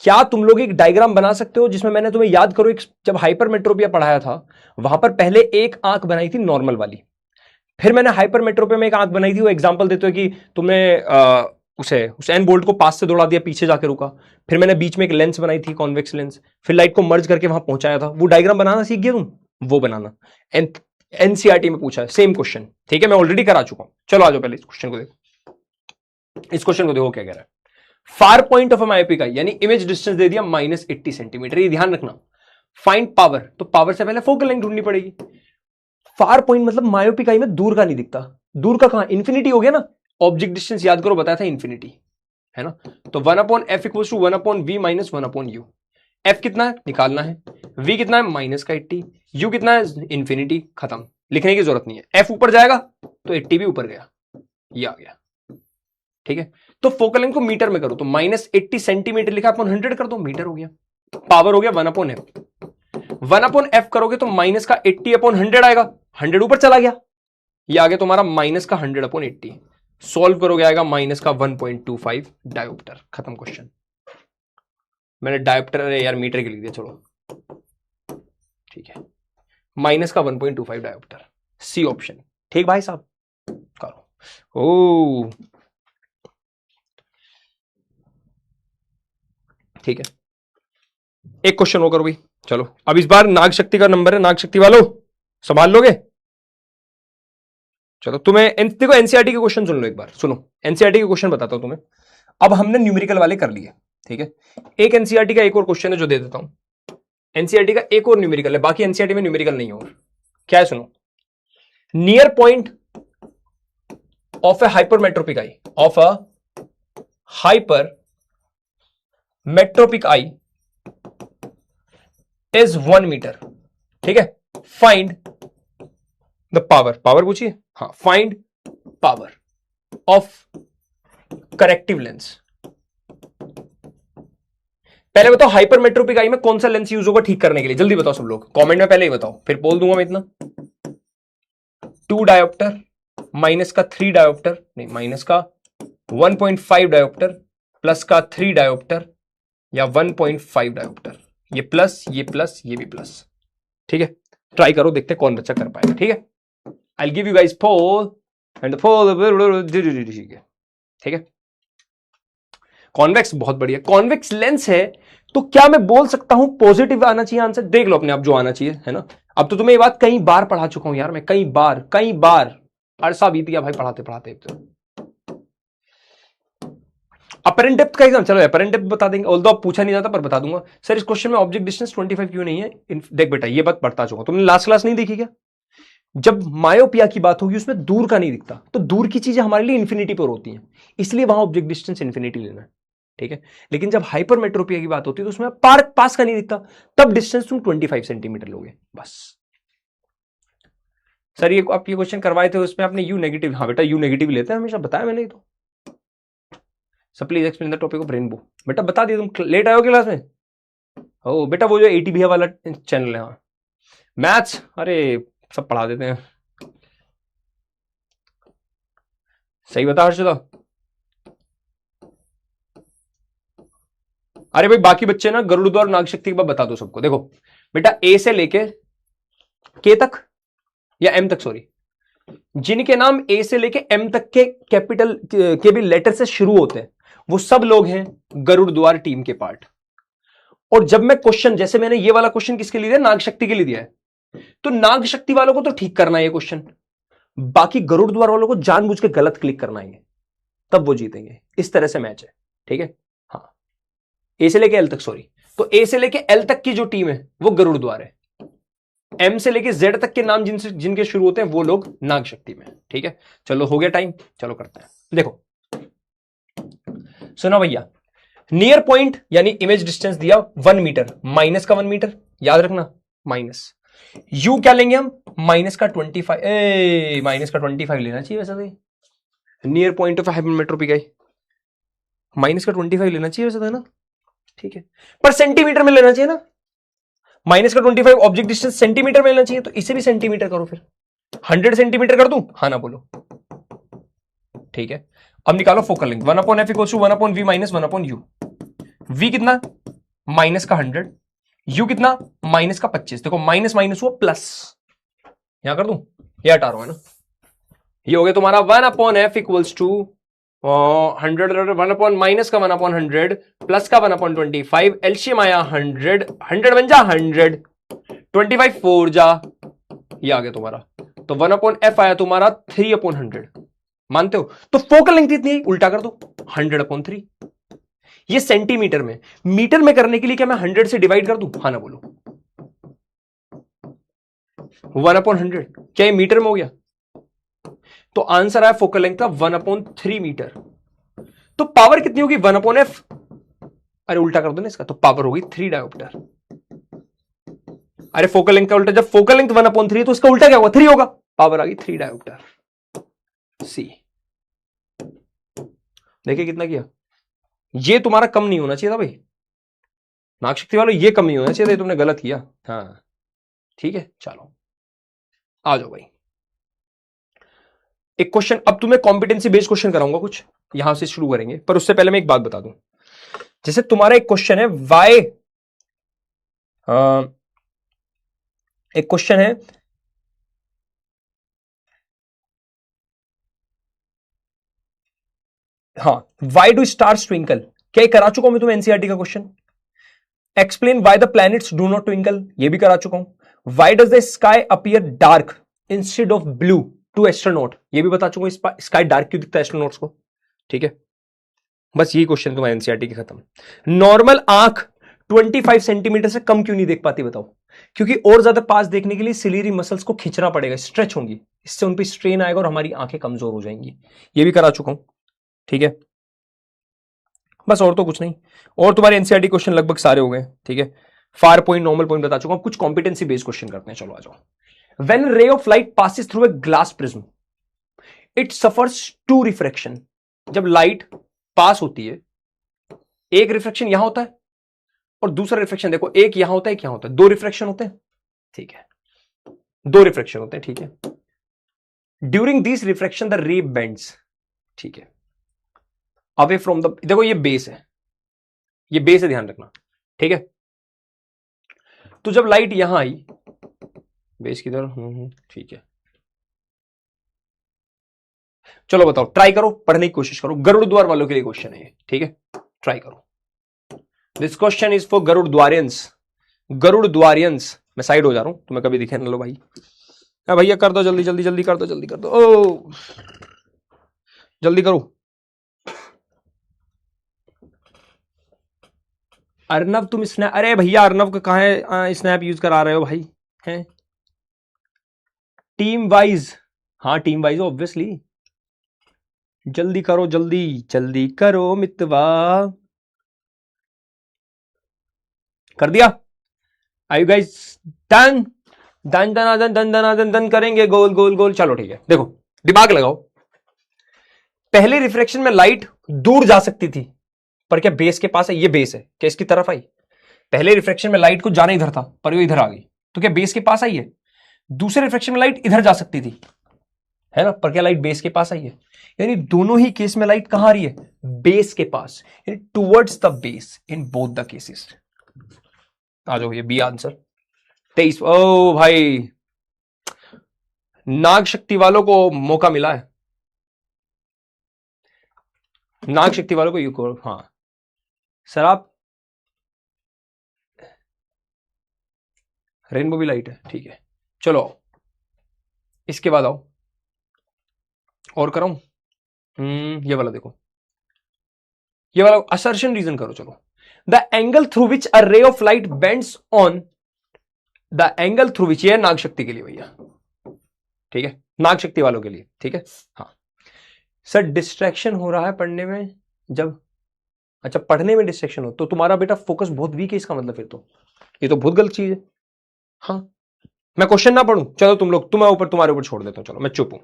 क्या तुम लोग एक डायग्राम बना सकते हो जिसमें मैंने तुम्हें, याद करो, एक जब हाइपरमेट्रोपिया पढ़ाया था वहां पर पहले एक आंख बनाई थी नॉर्मल वाली, फिर मैंने हाइपरमेट्रोपिया में एक आंख बनाई थी, वो एग्जांपल देते हो कि तुमने उस एन बोल्ट को पास से दौड़ा दिया, पीछे जाके रुका, फिर मैंने बीच में एक लेंस बनाई थी, कॉन्वेक्स लेंस, फिर लाइट को मर्ज करके वहां पहुंचाया था। वो डायग्राम बनाना सीख गया तुम? वो बनाना एनसीईआरटी में पूछा है, सेम क्वेश्चन, ठीक है, मैं ऑलरेडी करा चुका हूं। चलो आ जाओ, पहले इस क्वेश्चन को देखो, इस क्वेश्चन को देखो क्या कह रहा है। फार point of a myopic eye, यानी इमेज डिस्टेंस दे दिया -80 सेंटीमीटर, ये ध्यान रखना। फाइंड पावर, तो पावर से पहले फोकल लेंथ ढूंढनी पड़ेगी। फार पॉइंट मतलब मायोपिक आई में दूर का नहीं दिखता, दूर का कहां, इंफिनिटी हो गया ना, ऑब्जेक्ट डिस्टेंस याद करो बताया था इंफिनिटी, है ना, तो 1/f equals to 1/v minus 1/u। f कितना है निकालना है, v कितना है -80, u कितना है इंफिनिटी, खत्म, लिखने की जरूरत नहीं है। f ऊपर जाएगा तो 80 भी ऊपर गया, ये आ गया, ठीक है। तो फोकल लेंथ को मीटर में करो तो -80 सेंटीमीटर लिखा, अपन 100 कर दो, मीटर हो गया। पावर हो गया 1/f, 1/f करोगे तो माइनस का 80/100 आएगा, 100 ऊपर चला गया, ये आ गया तुम्हारा माइनस का 100/80। सॉल्व करोगे आएगा माइनस का 1.25 डायोप्टर, खत्म क्वेश्चन। मैंने डायोप्टर यार मीटर के लिख दिया, चलो ठीक है, माइनस का 1.25 डायोप्टर, सी ऑप्शन, ठीक भाई साहब, करो। ओ ठीक है, एक क्वेश्चन और करो भाई, चलो। अब इस बार नाग शक्ति का नंबर है, नाग शक्ति वालों संभाल लोगे? चलो तुम्हें देखो, एनसीईआरटी के क्वेश्चन सुन लो एक बार, सुनो एनसीईआरटी के क्वेश्चन बताता हूं तुम्हें। अब हमने न्यूमेरिकल वाले कर लिए, ठीक है, एक एनसीईआरटी का एक और क्वेश्चन है जो दे देता हूं। एनसीईआरटी का एक और न्यूमेरिकल है, बाकी एनसीईआरटी में न्यूमेरिकल नहीं होगा। क्या है सुनो, near point of a hypermetropic eye, of a hyper metropic eye is 1 metre, ठीक है। फाइंड द पावर, पावर पूछिए, हाँ, find power of corrective lens. पहले बताओ हाइपरमेट्रोपिक आई में कौन सा लेंस यूज होगा ठीक करने के लिए, जल्दी बताओ सब लोग, कमेंट में पहले ही बताओ, फिर बोल दूंगा मैं इतना। 2 डायोप्टर, माइनस का 3 डायोप्टर, नहीं माइनस का 1.5 डायोप्टर, प्लस का 3 डायोप्टर, या 1.5 डायोप्टर, ये प्लस, ये प्लस, ये भी प्लस, ठीक है। ट्राई करो, देखते कौन बच्चा कर पाएगा, ठीक है। I will give you guys poll and the poll, ठीक है। कॉन्वेक्स बहुत बढ़िया, कॉन्वेक्स लेंस है, तो क्या मैं बोल सकता हूं पॉजिटिव आना चाहिए आंसर? देख लो अपने आप जो आना चाहिए, है ना। अब तो तुम्हें ये बात कई बार पढ़ा चुका हूं यार मैं, कई बार अरसा बीत गया भाई पढ़ाते पढ़ाते। अपरेंट डेप्थ का एग्जाम, चलो अपरेंट डेप्थ बता देंगे, ऑल्दो अब पूछा नहीं जाता पर बता दूंगा। सर इस क्वेश्चन में ऑब्जेक्ट डिस्टेंस 25 क्यों नहीं है? देख बेटा, ये बात पढ़ता चुका, तुमने लास्ट क्लास नहीं देखी क्या? जब मायोपिया की बात होगी उसमें दूर का नहीं दिखता, तो दूर की चीजें हमारे लिए इंफिनिटी पर होती हैं, इसलिए वहां ऑब्जेक्ट डिस्टेंस इंफिनिटी लेना है, ठीक है। लेकिन जब हाइपरमेट्रोपिया की बात होती है तो उसमें पास का नहीं दिखता, तब डिस्टेंस तुम 25 सेंटीमीटर लोगे, बस। सर ये आप ये क्वेश्चन करवाए थे उसमें आपने यू नेगेटिव, हाँ बेटा यू नेगेटिव लेते हैं हमेशा, बताया मैंने तो। सब please explain the topic of rainbow, बेटा बता दिया, तुम लेट आए हो क्लास में? ओ बेटा वो जो एटी भैया वाला चैनल है, हाँ मैथ्स, अरे सब पढ़ा देते हैं, सही बता हर्षदा। अरे भाई बाकी बच्चे ना गरुड़द्वार नाग शक्ति के बाद बता दो सबको। देखो बेटा, ए से लेके के तक या एम तक, सॉरी, जिनके नाम ए से लेके एम तक के कैपिटल के भी लेटर से शुरू होते हैं, वो सब लोग हैं गरुड़द्वार टीम के पार्ट। और जब मैं क्वेश्चन, जैसे मैंने ये वाला क्वेश्चन किसके लिए दिया, नाग शक्ति के लिए दिया है, तो नाग शक्ति वालों को तो ठीक करना है ये क्वेश्चन, बाकी गरुड़द्वार वालों को जानबूझ के गलत क्लिक करना है, तब वो जीतेंगे। इस तरह से मैच है, ठीक है। हाँ, ए से लेके एल तक, सॉरी, तो ए से लेके एल तक की जो टीम है वो गरुड़द्वार है, एम से लेके जेड तक के नाम जिनके शुरू होते हैं वो लोग नाग शक्ति में, ठीक है। चलो हो गया टाइम, चलो करते हैं। देखो सुनो भैया, नियर पॉइंट यानी इमेज डिस्टेंस दिया 1 मीटर, माइनस का 1 मीटर, याद रखना, माइनस यू क्या लेंगे हम, माइनस का 25, माइनस का 25 लेना चाहिए वैसे तो, नियर पॉइंट ऑफ हाइपरमेट्रोपी का माइनस का 25 लेना चाहिए वैसे तो, है ना, ठीक है, पर सेंटीमीटर में लेना चाहिए ना, माइनस का 25 ऑब्जेक्ट डिस्टेंस सेंटीमीटर में लेना चाहिए, तो इसे भी सेंटीमीटर करो, फिर 100 सेंटीमीटर कर दूं, हाँ ना बोलो, ठीक है। अब निकालो focal length, 1/f equals to 1/v minus 1/u। v कितना, माइनस का 100, u कितना, माइनस का 25। देखो माइनस माइनस हुआ प्लस, यहां कर दूं, ये हटा रहा हूं, है ना, ये हो गया तुम्हारा 1/f इक्वल्स टू 100, 1 माइनस का 1/100 प्लस का 1/25, एलसीएम आया 100, 100 बन जा 100, 25 4 जा, ये आ गया तुम्हारा, तो 1/f आया तुम्हारा 3/100, मानते हो। तो फोकल लेंथ इतनी, उल्टा कर दो 100/3, ये सेंटीमीटर में, मीटर में करने के लिए क्या मैं 100 से डिवाइड कर दूं, हाँ ना बोलो, 1/100, क्या ये मीटर में हो गया, तो आंसर आया फोकल लेंथ का 1/3 मीटर। तो पावर कितनी होगी 1/f, अरे उल्टा कर दो ना इसका, तो पावर होगी 3 डायोप्टर। अरे फोकल लेंथ का उल्टा, जब फोकल लेंथ 1/3 तो इसका उल्टा क्या होगा, 3 होगा, पावर आ गई 3 डायोप्टर। सी देखिए कितना किया, ये तुम्हारा कम नहीं होना चाहिए था भाई, नाग शक्ति वालों, ये कम नहीं होना चाहिए था, तुमने गलत किया। हाँ ठीक है, चलो आ जाओ भाई, एक क्वेश्चन, अब तुम्हें कॉम्पिटेंसी बेस्ड क्वेश्चन कराऊंगा कुछ, यहां से शुरू करेंगे, पर उससे पहले मैं एक बात बता दूं। जैसे तुम्हारा एक क्वेश्चन है वाई, एक क्वेश्चन है, हाँ, वाई डू स्टार्स ट्विंकल, क्या ये करा चुका हूं मैं तुम्हें एनसीईआरटी का क्वेश्चन। Explain why the planets do not twinkle, ये भी करा चुका हूं। Why does the sky appear dark instead of blue to astronaut, ये भी बता चुका हूं, स्काई डार्क क्यों दिखता है एस्ट्रोनॉट्स को, ठीक है। बस यही क्वेश्चन तुम्हारा एनसीईआरटी के खत्म। नॉर्मल आंख 25 सेंटीमीटर से कम क्यों नहीं देख पाती बताओ, क्योंकि और ज्यादा पास देखने के लिए सिलेरी मसल्स को खींचना पड़ेगा, स्ट्रेच होंगी, इससे उन पर स्ट्रेन आएगा और हमारी आंखें कमजोर हो जाएंगी, ये भी करा चुका हूं, ठीक है। बस और तो कुछ नहीं, और तुम्हारे एनसीईआरटी क्वेश्चन लगभग सारे हो गए, ठीक है। फार पॉइंट, नॉर्मल पॉइंट बता चुका हूं, कुछ कॉम्पिटेंसी बेस्ड क्वेश्चन करते हैं, चलो आ जाओ। व्हेन रे of light passes through a glass prism it suffers 2 refraction, जब लाइट पास होती है, एक रिफ्रैक्शन यहां होता है और दूसरा रिफ्रैक्शन देखो, एक यहां होता है, एक यहां होता है, 2 रिफ्रैक्शन होते हैं, ठीक है, 2 रिफ्रैक्शन होते हैं, ठीक है। During this refraction the ray bends, ठीक है, अवे फ्रॉम द, देखो ये बेस है, ये बेस है, ध्यान रखना, ठीक है। तो जब लाइट यहां आई, बेस किधर, ठीक है, चलो बताओ, ट्राई करो, पढ़ने की कोशिश करो, गरुड़द्वार वालों के लिए क्वेश्चन है, ठीक है, ट्राई करो। दिस क्वेश्चन इज फॉर गरुड़द्वारियंस, गरुड़द्वारियंस। मैं साइड हो जा रहा हूं, तुम्हें कभी दिखे ना लो भाई, भैया कर दो जल्दी जल्दी जल्दी कर दो, जल्दी कर दो, ओ जल्दी करो। अर्नव तुम स्नैप, अरे भैया अर्नव का कहां है स्नैप यूज करा रहे हो भाई, हैं टीम वाइज, हाँ टीम वाइज ऑब्वियसली, जल्दी करो, जल्दी जल्दी करो मितवा, कर दिया, आर यू गाइस डन, दन दन दन दन दन दन करेंगे, गोल गोल गोल, चलो ठीक है। देखो दिमाग लगाओ, पहले रिफ्रैक्शन में लाइट दूर जा सकती थी, पर क्या बेस के पास है, ये बेस है, क्या इसकी तरफ आई, पहले रिफ्रैक्शन में लाइट को जाना इधर था पर वो इधर आ गई, तो क्या बेस के पास आई है। दूसरे रिफ्रैक्शन में लाइट इधर जा सकती थी, है ना, पर क्या लाइट बेस के पास आई है, यानी दोनों ही केस में लाइट कहां आ रही है, बेस के पास, यानी towards the base in both the cases. आ जाओ, ये बी आंसर 23, ओ भाई नाग शक्ति वालों को मौका मिला है, नाग शक्ति वालों को हाँ सर आप रेनबो भी लाइट है, ठीक है चलो इसके बाद आओ और कराऊं। ये वाला देखो, ये वाला असर्शन रीजन करो। चलो the angle through which a ray of light bends on the angle through which, ये नाग शक्ति के लिए भैया, ठीक है नाग शक्ति वालों के लिए, ठीक है हाँ सर डिस्ट्रैक्शन हो रहा है पढ़ने में जब, अच्छा पढ़ने में डिस्ट्रैक्शन हो तो तुम्हारा बेटा फोकस बहुत वीक है इसका मतलब, फिर तो ये तो बहुत गलत चीज है। हाँ मैं क्वेश्चन ना पढ़ूं, चलो तुम लोग तुम्हारे ऊपर छोड़ देता हूं, चलो मैं चुप हूं,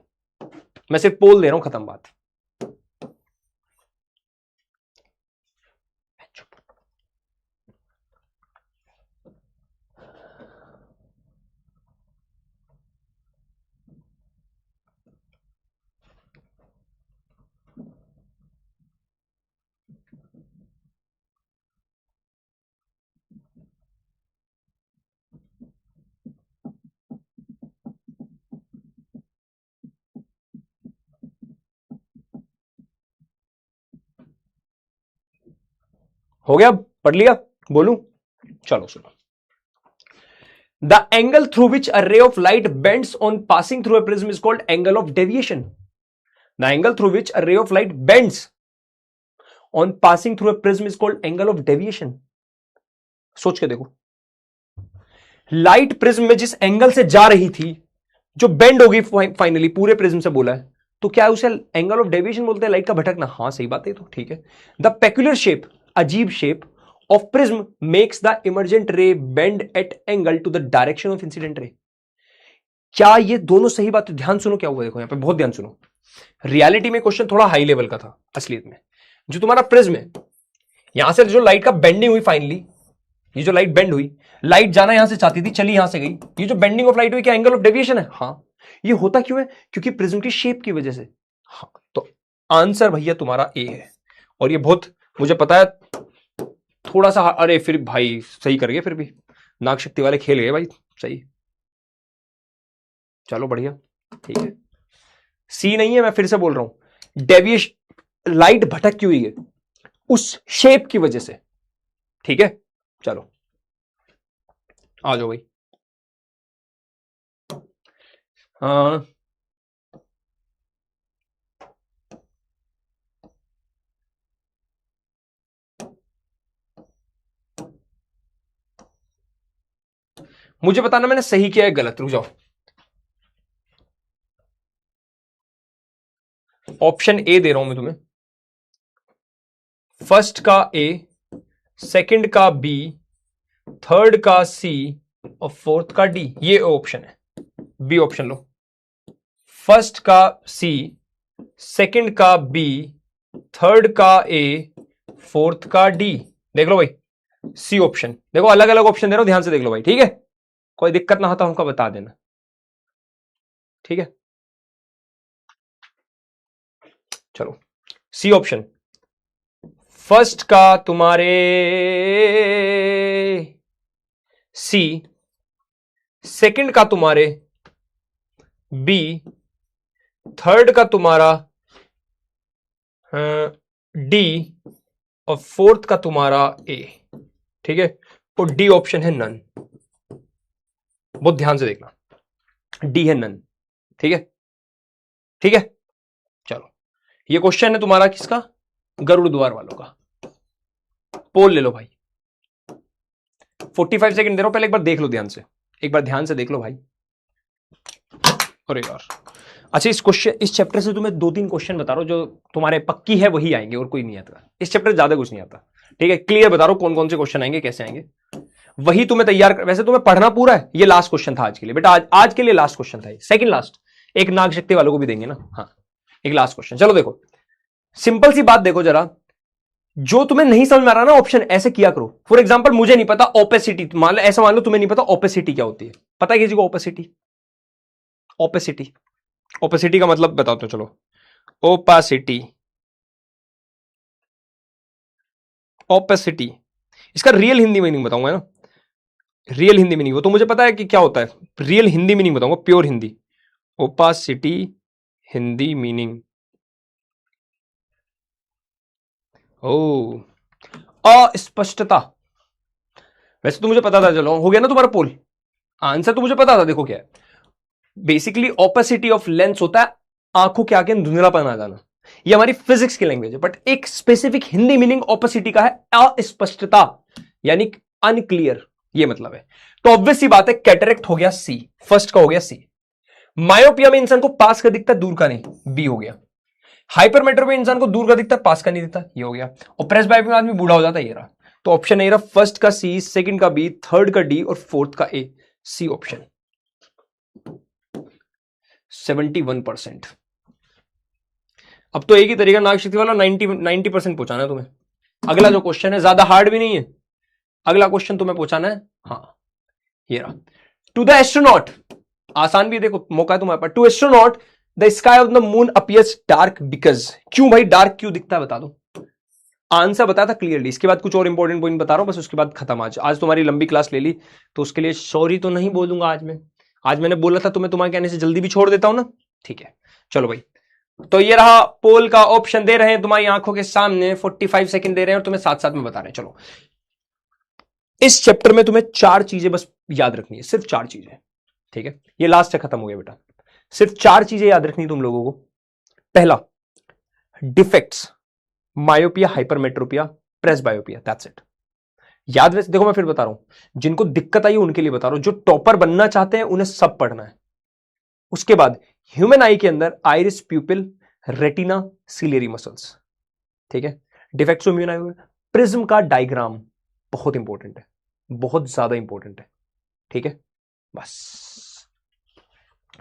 मैं सिर्फ पोल दे रहा हूं, खत्म बात। हो गया, पढ़ लिया, बोलूं? चलो सुनो। The angle through which a ray of light bends on passing through a prism is called angle of deviation. The angle through which a ray of light bends on passing through a prism is called angle of deviation. सोच के देखो, लाइट प्रिज्म में जिस एंगल से जा रही थी, जो बेंड होगी फाइनली पूरे प्रिज्म से बोला है, तो क्या उसे एंगल ऑफ डेविएशन बोलते हैं, लाइट का भटकना? हाँ सही बात है, तो ठीक है। द पेक्युलर शेप, अजीब shape of prism makes the emergent ray bend at angle to the direction of incident ray. क्या ये दोनों सही बात है? ध्यान सुनो क्या हुआ, देखो यहां पे बहुत ध्यान सुनो। रियलिटी में क्वेश्चन थोड़ा हाई लेवल का था, असलियत में जो तुम्हारा प्रिज्म है, यहां से जो लाइट का बेंडिंग हुई फाइनली, ये जो लाइट बेंड हुई, लाइट जाना यहां से चाहती थी, चली यहां से गई, ये जो बेंडिंग ऑफ लाइट हुई क्या एंगल ऑफ डेविएशन है? हाँ। ये होता क्यों है? क्योंकि प्रिज्म की शेप की वजह से। हाँ तो आंसर भैया तुम्हारा ए है। और ये बहुत, मुझे पता है थोड़ा सा, अरे फिर भाई सही कर गए, फिर भी नाग शक्ति वाले खेल गए भाई, सही, चलो बढ़िया, ठीक है। सी नहीं है, मैं फिर से बोल रहा हूं, डेविएशन, लाइट भटक क्यों हुई है? उस शेप की वजह से, ठीक है। चलो आ जाओ भाई। मुझे बताना मैंने सही किया है गलत, रुक जाओ। ऑप्शन ए दे रहा हूं मैं तुम्हें, फर्स्ट का ए, सेकंड का बी, थर्ड का सी और फोर्थ का डी, ये ऑप्शन है। बी ऑप्शन लो, फर्स्ट का सी, सेकंड का बी, थर्ड का ए, फोर्थ का डी। देख लो भाई, सी ऑप्शन देखो, अलग अलग ऑप्शन दे रहा हूं, ध्यान से देख लो भाई, ठीक है। कोई दिक्कत ना हो तो हमको बता देना, ठीक है। चलो सी ऑप्शन, फर्स्ट का तुम्हारे सी, सेकंड का तुम्हारे बी, थर्ड का तुम्हारा डी और फोर्थ का तुम्हारा ए, ठीक है। और डी ऑप्शन है नन, बहुत ध्यान से देखना, डी है नन, ठीक है, ठीक है। चलो ये क्वेश्चन है तुम्हारा किसका? गरुड़ द्वार वालों का। पोल ले लो भाई, 45 सेकंड दे रहा हूं, पहले एक बार देख लो ध्यान से, एक बार ध्यान से देख लो भाई। अरे यार, अच्छा इस क्वेश्चन, इस चैप्टर से तुम्हें 2-3 क्वेश्चन बता रहा हूं जो तुम्हारे पक्की है वही आएंगे, और कोई नहीं आता इस चैप्टर, ज्यादा कुछ नहीं आता, ठीक है। क्लियर बता रहा हूं कौन कौन से क्वेश्चन आएंगे, कैसे आएंगे, वही तुम्हें तैयार कर। वैसे तुम्हें पढ़ना पूरा है, ये लास्ट क्वेश्चन था आज के लिए बेटा, आज के लिए लास्ट क्वेश्चन था, सेकंड लास्ट। एक नाग शक्ति वालों को भी देंगे ना, हाँ एक लास्ट क्वेश्चन। चलो देखो, सिंपल सी बात देखो जरा, जो तुम्हें नहीं समझ में आ रहा ना ऑप्शन, ऐसे किया करो। फॉर एग्जांपल मुझे नहीं पता ओपेसिटी, मान लो ऐसा, मान लो तुम्हें नहीं पता ओपेसिटी क्या होती है, पता है किसी को ओपेसिटी? ओपेसिटी, ओपेसिटी का मतलब बताओ तो, चलो ओपेसिटी, ओपेसिटी इसका रियल हिंदी मीनिंग बताऊंगा ना, रियल हिंदी मीनिंग वो तो मुझे पता है कि क्या होता है, रियल हिंदी मीनिंग बताऊंगा, pure Hindi. Opacity Hindi meaning, ओ अस्पष्टता। वैसे तो मुझे पता था, चलो हो गया ना तुम्हारा पोल, आंसर तो मुझे पता था। देखो क्या है, बेसिकली ओपेसिटी ऑफ लेंस होता है आंखों के आगे धुंधलापन आ जाना। ये हमारी फिजिक्स की लैंग्वेज है, बट एक स्पेसिफिक हिंदी मीनिंग ओपेसिटी का है अस्पष्टता, यानी अनक्लियर, ये मतलब है। तो ऑब्वियस सी बात है, कैटरेक्ट हो गया सी, फर्स्ट का हो गया सी। मायोपिया में इंसान को पास का दिखता है, दूर का नहीं, बी हो गया। हाइपरमेट्रो में इंसान को दूर का दिखता है, पास का नहीं दिखता, ये हो गया। और प्रेसबायोपिया में आदमी बूढ़ा हो जाता है, ये रहा। तो ऑप्शन ए रहा, फर्स्ट का सी, सेकंड का बी, थर्ड का डी और फोर्थ का ए, सी ऑप्शन। 71%। अब तो एक ही तरीका नाग शक्ति वाला 90% पहुंचाना है तुम्हें। अगला जो क्वेश्चन है ज्यादा हार्ड भी नहीं है, अगला क्वेश्चन तुम्हें पहुंचाना है। हाँ ये रहा, टू द एस्ट्रोनॉट, आसान भी है, देखो मौका है तुम्हारे पास। To astronaut the sky of the moon appears dark because, क्यों भाई डार्क क्यों दिखता है बता दो। आंसर बताया था क्लियरली, इसके बाद कुछ और इंपॉर्टेंट पॉइंट बता रहा हूं बस, उसके बाद खत्म। आज तुम्हारी लंबी क्लास ले ली तो उसके लिए सॉरी तो नहीं बोलूंगा आज मैंने बोला था तुम्हें, तुम्हारे कहने से जल्दी भी छोड़ देता हूं ना, ठीक है। चलो भाई, तो ये रहा पोल का ऑप्शन दे रहे हैं तुम्हारी आंखों के सामने, 45 सेकंड दे रहे हैं और तुम्हें साथ साथ में बता रहे हैं। चलो इस चैप्टर में तुम्हें 4 चीजें बस याद रखनी है, सिर्फ 4 चीजें, ठीक है। ये लास्ट है, खत्म हो गया बेटा। सिर्फ 4 चीजें याद रखनी तुम लोगों को। पहला, defects, myopia, hypermetropia, presbyopia, that's it. याद वैसे देखो, मैं फिर बता रहा हूं, जिनको दिक्कत आई उनके लिए बता रहा हूं, जो टॉपर बनना चाहते हैं उन्हें सब पढ़ना है। उसके बाद ह्यूमन आई के अंदर आइरिस, प्यूपिल, रेटिना, सिलियरी मसल्स, ठीक है। Defects of human I, prism का डायग्राम बहुत इंपॉर्टेंट है, बहुत ज्यादा इंपॉर्टेंट है, ठीक है। बस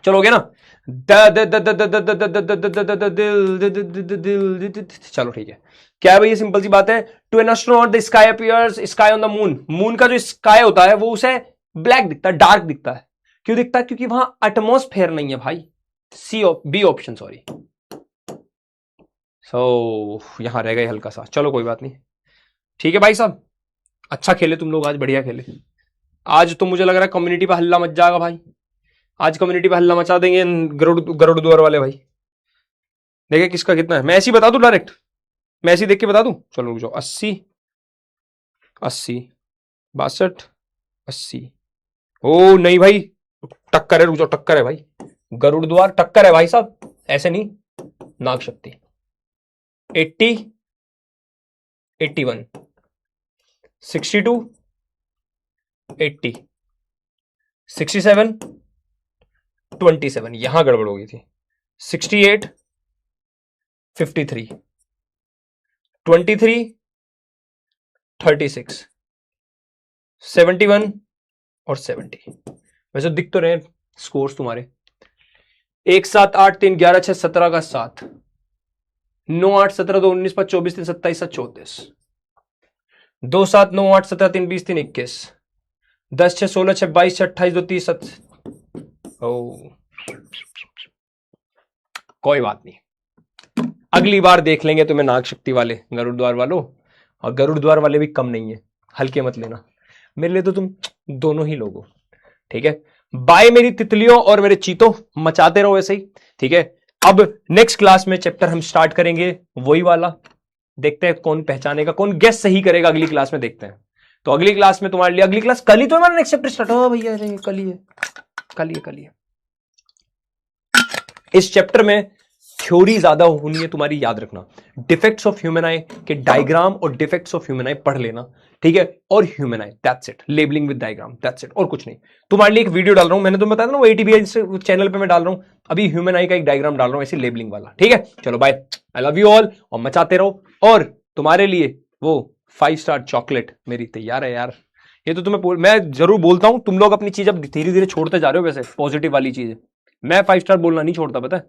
चलो हो गया ना। चलो ठीक है, क्या है भाई, ये सिंपल सी बात है। To an astronaut the sky appears, sky on the moon, moon का जो स्काई होता है वो उसे ब्लैक दिखता है, डार्क दिखता है। क्यों दिखता है? क्योंकि वहां एटमॉस्फेयर नहीं है भाई, बी ऑप्शन, सॉरी। सो यहां रह गए हल्का सा, चलो कोई बात नहीं, ठीक है भाई साहब। अच्छा खेले तुम लोग आज, बढ़िया खेले आज। तो मुझे लग रहा है कम्युनिटी पे हल्ला मच जाएगा भाई, आज कम्युनिटी पे हल्ला मचा देंगे गरुड़ द्वार वाले भाई। देखे किसका कितना है, मैं ऐसे ही बता दूं डायरेक्ट, मैं ऐसे ही देख के बता दूं। चलो रुक जाओ, 80 80 62 80। ओ नहीं भाई, टक्कर है, रुक जाओ, टक्कर है भाई, गरुड़ द्वार टक्कर है भाई साहब, ऐसे नहीं। नाग शक्ति 80 81 62 80 67 27, यहां गड़बड़ हो गई थी। 68 53 23 36 71 और 70। वैसे दिख तो रहे स्कोर्स तुम्हारे, 1 7 8 3 11 6 17 का 7, 9 8 17 2 19 5 24 3 27 7 34, 2 7 9 8 17 3 20 3 21, 10 6 16 6 22 6 28 2 30 7। कोई बात नहीं, अगली बार देख लेंगे तुम्हें नाग शक्ति वाले, गरुड़ द्वार वालों। और गरुड़ द्वार वाले भी कम नहीं है, हल्के मत लेना, मेरे लिए तो तुम दोनों ही लोग हो, ठीक है। बाय मेरी तितलियों और मेरे चीतों, मचाते रहो ऐसे ही, ठीक है। अब नेक्स्ट क्लास में चैप्टर हम स्टार्ट करेंगे वही वाला, देखते हैं कौन पहचानेगा, कौन गेस सही करेगा, अगली क्लास में देखते हैं। तो अगली क्लास में तुम्हारे लिए, अगली क्लास कल ही तो हमारा नेक्स्ट चैप्टर स्टार्ट हो भैया, कल ही है। इस चैप्टर में थ्योरी ज्यादा होनी है तुम्हारी, याद रखना। डिफेक्ट्स ऑफ ह्यूमन आई के डायग्राम और डिफेक्ट्स ऑफ ह्यूमन आई पढ़ लेना, ठीक है। और human I, that's it, labelling with diagram, that's it, और कुछ नहीं। तुम्हारे लिए एक वीडियो डाल रहा हूं, मैंने तुम्हें बताया ना वो ATBI चैनल पे मैं डाल रहा हूं, अभी ह्यूमन आई का एक डायग्राम डाल रहा हूं ऐसे लेबलिंग वाला, ठीक है। चलो bye, I love you all, और मचाते रहो। और तुम्हारे लिए वो 5 स्टार चॉकलेट मेरी तैयार है यार, ये तो तुम्हें मैं जरूर बोलता हूं, तुम लोग अपनी चीज अब धीरे धीरे छोड़ते जा रहे हो, वैसे पॉजिटिव वाली चीज है, मैं 5 स्टार बोलना नहीं छोड़ता, पता है।